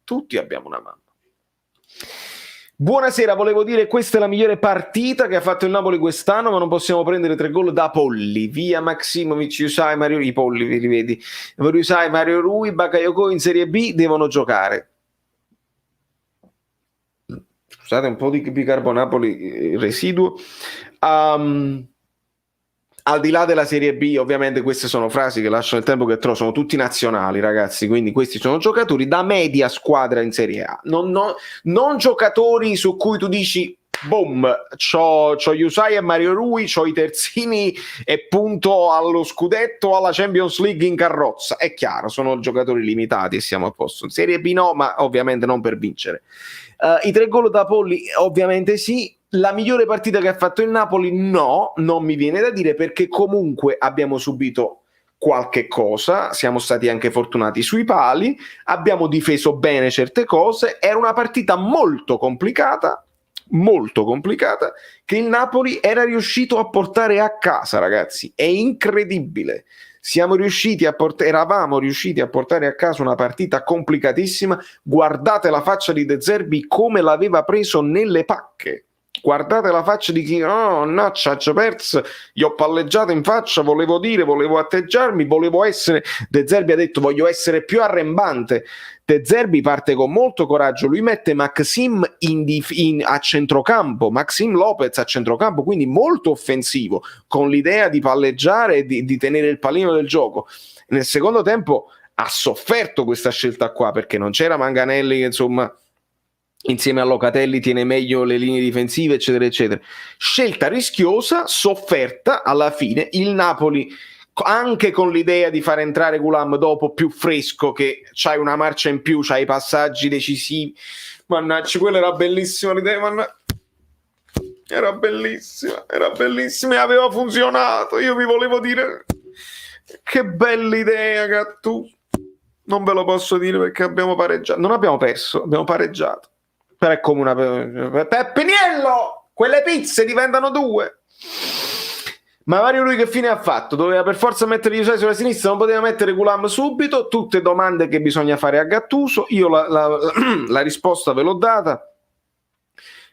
Buonasera, volevo dire questa è la migliore partita che ha fatto il Napoli quest'anno, ma non possiamo prendere 3 gol da Polli. Via Maximovic, Usai, Mario, i Polli, vi rivedi. Usai, Mario Rui, Bakayoko in Serie B devono giocare. Scusate, un po' di bicarbonapoli residuo. Al di là della Serie B, ovviamente queste sono frasi che lasciano il tempo che trovo, sono tutti nazionali, ragazzi, quindi questi sono giocatori da media squadra in Serie A, non giocatori su cui tu dici boom, c'ho Usai e Mario Rui, c'ho i terzini e punto allo scudetto, alla Champions League in carrozza. È chiaro, sono giocatori limitati e siamo a posto. In Serie B no, ma ovviamente non per vincere. I 3 gol da Polli ovviamente sì. La migliore partita che ha fatto il Napoli no, non mi viene da dire, perché comunque abbiamo subito qualche cosa, siamo stati anche fortunati sui pali, abbiamo difeso bene certe cose, era una partita molto complicata che il Napoli era riuscito a portare a casa, ragazzi, è incredibile. Eravamo riusciti a portare a casa una partita complicatissima. Guardate la faccia di De Zerbi come l'aveva preso nelle pacche. Guardate la faccia di chi ci perso, gli ho palleggiato in faccia, volevo atteggiarmi, volevo essere. De Zerbi ha detto voglio essere più arrembante. De Zerbi parte con molto coraggio, lui mette Maxim a centrocampo, Maxim Lopez a centrocampo, quindi molto offensivo, con l'idea di palleggiare e di tenere il pallino del gioco. Nel secondo tempo ha sofferto questa scelta qua, perché non c'era Manganelli che insomma insieme a Locatelli tiene meglio le linee difensive, eccetera eccetera. Scelta rischiosa, sofferta, alla fine il Napoli, anche con l'idea di far entrare Gulam dopo più fresco, che c'hai una marcia in più, c'hai i passaggi decisivi, mannaggia, quella era bellissima l'idea, era bellissima e aveva funzionato. Io vi volevo dire che bella idea, Gattuso. Non ve lo posso dire perché abbiamo pareggiato. Non abbiamo perso, abbiamo pareggiato. Però è come una... Peppiniello! Quelle pizze diventano 2. Ma Mario Rui che fine ha fatto? Doveva per forza mettere gli usai sulla sinistra, non poteva mettere Gulam subito. Tutte domande che bisogna fare a Gattuso. Io la risposta ve l'ho data.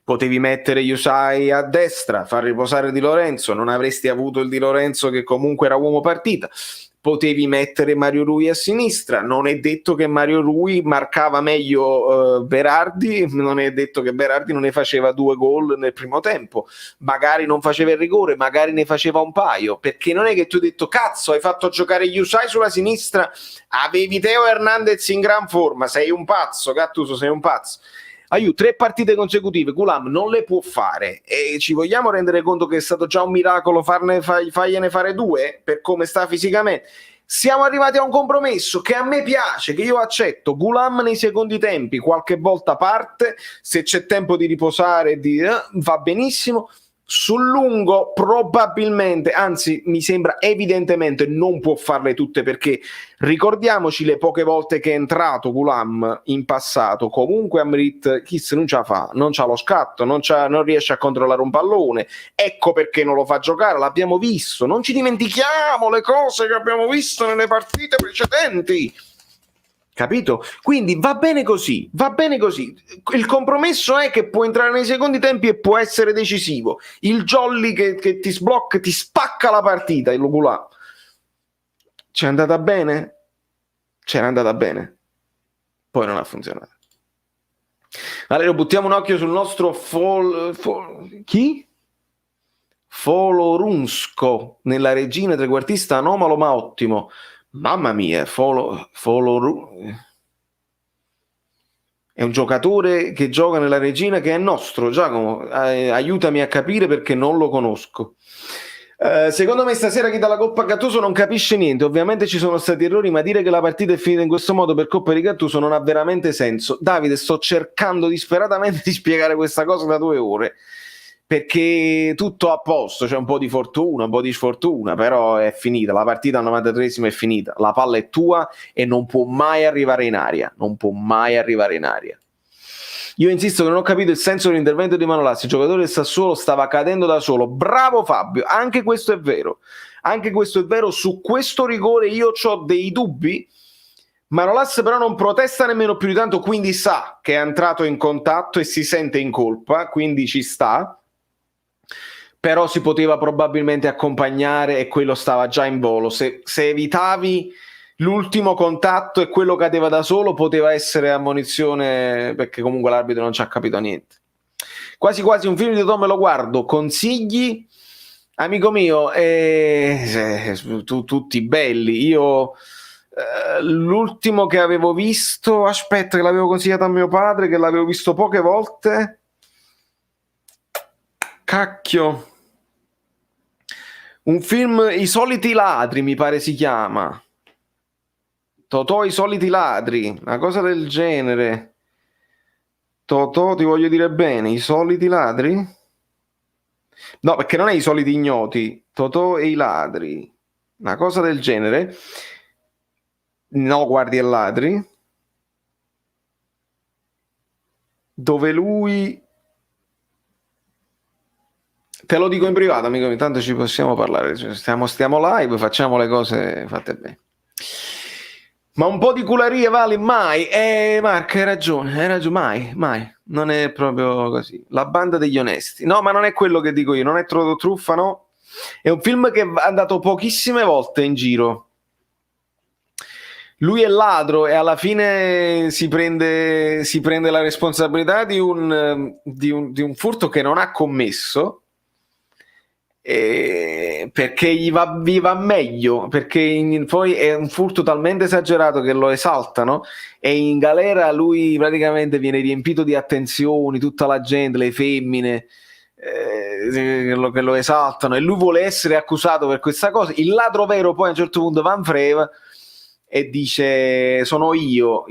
Potevi mettere Yusai a destra, far riposare Di Lorenzo, non avresti avuto il Di Lorenzo che comunque era uomo partita. Potevi mettere Mario Rui a sinistra, non è detto che Mario Rui marcava meglio Berardi, non è detto che Berardi non ne faceva 2 gol nel primo tempo, magari non faceva il rigore, magari ne faceva un paio, perché non è che tu hai detto cazzo hai fatto giocare Yusai sulla sinistra, avevi Teo Hernandez in gran forma, sei un pazzo Gattuso, sei un pazzo. 3 partite consecutive Gulam non le può fare e ci vogliamo rendere conto che è stato già un miracolo fargliene fare 2 per come sta fisicamente. Siamo arrivati a un compromesso che a me piace, che io accetto. Gulam nei secondi tempi qualche volta parte, se c'è tempo di riposare va benissimo. Sul lungo probabilmente, anzi mi sembra evidentemente non può farle tutte, perché ricordiamoci le poche volte che è entrato Gulam in passato, comunque Amrit Kiss non ce la fa, non c'ha lo scatto, non riesce a controllare un pallone, ecco perché non lo fa giocare, l'abbiamo visto, non ci dimentichiamo le cose che abbiamo visto nelle partite precedenti. Capito? Quindi va bene così, va bene così. Il compromesso è che può entrare nei secondi tempi e può essere decisivo. Il Jolly che ti sblocca, ti spacca la partita, il Lugulà. C'è andata bene? C'era andata bene. Poi non ha funzionato. Allora buttiamo un occhio sul nostro chi? Folorunsko, nella regina trequartista anomalo ma ottimo. Mamma mia, è un giocatore che gioca nella regina che è nostro. Giacomo, aiutami a capire perché non lo conosco. Secondo me stasera chi dà la Coppa a Gattuso non capisce niente. Ovviamente ci sono stati errori, ma dire che la partita è finita in questo modo per colpa di Gattuso non ha veramente senso. Davide, sto cercando disperatamente di spiegare questa cosa da 2 ore, perché tutto a posto, c'è un po' di fortuna, un po' di sfortuna, però è finita, la partita al 93esimo è finita, la palla è tua e non può mai arrivare in aria, non può mai arrivare in aria. Io insisto che non ho capito il senso dell'intervento di Manolassi, il giocatore del Sassuolo stava cadendo da solo, bravo Fabio, anche questo è vero, su questo rigore io ho dei dubbi. Manolas però non protesta nemmeno più di tanto, quindi sa che è entrato in contatto e si sente in colpa, quindi ci sta. Però si poteva probabilmente accompagnare e quello stava già in volo. Se evitavi l'ultimo contatto e quello cadeva da solo, poteva essere ammonizione, perché comunque l'arbitro non ci ha capito niente. Quasi quasi un film di Tom me lo guardo. Consigli? Amico mio, tutti belli. Io l'ultimo che avevo visto, aspetta, che l'avevo consigliato a mio padre, che l'avevo visto poche volte. Cacchio. Un film, I soliti ladri, mi pare si chiama. Totò, I soliti ladri, una cosa del genere. Totò, ti voglio dire bene, I soliti ladri? No, perché non è I soliti ignoti. Totò e i ladri, una cosa del genere. No, guardi e ladri. Dove lui... Te lo dico in privato, amico, intanto ci possiamo parlare, stiamo live, facciamo le cose fatte bene. Ma un po' di cularie vale mai? Marco, hai ragione, mai, non è proprio così. La banda degli onesti. No, ma non è quello che dico io, non è truffa, no? È un film che è andato pochissime volte in giro. Lui è ladro e alla fine si prende la responsabilità di un furto che non ha commesso, perché gli va meglio, perché poi è un furto talmente esagerato che lo esaltano e in galera lui praticamente viene riempito di attenzioni, tutta la gente, le femmine che lo esaltano e lui vuole essere accusato per questa cosa. Il ladro vero poi a un certo punto va in freva e dice sono io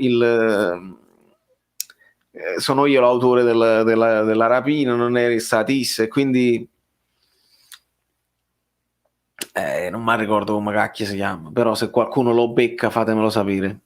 l'autore della rapina, non eri statista, e quindi non mi ricordo come cacchio si chiama, però se qualcuno lo becca fatemelo sapere.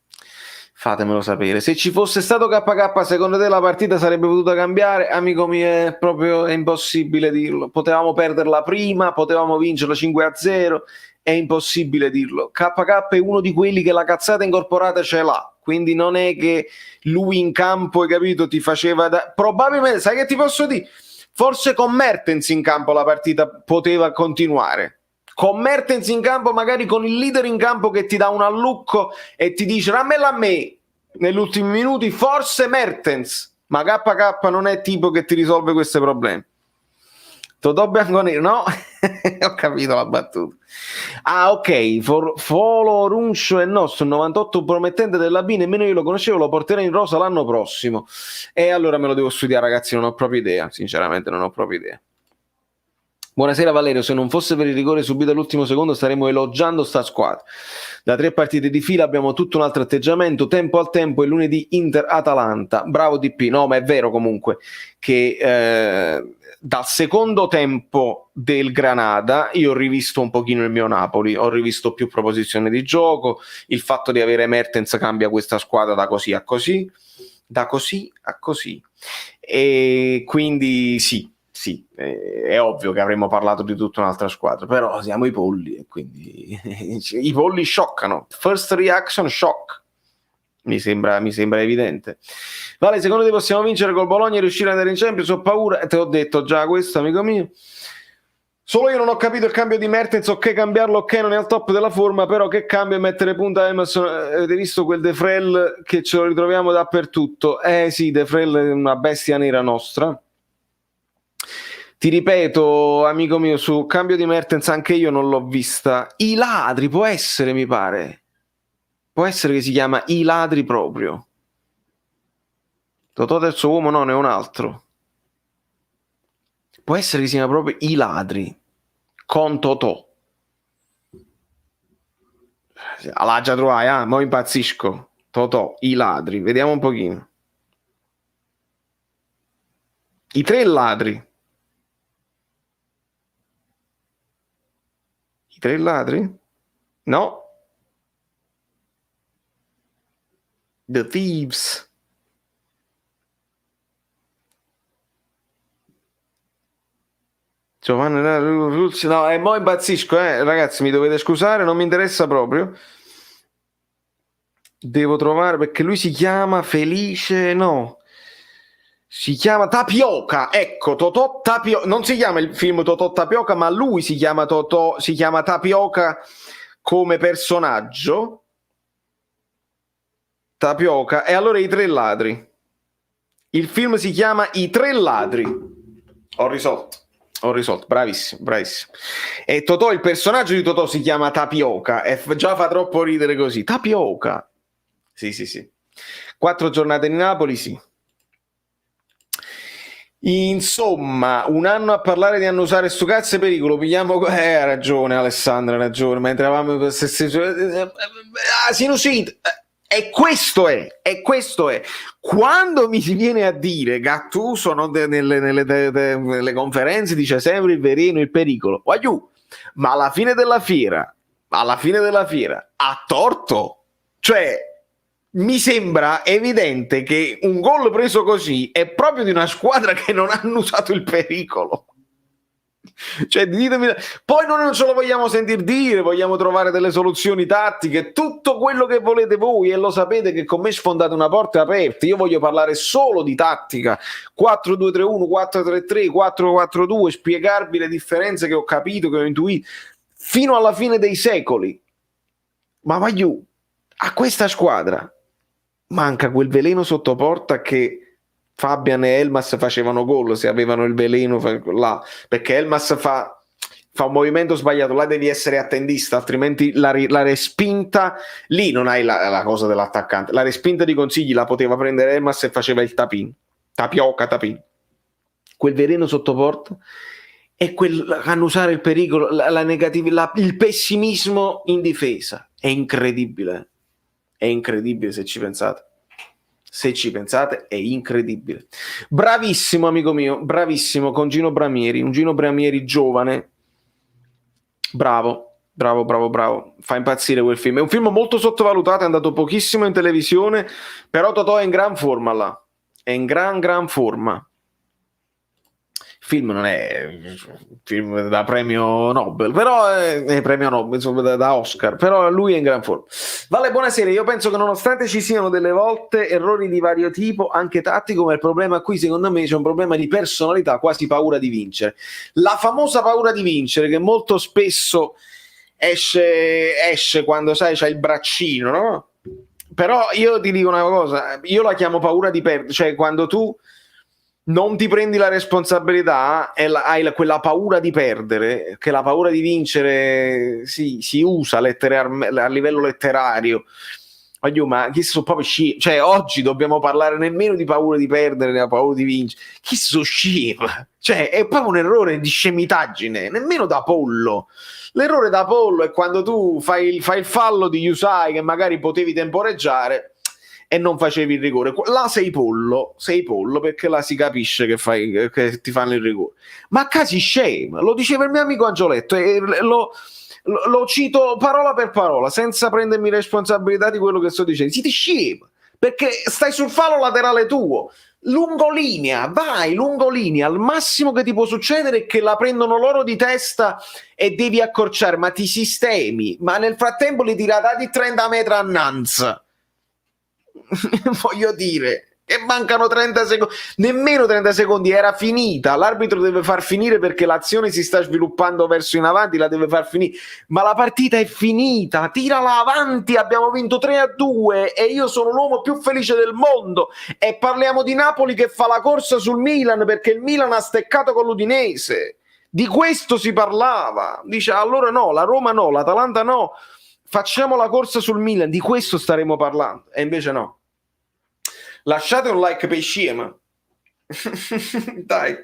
Fatemelo sapere. Se ci fosse stato KK, secondo te la partita sarebbe potuta cambiare? Amico mio, è impossibile dirlo. Potevamo perderla prima, potevamo vincerla 5-0, è impossibile dirlo. KK è uno di quelli che la cazzata incorporata ce l'ha, quindi non è che lui in campo, hai capito, ti faceva probabilmente, sai che ti posso dire? Forse con Mertens in campo la partita poteva continuare. Con Mertens in campo, magari con il leader in campo che ti dà un allucco e ti dice rammella a me negli ultimi minuti, forse Mertens, ma KK non è tipo che ti risolve questi problemi. Totò Bianconero, no? Ho capito la battuta. Ah, ok, Folo Runcio è nostro, 98 promettente della B, nemmeno io lo conoscevo, lo porterò in rosa l'anno prossimo. E allora me lo devo studiare, ragazzi, non ho proprio idea, sinceramente non ho proprio idea. Buonasera Valerio, se non fosse per il rigore subito all'ultimo secondo staremmo elogiando sta squadra. Da 3 partite di fila abbiamo tutto un altro atteggiamento, tempo al tempo e lunedì Inter-Atalanta. Bravo DP, no ma è vero comunque che dal secondo tempo del Granada io ho rivisto un pochino il mio Napoli, ho rivisto più proposizione di gioco, il fatto di avere Mertens cambia questa squadra da così a così, e quindi sì, è ovvio che avremmo parlato di tutta un'altra squadra, però siamo i polli e quindi i polli scioccano. First reaction shock. Mi sembra evidente. Vale, secondo te possiamo vincere col Bologna e riuscire ad andare in Champions? Ho paura, te ho detto già questo, amico mio. Solo io non ho capito il cambio di Mertens, ok cambiarlo, ok non è al top della forma, però che cambio mettere punta a Emerson? Avete visto quel De Frel che ce lo ritroviamo dappertutto? Sì, De Frel è una bestia nera nostra. Ti ripeto, amico mio, su cambio di Mertens anche io non l'ho vista. I ladri, può essere, mi pare. Può essere che si chiama I ladri proprio. Totò terzo uomo, no, ne è un altro. Può essere che si chiama proprio I ladri. Con Totò. La già trovai, mo impazzisco. Totò, I ladri. Vediamo un pochino. I 3 ladri. I 3 ladri? No. The Thieves. Giovanni, no, mo impazzisco, ragazzi, mi dovete scusare, non mi interessa proprio. Devo trovare, perché lui si chiama Felice, no. Si chiama Tapioca, ecco, Totò Tapioca, non si chiama il film Totò Tapioca, ma lui si chiama Totò, si chiama Tapioca come personaggio. Tapioca, e allora I 3 ladri. Il film si chiama I 3 ladri. Ho risolto, bravissimo. E Totò, il personaggio di Totò si chiama Tapioca, e già fa troppo ridere così. Tapioca. Sì. 4 giornate in Napoli, sì. Insomma, un anno a parlare di annusare sto cazzo è pericolo. Pigliamo. Ha ragione, Alessandra, ha ragione. Ma entravamo. Sinusite. E questo è. Quando mi si viene a dire Gattuso nelle conferenze dice sempre il veleno, il pericolo. Ma alla fine della fiera ha torto. Cioè, mi sembra evidente che un gol preso così è proprio di una squadra che non ha annusato il pericolo. Cioè, ditemi, poi noi non ce lo vogliamo sentir dire, vogliamo trovare delle soluzioni tattiche, tutto quello che volete voi, e lo sapete che con me sfondate una porta aperta. Io voglio parlare solo di tattica, 4-2-3-1, 4-3-3, 4-4-2, spiegarvi le differenze che ho capito, che ho intuito fino alla fine dei secoli. Ma a questa squadra manca quel veleno sotto porta che Fabian e Elmas facevano gol se avevano il veleno là, perché Elmas fa un movimento sbagliato, là devi essere attendista, altrimenti la respinta lì non hai la cosa dell'attaccante, la respinta di Consigli la poteva prendere Elmas e faceva il tapioca. Quel veleno sotto porta e annusare il pericolo, la negatività, il pessimismo in difesa è incredibile se ci pensate. Se ci pensate è incredibile. Bravissimo amico mio, bravissimo, con Gino Bramieri, un Gino Bramieri giovane, bravo, Bravo, fa impazzire quel film. È un film molto sottovalutato, è andato pochissimo in televisione, però Totò è in gran forma là, è in gran forma. Il film non è un film da premio Nobel, però è premio Nobel, insomma, da Oscar, però lui è in gran forma. Vale, buonasera. Io penso che nonostante ci siano delle volte errori di vario tipo, anche tattico, ma il problema qui secondo me c'è un problema di personalità, quasi paura di vincere. La famosa paura di vincere che molto spesso esce quando sai c'hai il braccino, no? Però io ti dico una cosa, io la chiamo paura di perdere, cioè quando tu non ti prendi la responsabilità e hai quella paura di perdere, che la paura di vincere si usa a livello letterario. Ma chi sono proprio scemi? Cioè, oggi dobbiamo parlare nemmeno di paura di perdere, né paura di vincere. Chi sono scemi? Cioè, è proprio un errore di scemitaggine, nemmeno da pollo. L'errore da pollo è quando tu fai il fallo di Yusai che magari potevi temporeggiare e non facevi il rigore. Là sei pollo perché là si capisce che ti fanno il rigore. Ma casi scema, lo diceva il mio amico Angioletto e lo cito parola per parola senza prendermi responsabilità di quello che sto dicendo. Siete scemi perché stai sul fallo laterale tuo, lungolinea, vai lungolinea, al massimo che ti può succedere è che la prendono loro di testa e devi accorciare, ma ti sistemi, ma nel frattempo li tira dati 30 metri a Nanza. Voglio dire, e mancano 30 secondi, nemmeno 30 secondi, era finita, l'arbitro deve far finire perché l'azione si sta sviluppando verso in avanti, la deve far finire, ma la partita è finita, tirala avanti, abbiamo vinto 3-2 e io sono l'uomo più felice del mondo. E parliamo di Napoli che fa la corsa sul Milan perché il Milan ha steccato con l'Udinese, di questo si parlava, dice allora no, la Roma no, l'Atalanta no, facciamo la corsa sul Milan, di questo staremo parlando, e invece no. Lasciate un like per i scema. Dai,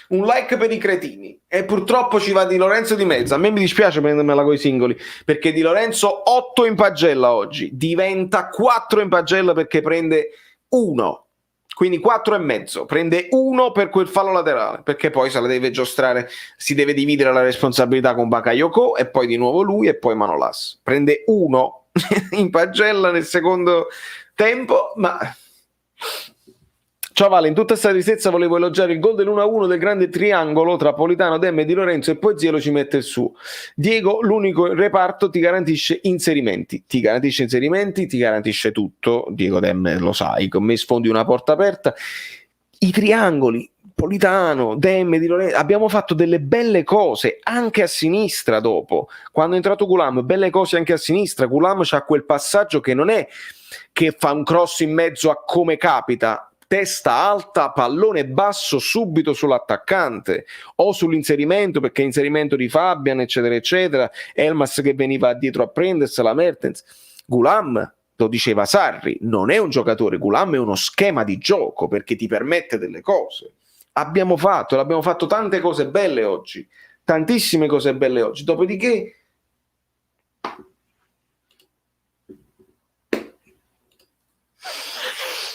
un like per i cretini. E purtroppo ci va Di Lorenzo di mezzo. A me mi dispiace prendermela coi singoli, perché Di Lorenzo 8 in pagella oggi, diventa 4 in pagella perché prende 1, quindi 4,5, prende 1 per quel fallo laterale, perché poi se la deve giostrare, si deve dividere la responsabilità con Bakayoko e poi di nuovo lui e poi Manolas. Prende 1 in pagella nel secondo tempo, ma... Ciao Vale, in tutta questa tristezza volevo elogiare il gol dell'1-1 del grande triangolo tra Politano, Demme, Di Lorenzo e poi Zielo ci mette il suo. Diego, l'unico in reparto, ti garantisce inserimenti, ti garantisce tutto. Diego Demme, lo sai, con me sfondi una porta aperta. I triangoli, Politano, Demme, Di Lorenzo, abbiamo fatto delle belle cose anche a sinistra dopo. Quando è entrato Gulam, belle cose anche a sinistra. Gulam c'ha quel passaggio che non è che fa un cross in mezzo a come capita, testa alta, pallone basso subito sull'attaccante o sull'inserimento, perché inserimento di Fabian eccetera eccetera, Elmas che veniva dietro a prendersela, Mertens. Gulam, lo diceva Sarri, non è un giocatore, Gulam è uno schema di gioco perché ti permette delle cose. Abbiamo fatto tante cose belle oggi, tantissime cose belle oggi, dopodiché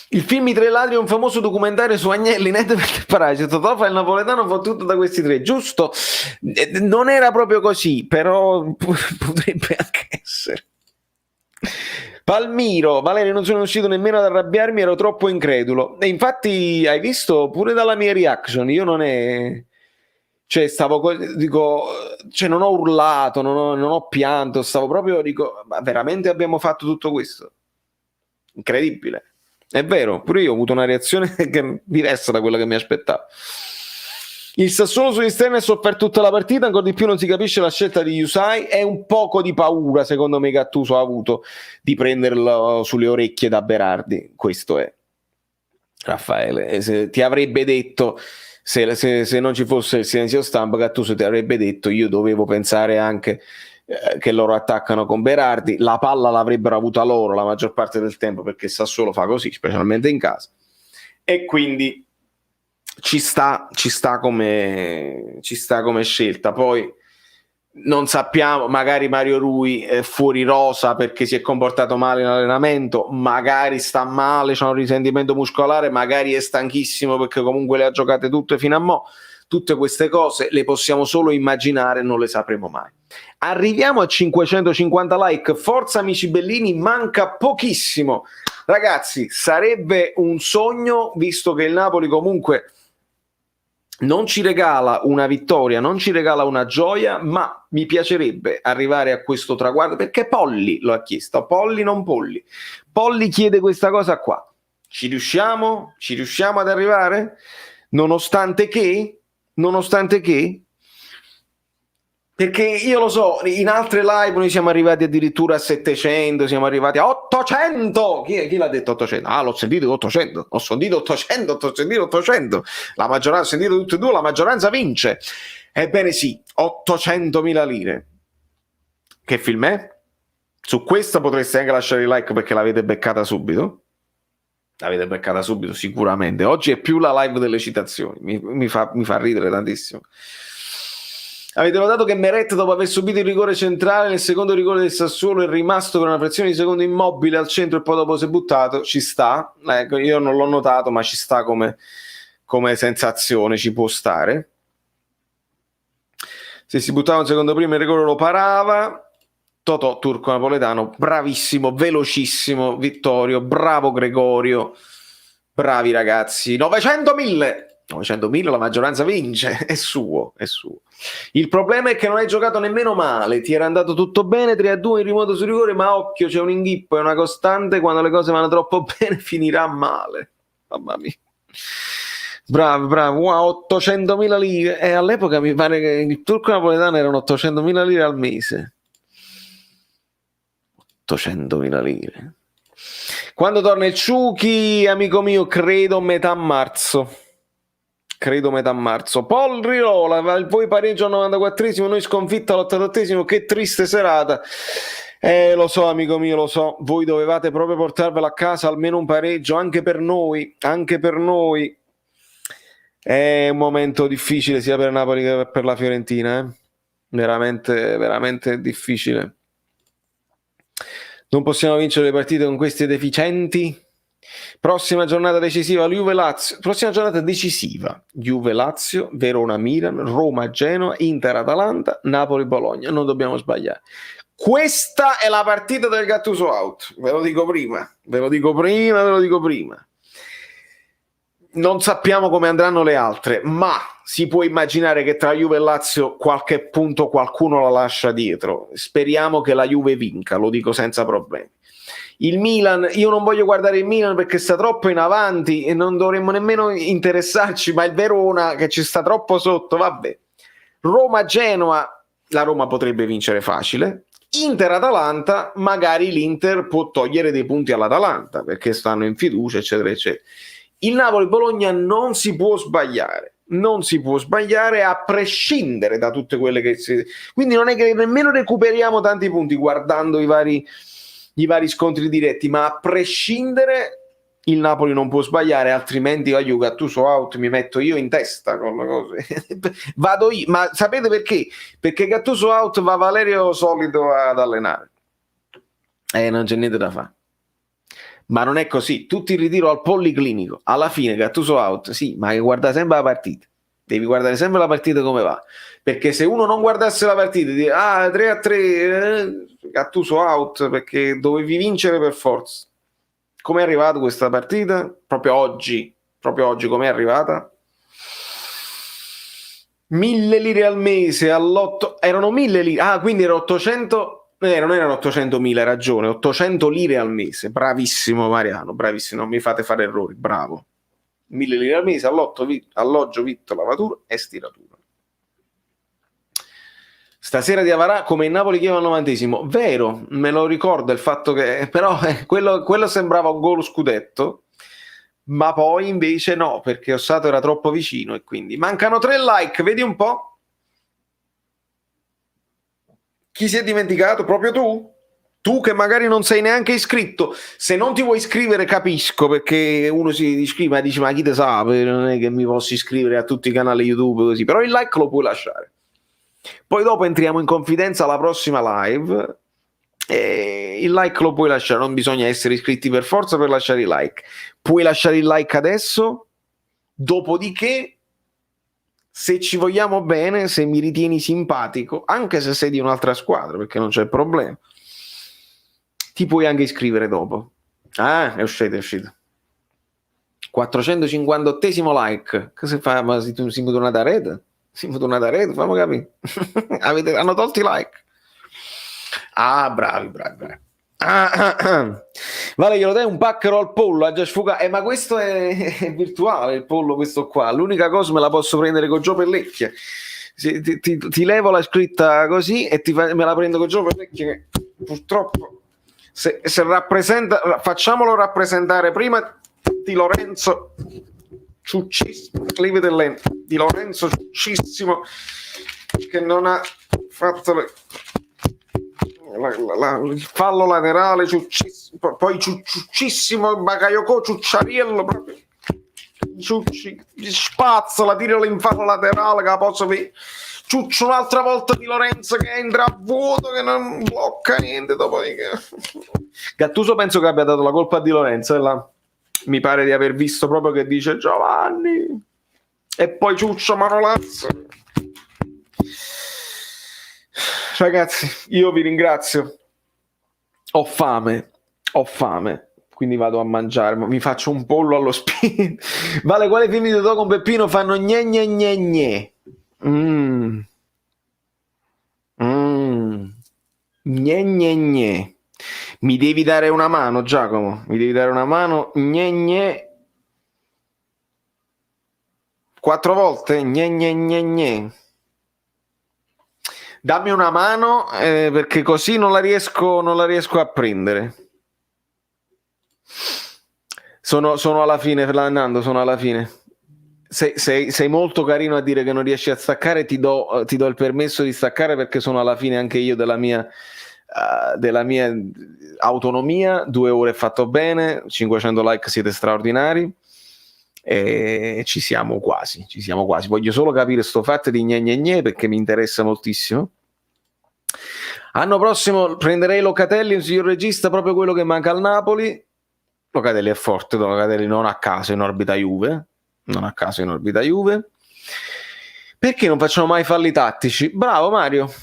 il film I Tre Ladri è un famoso documentario su Agnelli, Netflix e Parage. Totò fa il napoletano fottuto da questi tre, giusto? Non era proprio così, però potrebbe anche essere. Palmiro, Valerio, non sono riuscito nemmeno ad arrabbiarmi, ero troppo incredulo. E infatti, hai visto, pure dalla mia reaction, io non è... Cioè, non ho urlato, non ho pianto, stavo proprio, ma veramente abbiamo fatto tutto questo? Incredibile. È vero, pure io ho avuto una reazione diversa da quella che mi aspettavo. Il Sassuolo sugli esterni ha sofferto tutta la partita, ancora di più non si capisce la scelta di Yusai e un poco di paura secondo me Gattuso ha avuto di prenderlo sulle orecchie da Berardi. Questo è, Raffaele, se ti avrebbe detto, se non ci fosse il silenzio stampa, Gattuso ti avrebbe detto io dovevo pensare anche che loro attaccano con Berardi, la palla l'avrebbero avuta loro la maggior parte del tempo perché Sassuolo fa così, specialmente in casa, e quindi ci sta come scelta. Poi non sappiamo, magari Mario Rui è fuori rosa perché si è comportato male in allenamento, magari sta male, c'ha un risentimento muscolare, magari è stanchissimo perché comunque le ha giocate tutte fino a mo'. tutte queste cose le possiamo solo immaginare, non le sapremo mai. Arriviamo a 550 like, forza amici bellini, manca pochissimo. Ragazzi, sarebbe un sogno, visto che il Napoli comunque non ci regala una vittoria, non ci regala una gioia, ma mi piacerebbe arrivare a questo traguardo, perché Polli lo ha chiesto, Polli non Polli. Polli chiede questa cosa qua. Ci riusciamo? Ci riusciamo ad arrivare? Nonostante che? Nonostante che? Perché io lo so, in altre live noi siamo arrivati addirittura a 700, siamo arrivati a 800. Chi l'ha detto 800? Ah, l'ho sentito 800. Ho sentito 800, ho sentito 800. La maggioranza, ho sentito tutte e due, la maggioranza vince. Ebbene sì, 800.000 lire. Che film è? Su questa potreste anche lasciare il like perché l'avete beccata subito. L'avete beccata subito sicuramente. Oggi è più la live delle citazioni. Mi fa ridere tantissimo. Avete notato che Meret, dopo aver subito il rigore centrale nel secondo rigore del Sassuolo, è rimasto per una frazione di secondo immobile al centro e poi dopo si è buttato? Ci sta, ecco, io non l'ho notato, ma ci sta come sensazione, ci può stare. Se si buttava un secondo prima il rigore lo parava. Totò, turco napoletano, bravissimo, velocissimo, Vittorio, bravo Gregorio, bravi ragazzi. 900.000, la maggioranza vince, è suo. Il problema è che non hai giocato nemmeno male, ti era andato tutto bene, 3-2 in rimoto sul rigore, ma occhio, c'è un inghippo, è una costante, quando le cose vanno troppo bene finirà male. Mamma mia. Bravo, wow, 800.000 lire, e all'epoca mi pare che il turco napoletano erano 800.000 lire al mese. 800.000 lire. Quando torna il Ciuchi, amico mio, credo metà marzo. Paul Riola, voi pareggio al 94esimo, noi sconfitta all'88esimo, che triste serata. Lo so amico mio, lo so, voi dovevate proprio portarvela a casa almeno un pareggio, anche per noi. È un momento difficile sia per Napoli che per la Fiorentina, veramente difficile. Non possiamo vincere le partite con questi deficienti. Prossima giornata decisiva, Juve-Lazio. Juve-Lazio, Verona-Milan, Roma-Genoa, Inter-Atalanta, Napoli-Bologna. Non dobbiamo sbagliare. Questa è la partita del Gattuso out. Ve lo dico prima. Non sappiamo come andranno le altre, ma si può immaginare che tra Juve e Lazio qualche punto qualcuno la lascia dietro. Speriamo che la Juve vinca, lo dico senza problemi. Il Milan, io non voglio guardare il Milan perché sta troppo in avanti e non dovremmo nemmeno interessarci, ma il Verona che ci sta troppo sotto, vabbè. Roma-Genoa, la Roma potrebbe vincere facile. Inter-Atalanta, magari l'Inter può togliere dei punti all'Atalanta perché stanno in fiducia, eccetera, eccetera. Il Napoli-Bologna non si può sbagliare a prescindere da tutte quelle che quindi non è che nemmeno recuperiamo tanti punti guardando i vari scontri diretti, ma a prescindere il Napoli non può sbagliare, altrimenti io Gattuso out mi metto io in testa con le cose. Vado io, ma sapete perché? Perché Gattuso out va Valerio Solido ad allenare, non c'è niente da fare. Ma non è così, tutti in ritiro al policlinico, alla fine Gattuso out, sì, ma che guarda sempre la partita, devi guardare sempre la partita come va, perché se uno non guardasse la partita dice 3-3, Gattuso out perché dovevi vincere per forza. Come è arrivata questa partita? Proprio oggi come è arrivata? 1.000 lire al mese all'otto, erano 1.000 lire, quindi era 800. Non erano 800.000, hai ragione, 800 lire al mese. Bravissimo Mariano, bravissimo, non mi fate fare errori, bravo. 1.000 lire al mese, alloggio, vitto, lavatura e stiratura. Stasera di Avarà come in Napoli Chievo al 90esimo. Vero, me lo ricordo il fatto che però quello sembrava un gol scudetto, ma poi invece no, perché Ossato era troppo vicino e quindi mancano 3 like, vedi un po'. Chi si è dimenticato? Proprio tu? Tu che magari non sei neanche iscritto. Se non ti vuoi iscrivere capisco, perché uno si iscrive e dice ma chi te sa, non è che mi posso iscrivere a tutti i canali YouTube così, però il like lo puoi lasciare. Poi dopo entriamo in confidenza alla prossima live e il like lo puoi lasciare, non bisogna essere iscritti per forza per lasciare il like. Puoi lasciare il like adesso, dopodiché se ci vogliamo bene, se mi ritieni simpatico, anche se sei di un'altra squadra, perché non c'è problema, ti puoi anche iscrivere dopo. Ah, è uscito. 458esimo like. Che si fa? Ma siamo tornati a rete? Siamo tornati a rete? Fammi capire. Hanno tolto i like. Ah, bravi. Vale, glielo dai un pacchero al pollo, ha già sfugato. Ma questo è virtuale, il pollo, questo qua. L'unica cosa me la posso prendere con Gio Pellecchia. Ti levo la scritta così e me la prendo con Gio Pellecchia, che purtroppo se rappresenta, facciamolo rappresentare prima di Lorenzo Ciuccissimo, di Lorenzo Ciuccissimo, che non ha fatto il fallo laterale, poi Ciuccissimo, Bakayoko, Ciucciariello, proprio Ciucci, spazzola, tiralo in fallo laterale, che la posso vedere. Ciuccio un'altra volta di Lorenzo che entra a vuoto, che non blocca niente, dopodiché Gattuso penso che abbia dato la colpa a Di Lorenzo, mi pare di aver visto proprio che dice Giovanni e poi Ciuccio Manolazzo. Ragazzi, io vi ringrazio, ho fame, quindi vado a mangiare, mi faccio un pollo allo spino. Vale, quale film di Totò con Peppino fanno gne gne gne gne? Gne gne gne. Mi devi dare una mano, Giacomo, gne gne 4 volte, gne gne gne gne. Dammi una mano, perché così non la riesco a prendere. Sono alla fine, Fernando, sono alla fine. Sei molto carino a dire che non riesci a staccare, ti do il permesso di staccare, perché sono alla fine anche io della mia autonomia. 2 ore fatto bene, 500 like, siete straordinari, e ci siamo quasi. Voglio solo capire sto fatto di gne gne gne, perché mi interessa moltissimo. Anno prossimo prenderei Locatelli, un signor regista, proprio quello che manca al Napoli. Locatelli è forte, Locatelli non a caso in orbita Juve. Perché non facciamo mai falli tattici? Bravo Mario,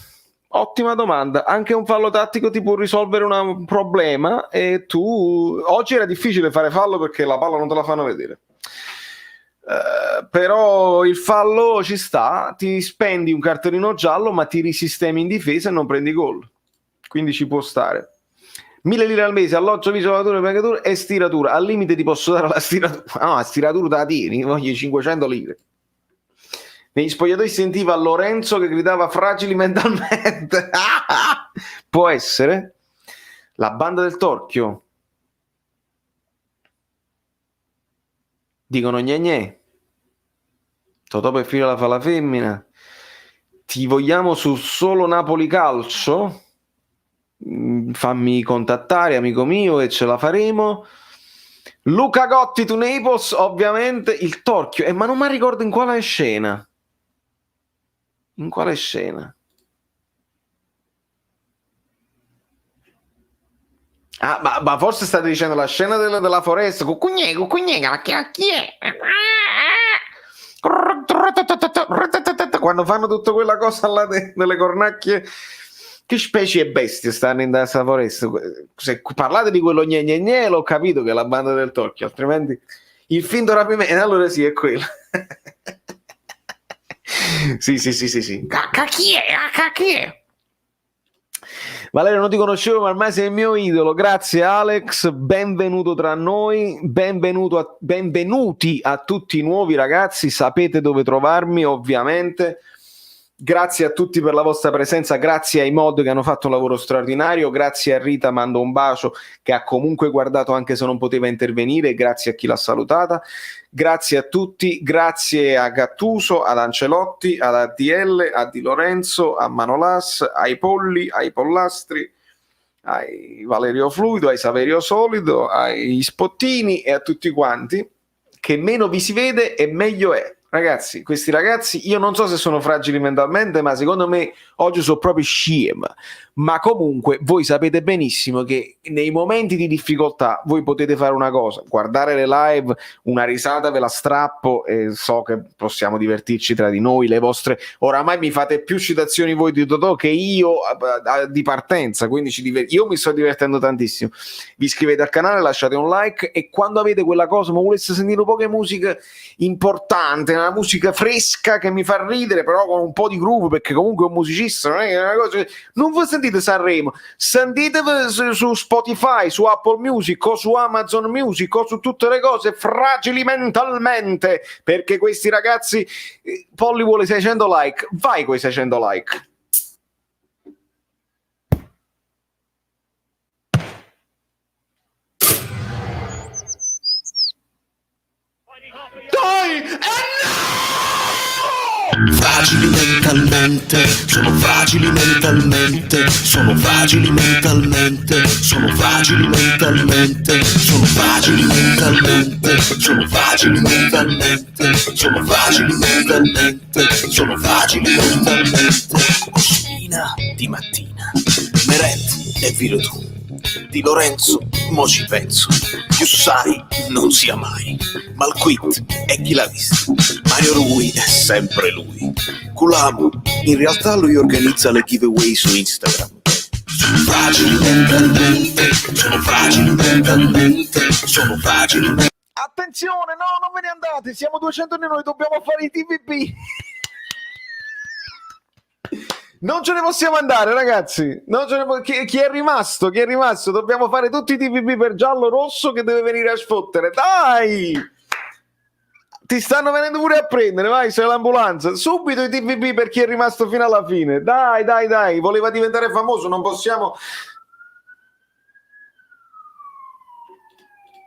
ottima domanda. Anche un fallo tattico ti può risolvere un problema, e oggi era difficile fare fallo perché la palla non te la fanno vedere. Però il fallo ci sta, ti spendi un cartellino giallo ma ti risistemi in difesa e non prendi gol, quindi ci può stare. 1.000 lire al mese, alloggio, visualizzatura, pagatura e stiratura. Al limite ti posso dare la stiratura. No, la stiratura te la tieni, voglio 500 lire. Negli spogliatoi si sentiva Lorenzo che gridava fragili mentalmente. Può essere. La banda del Torchio. Dicono gne gne. Totò per filo la fa la femmina. Ti vogliamo su solo Napoli Calcio? Fammi contattare, amico mio, e ce la faremo. Luca Gotti to Naples, ovviamente. Il Torchio, ma non mi ricordo in quale scena. Ma forse state dicendo la scena della foresta. Cucugnega, ma chi è? Quando fanno tutta quella cosa là delle cornacchie. Che specie e bestie stanno in questa foresta? Se parlate di quello gne gne gne, l'ho capito che è la banda del Torchio, altrimenti il finto rapimento, allora sì, è quello. Sì. Chi è? Valerio, non ti conoscevo, ma ormai sei il mio idolo. Grazie Alex, benvenuto tra noi, benvenuti a tutti i nuovi ragazzi, sapete dove trovarmi ovviamente. Grazie a tutti per la vostra presenza, grazie ai mod che hanno fatto un lavoro straordinario, grazie a Rita, mando un bacio, che ha comunque guardato anche se non poteva intervenire, grazie a chi l'ha salutata, grazie a tutti, grazie a Gattuso, ad Ancelotti, ad ADL, a Di Lorenzo, a Manolas, ai Polli, ai Pollastri, ai Valerio Fluido, ai Saverio Solido, ai Spottini e a tutti quanti, che meno vi si vede e meglio è. Ragazzi, questi ragazzi, io non so se sono fragili mentalmente, ma secondo me oggi sono proprio sciem. Ma comunque voi sapete benissimo che nei momenti di difficoltà voi potete fare una cosa: guardare le live, una risata ve la strappo e so che possiamo divertirci tra di noi. Le vostre, oramai mi fate più citazioni voi di Totò che io di partenza, quindi io mi sto divertendo tantissimo. Vi iscrivete al canale, lasciate un like, e quando avete quella cosa, ma voleste sentire un po' che musica importante, una musica fresca che mi fa ridere però con un po' di groove, perché comunque è un musicista, non è che è una cosa, non vi sentite Sanremo, sentitevi su Spotify, su Apple Music o su Amazon Music o su tutte le cose, fragili mentalmente, perché questi ragazzi, Polly vuole 600 like, vai coi 600 like. Dai! Fragili mentalmente, sono fragili mentalmente, sono fragili mentalmente, sono fragili mentalmente, sono fragili mentalmente, sono fragili mentalmente, sono fragili mentalmente, sono fragili mentalmente. Cucina di mattina, Meret e Viro tu. Di Lorenzo, mo ci penso, più sai, non sia mai. Malquit è chi l'ha visto, Mario Rui è sempre lui. Kulamo, in realtà lui organizza le giveaway su Instagram. Sono fragili mentalmente, sono fragili mentalmente, sono fragili mentalmente. Attenzione, no, non ve ne andate, siamo 200 e noi dobbiamo fare i TVP. Non ce ne possiamo andare, ragazzi. Non ce ne chi è rimasto? Chi è rimasto? Dobbiamo fare tutti i TVP per Giallo Rosso che deve venire a sfottere. Dai! Ti stanno venendo pure a prendere, vai, sei l'ambulanza. Subito i TVP per chi è rimasto fino alla fine. Dai, dai, dai. Voleva diventare famoso, non possiamo...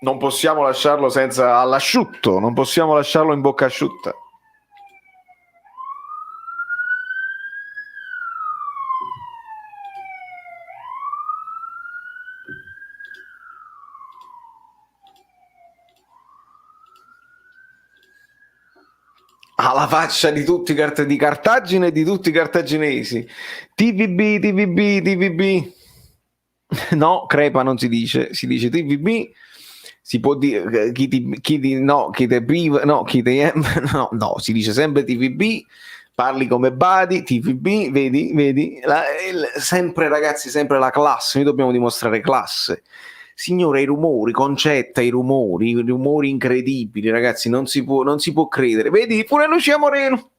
Non possiamo lasciarlo senza all'asciutto, non possiamo lasciarlo in bocca asciutta. Alla faccia di tutti di Cartagine e di tutti i cartaginesi. TVB, TVB, TVB. No, crepa non si dice, si dice TVB. Si può dire no, si dice sempre TVB. Parli come Badi, TVB, vedi, sempre ragazzi, sempre la classe, noi dobbiamo dimostrare classe. Signore, i rumori, Concetta, i rumori incredibili, ragazzi, non si può credere. Vedi, pure Lucia Moreno.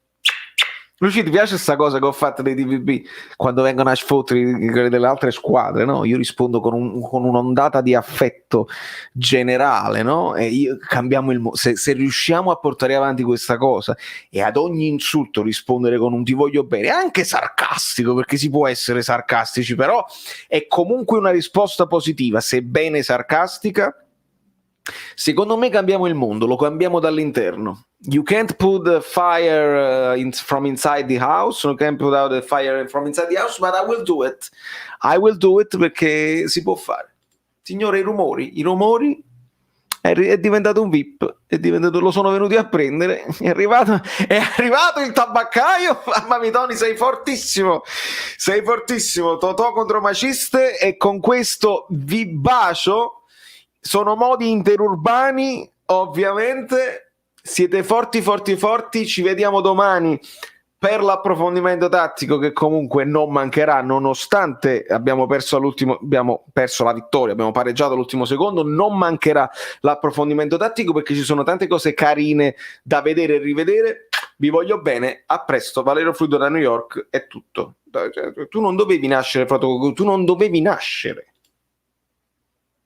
Lucia, ti piace sta cosa che ho fatto dei TVB? Quando vengono a sfottere delle altre squadre, no? Io rispondo con un'ondata di affetto generale, no? E cambiamo il mondo. Se riusciamo a portare avanti questa cosa e ad ogni insulto rispondere con un ti voglio bene, anche sarcastico, perché si può essere sarcastici, però è comunque una risposta positiva, sebbene sarcastica. Secondo me cambiamo il mondo, lo cambiamo dall'interno. You can't put the fire from inside the house, you can't put out the fire from inside the house, but I will do it. I will do it perché si può fare. Signore, i rumori è diventato un VIP, lo sono venuti a prendere, è arrivato il tabaccaio. Mamma mia, Tony, sei fortissimo, Totò contro Maciste, e con questo vi bacio. Sono modi interurbani, ovviamente. Siete forti, ci vediamo domani per l'approfondimento tattico, che comunque non mancherà, nonostante abbiamo perso la vittoria, abbiamo pareggiato all'ultimo secondo, non mancherà l'approfondimento tattico perché ci sono tante cose carine da vedere e rivedere. Vi voglio bene, a presto. Valerio Fluido da New York, è tutto. Tu non dovevi nascere, fratello, tu non dovevi nascere.